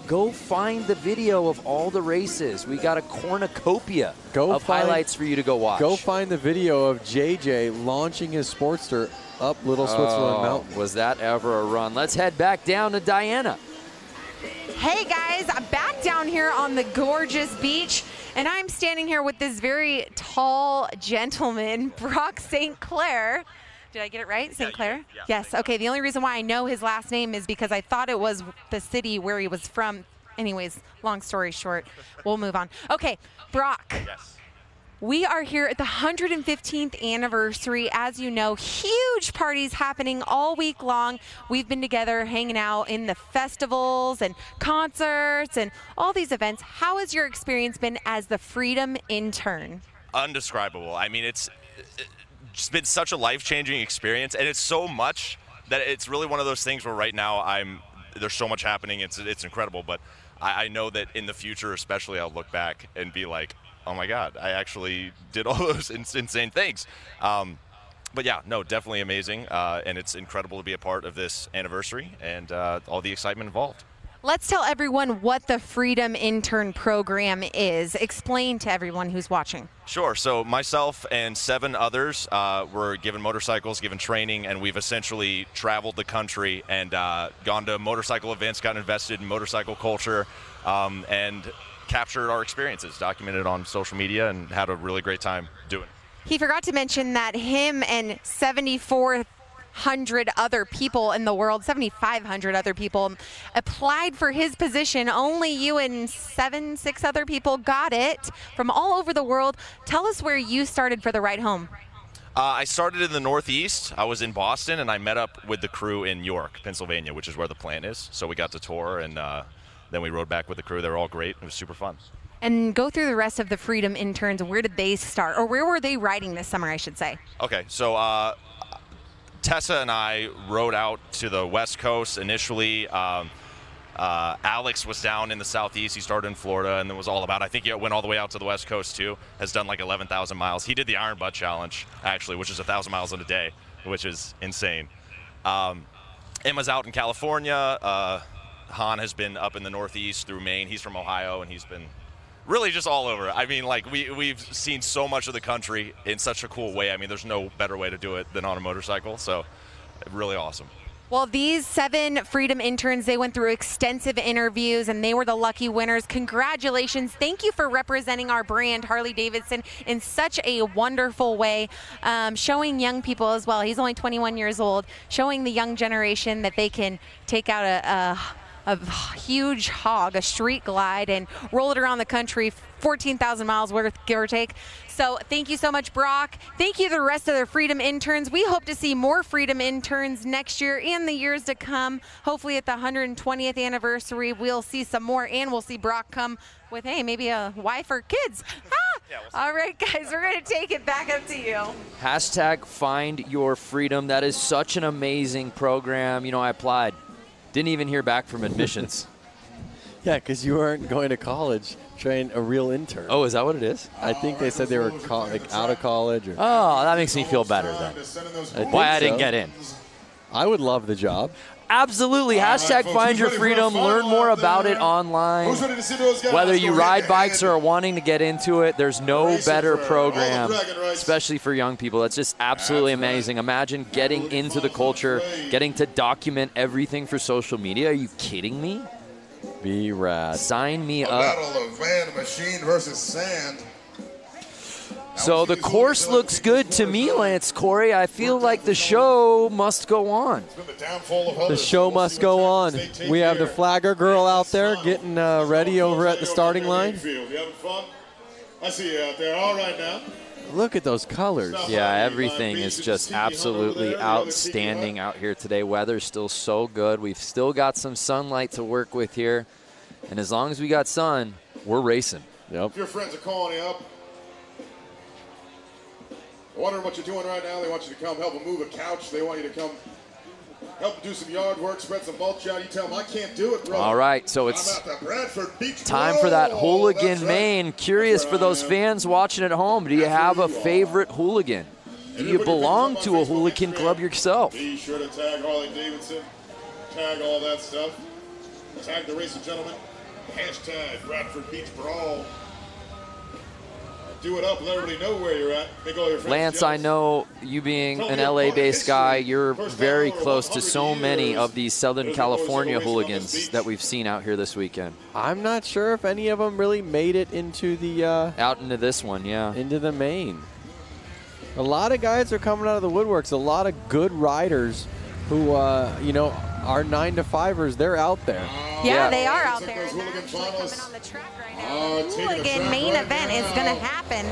Go find the video of all the races. We got a cornucopia of highlights for you to go watch. Go find the video of JJ launching his Sportster up Little Switzerland Mountain. Was that ever a run? Let's head back down to Diana. Hey guys, I'm back down here on the gorgeous beach, and I'm standing here with this very tall gentleman, Brock St. Clair. Did I get it right? St. Clair? Yeah. Yes. Okay, the only reason why I know his last name is because I thought it was the city where he was from. Anyways, long story short, we'll move on. Okay, Brock. Yes. We are here at the 115th anniversary. As you know, huge parties happening all week long. We've been together hanging out in the festivals and concerts and all these events. How has your experience been as the Freedom intern? Undescribable. I mean, it's been such a life-changing experience, and it's so much that it's really one of those things where right now there's so much happening. It's incredible, but I know that in the future, especially, I'll look back and be like, oh my God, I actually did all those insane things. But yeah, no, definitely amazing. And it's incredible to be a part of this anniversary and all the excitement involved. Let's tell everyone what the Freedom Intern Program is. Explain to everyone who's watching. Sure. So myself and 7 others were given motorcycles, given training, and we've essentially traveled the country and gone to motorcycle events, gotten invested in motorcycle culture, and captured our experiences, documented on social media, and had a really great time doing it. He forgot to mention that him and 7,400 other people in the world, 7,500 other people applied for his position. Only you and 6 other people got it from all over the world. Tell us where you started for the ride home. I started in the Northeast. I was in Boston, and I met up with the crew in York, Pennsylvania, which is where the plant is. So we got to tour, and then we rode back with the crew. They were all great. It was super fun. And go through the rest of the Freedom interns. Where did they start? Or where were they riding this summer, I should say? Okay, so Tessa and I rode out to the West Coast initially. Alex was down in the Southeast. He started in Florida and then was all about, I think he went all the way out to the West Coast too. Has done like 11,000 miles. He did the Iron Butt Challenge, actually, which is 1,000 miles in a day, which is insane. Emma's out in California. Han has been up in the Northeast through Maine. He's from Ohio, and he's been really just all over. I mean, like, we've seen so much of the country in such a cool way. I mean, there's no better way to do it than on a motorcycle, so really awesome. Well, these 7 Freedom interns, they went through extensive interviews, and they were the lucky winners. Congratulations. Thank you for representing our brand, Harley-Davidson, in such a wonderful way, showing young people as well. He's only 21 years old, showing the young generation that they can take out a huge hog, a street glide, and roll it around the country, 14,000 miles worth, give or take. So thank you so much, Brock. Thank you to the rest of the Freedom interns. We hope to see more Freedom interns next year and the years to come. Hopefully at the 120th anniversary, we'll see some more, and we'll see Brock come with, hey, maybe a wife or kids. All right, guys, we're going to take it back up to you. Hashtag Find Your Freedom. That is such an amazing program. You know, I applied. Didn't even hear back from admissions. Yeah, because you weren't going to college, train a real intern. Oh, is that what it is? I think they said they were out of college. Or oh, that makes me feel better then. Why I didn't get in. I would love the job. Absolutely. Hashtag Find Your Freedom. Learn more about it online. Whether you ride bikes or are wanting to get into it, there's no better program, especially for young people. That's just absolutely amazing. Imagine getting into the culture, getting to document everything for social media. Are you kidding me? Be rad. Sign me A up. battle of man, machine versus sand. So the course looks good to me, Lance Corey. I feel like the show must go on. The show must go on. We have the flagger girl out there getting ready over at the starting line. You having fun? I see you out there. All right now. Look at those colors. Yeah, everything is just absolutely outstanding out here today. Weather's still so good. We've still got some sunlight to work with here. And as long as we got sun, we're racing. Yep. If your friends are calling you up, wondering what you're doing right now, they want you to come help them move a couch. They want you to come help do some yard work, spread some mulch out. You tell them, I can't do it, bro. All right, so it's I'm at the Bradford Beach time for that Brawl. hooligan That's right. main. Curious for those fans watching at home, do you have a favorite hooligan? Do you belong to a hooligan club yourself? Be sure to tag Harley-Davidson, tag all that stuff, tag the Racing Gentlemen, hashtag Bradford Beach Brawl. Do it up, let everybody know where you're at. Make all your friends Lance, jealous. I know you being an LA-based guy, you're very close to so many of these Southern California hooligans that we've seen out here this weekend. I'm not sure if any of them really made it into the out into this one, yeah. Into the main. A lot of guys are coming out of the woodworks. A lot of good riders who you know, are 9-to-5ers. They're out there. Yeah, they are out there. And they're actually coming on the track right now. The hooligan main event is going to happen.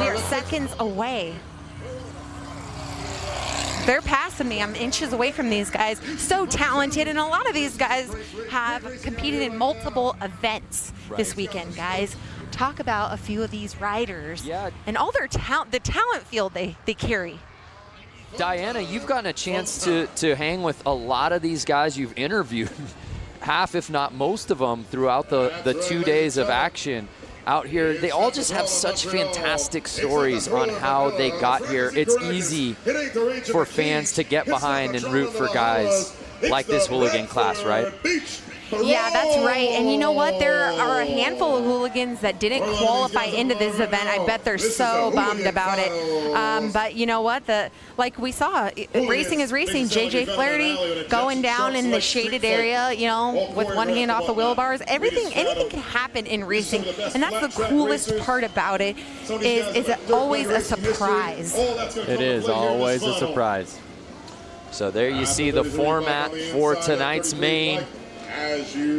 We are seconds away. They're passing me. I'm inches away from these guys. So talented, and a lot of these guys have competed in multiple events this weekend, guys. Talk about a few of these riders and all their talent, the talent field they carry. Diana, you've gotten a chance to hang with a lot of these guys you've interviewed, half if not most of them throughout the 2 days of action out here. They all just have such fantastic stories on how they got here. It's easy for fans to get behind and root for guys like this hooligan class, right? Yeah, that's right. And you know what? There are a handful of hooligans that didn't qualify into this event. I bet they're so bummed about it. But you know what? Like we saw, racing is racing. JJ Flaherty going down in the shaded area, you know, with one hand off the wheel bars. Anything can happen in racing. And that's the coolest part about it, is it always a surprise. It is always a surprise. So there you see the format for tonight's main.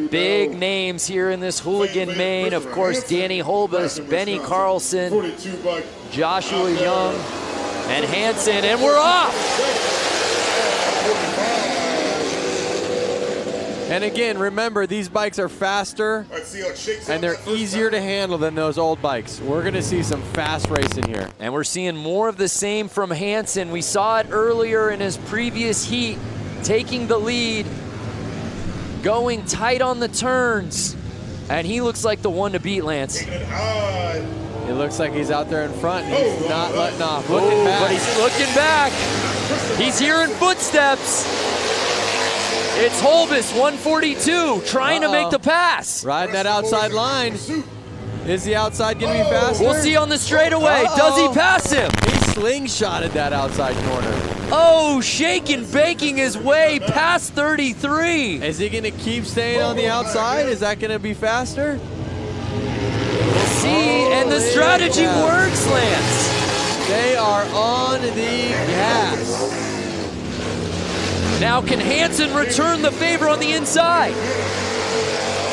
Big names here in this hooligan main. Of course, Danny Holbus, Benny Carlson, Joshua Young, and Hansen, and we're off! And again, remember, these bikes are faster and they're easier to handle than those old bikes. We're going to see some fast racing here. And we're seeing more of the same from Hansen. We saw it earlier in his previous heat, taking the lead, going tight on the turns, and he looks like the one to beat, Lance. It looks like he's out there in front. He's not letting off. Looking back. But he's looking back. He's hearing footsteps. It's Holbus, 142, trying to make the pass. Riding that outside line. Is the outside going to be faster? We'll see on the straightaway. Does he pass him? He slingshotted that outside corner. Oh, shaking, baking his way past 33. Is he going to keep staying on the outside? Is that going to be faster? We'll see, and the strategy works, Lance. They are on the gas. Now can Hansen return the favor on the inside?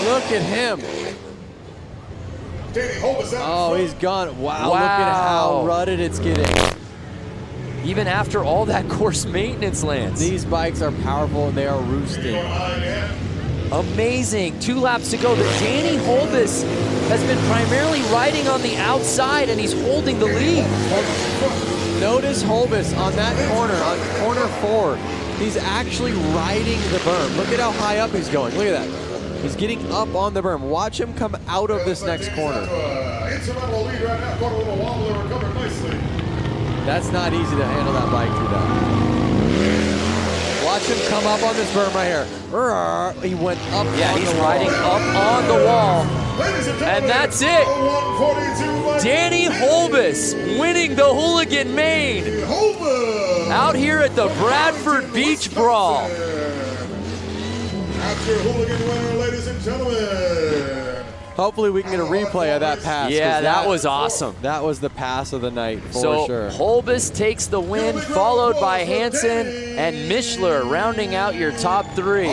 Look at him. Oh, he's gone. Wow, look at how rutted it's getting. Even after all that course maintenance, Lance. These bikes are powerful and they are roosting. Amazing. 2 laps to go. The Danny Holbus has been primarily riding on the outside, and he's holding the lead. Notice Holbus on that corner, on corner 4. He's actually riding the berm. Look at how high up he's going. Look at that. He's getting up on the berm. Watch him come out of this next corner. That's not easy to handle that bike through that. Watch him come up on this berm right here. He went up. Yeah, he's riding up on the wall. And that's it. Danny Holbus winning the Hooligan Main out here at the Bradford Beach Brawl. That's your Hooligan winner, ladies and gentlemen. Hopefully we can get a replay of that pass. Yeah, that was awesome. That was the pass of the night for sure. Holbus takes the win, followed by Hansen and Mishler rounding out your top 3.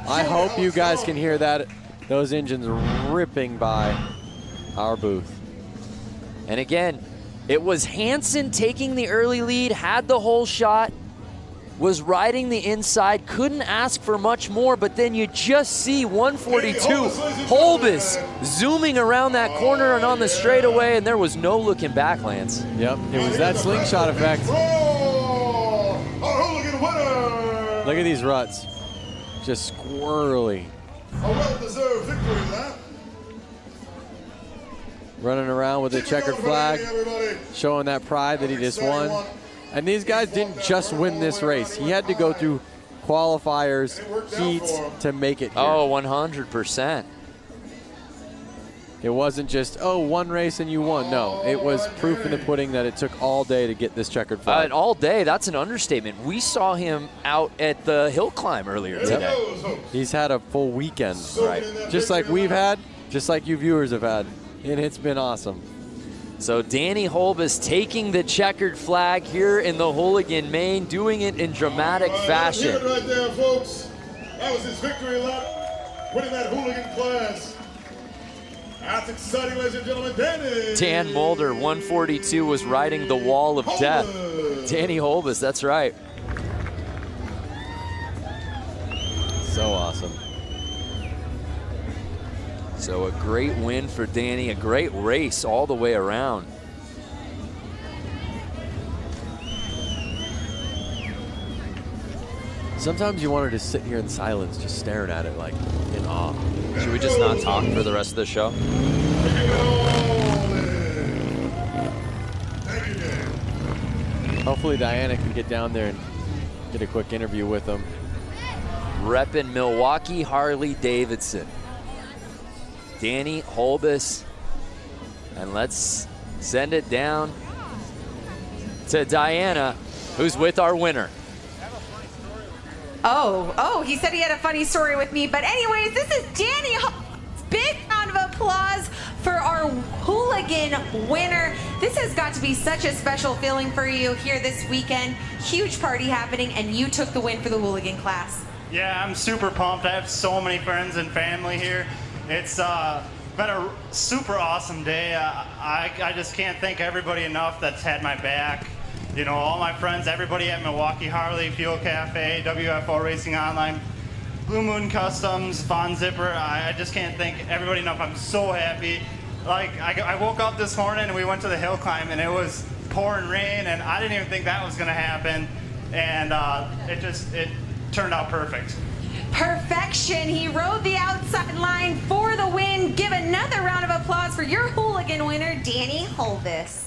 I hope you guys can hear that, those engines ripping by our booth. And again, it was Hansen taking the early lead, had the whole shot, was riding the inside, couldn't ask for much more, but then you just see 142 Holbus zooming around that corner and on the straightaway, and there was no looking back, Lance. Yep, it was that slingshot effect. Look at these ruts, just squirrely. A well-deserved victory, that. Running around with a checkered flag, showing that pride that he just won. And these guys didn't just win this race. He had to go through qualifiers, heats to make it here. Oh, 100%. It wasn't just, oh, one race and you won. No, it was proof in the pudding that it took all day to get this checkered flag. All day, that's an understatement. We saw him out at the hill climb earlier today. He's had a full weekend, right? Just like we've had, just like you viewers have had. And it's been awesome. So Danny Holbus taking the checkered flag here in the Hooligan Main, doing it in dramatic fashion. That's it right there, folks. That was his victory lap, winning that Hooligan class. That's exciting, ladies and gentlemen. Dan Mulder, 142, was riding the wall of death. Danny Holbus, that's right. So awesome. So a great win for Danny, a great race all the way around. Sometimes you wanted to sit here in silence, just staring at it like in awe. Should we just not talk for the rest of the show? Hopefully Diana can get down there and get a quick interview with him. Repping Milwaukee Harley-Davidson. Danny Holbus. And let's send it down to Diana, who's with our winner. Oh, he said he had a funny story with me. But anyways, this is Danny. Big round of applause for our Hooligan winner. This has got to be such a special feeling for you here this weekend. Huge party happening, and you took the win for the Hooligan class. Yeah, I'm super pumped. I have so many friends and family here. It's been a super awesome day. I just can't thank everybody enough that's had my back. You know, all my friends, everybody at Milwaukee Harley, Fuel Cafe, WFO Racing Online, Blue Moon Customs, Von Zipper. I just can't thank everybody enough. I'm so happy. Like, I woke up this morning and we went to the hill climb and it was pouring rain and I didn't even think that was gonna happen. And it turned out perfect. Perfection. He rode the outside line for the win. Give another round of applause for your Hooligan winner, Danny Holbus.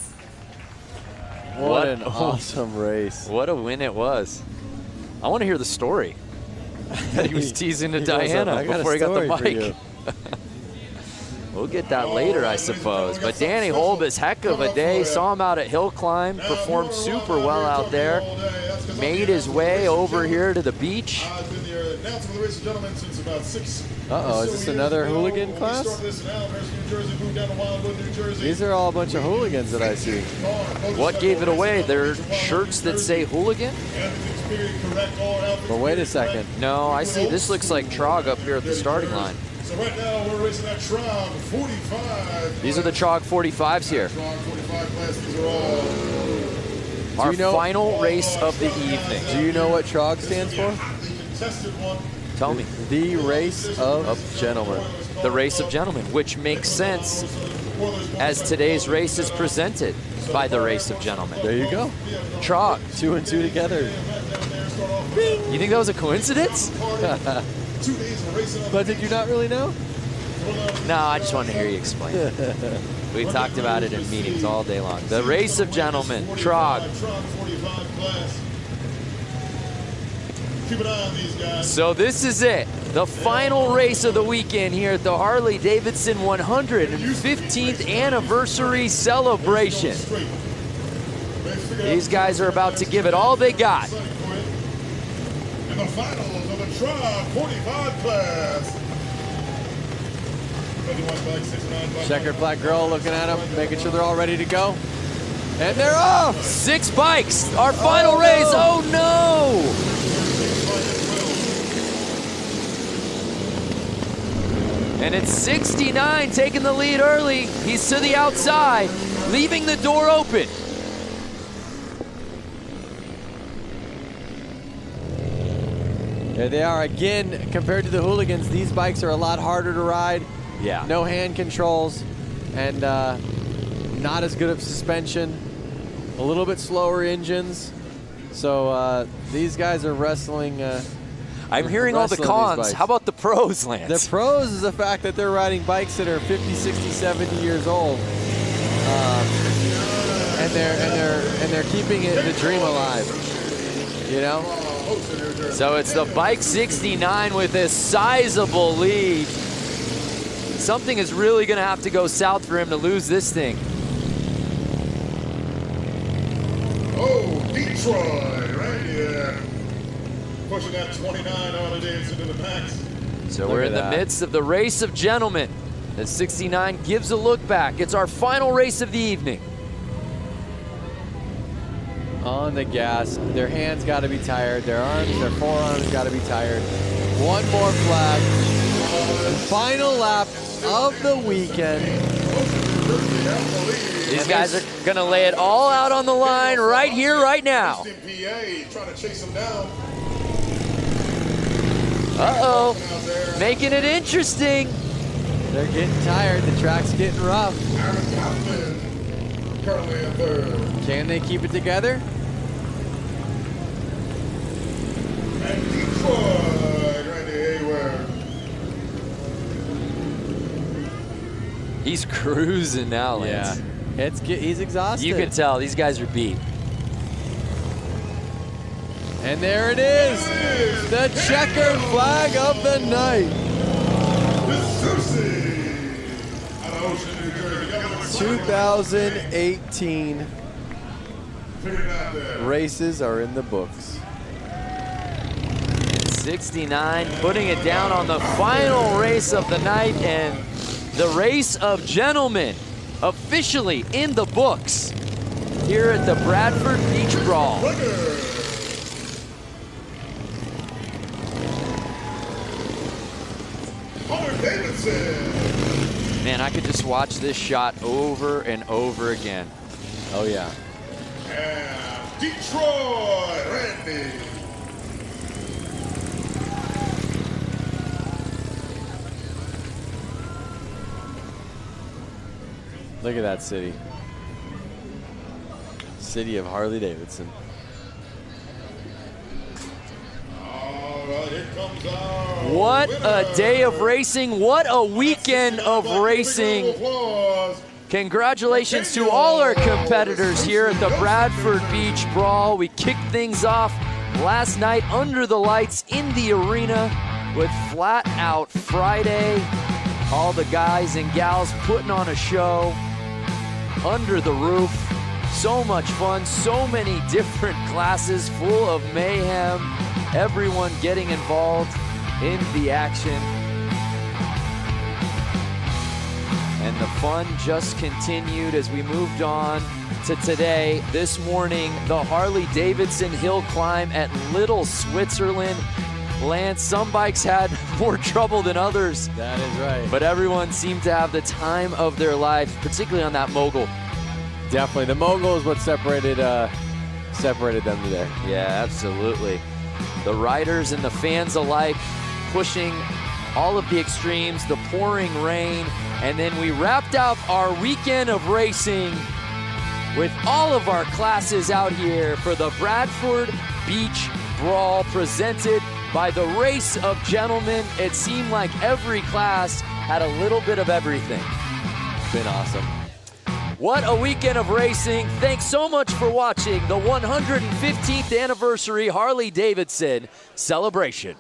What an awesome race. What a win it was. I want to hear the story that he was teasing to Diana before he got the mic. We'll get that later, I suppose. But Danny Holbus, heck of a day. Saw him out at Hill Climb, performed super well out there. Made his way over here to the beach. Uh-oh, is this another Hooligan class? These are all a bunch of hooligans that I see. What gave it away? They're shirts that say Hooligan? But wait a second. No, I see. This looks like TROG up here at the starting line. So right now we're racing that TROG 45. These are the TROG 45s here. TROG 45 class, these are all. Our final race of the evening. Do you know what TROG stands for? Tell me. The Race of Gentlemen. The Race of Gentlemen, which makes sense as today's race is presented by the Race of Gentlemen. There you go. TROG. 2 and 2 together. You think that was a coincidence? But did you not really know? No, I just wanted to hear you explain it. We talked about it in meetings all day long. The race of gentlemen, TROG. Keep an eye on these guys. So this is it, the final race of the weekend here at the Harley-Davidson 115th anniversary celebration. These guys are about to give it all they got. In the finals of the TROG 45 class. Checkered flag girl looking at them, making sure they're all ready to go. And they're off! 6 bikes, our final race, oh no! And it's 69 taking the lead early. He's to the outside, leaving the door open. There they are again. Compared to the hooligans, these bikes are a lot harder to ride. Yeah. No hand controls, and not as good of suspension. A little bit slower engines. So these guys are wrestling. I'm hearing all the cons. How about the pros, Lance? The pros is the fact that they're riding bikes that are 50, 60, 70 years old, and they're keeping the dream alive. You know. So it's the bike 69 with a sizable lead. Something is really going to have to go south for him to lose this thing. Oh, Detroit, right here. Pushing that 29 Harley-Davidson to the max. So we're in the midst of the race of gentlemen. The 69 gives a look back. It's our final race of the evening. On the gas, their hands got to be tired, their arms, their forearms got to be tired. One more flag. Final lap of the weekend. These guys are going to lay it all out on the line right here, right now. Trying to chase him down. Uh-oh, making it interesting. They're getting tired, the track's getting rough. Currently in third. Can they keep it together? And Detroit, Randy Hayward. He's cruising now, Lance. Yeah, he's exhausted. You can tell, these guys are beat. And there it is, the checkered flag of the night. 2018 races are in the books. 69 putting it down on the final race of the night, and the race of gentlemen officially in the books here at the Bradford Beach Brawl. Harley-Davidson. Man, I could just watch this shot over and over again. Oh yeah. And Detroit, Randy. Look at that city. City of Harley-Davidson. What a day of racing. What a weekend of racing. Congratulations to all our competitors here at the Bradford Beach Brawl. We kicked things off last night under the lights in the arena with Flat Out Friday. All the guys and gals putting on a show under the roof. So much fun, so many different classes full of mayhem. Everyone getting involved in the action. And the fun just continued as we moved on to today. This morning, the Harley-Davidson hill climb at Little Switzerland. Lance, some bikes had more trouble than others. That is right. But everyone seemed to have the time of their life, particularly on that mogul. Definitely, the mogul is what separated them today. Yeah, absolutely. The riders and the fans alike pushing all of the extremes, the pouring rain, and then we wrapped up our weekend of racing with all of our classes out here for the Bradford Beach Brawl presented by the Race of Gentlemen. It seemed like every class had a little bit of everything. Been awesome. What a weekend of racing. Thanks so much for watching the 115th anniversary Harley-Davidson celebration.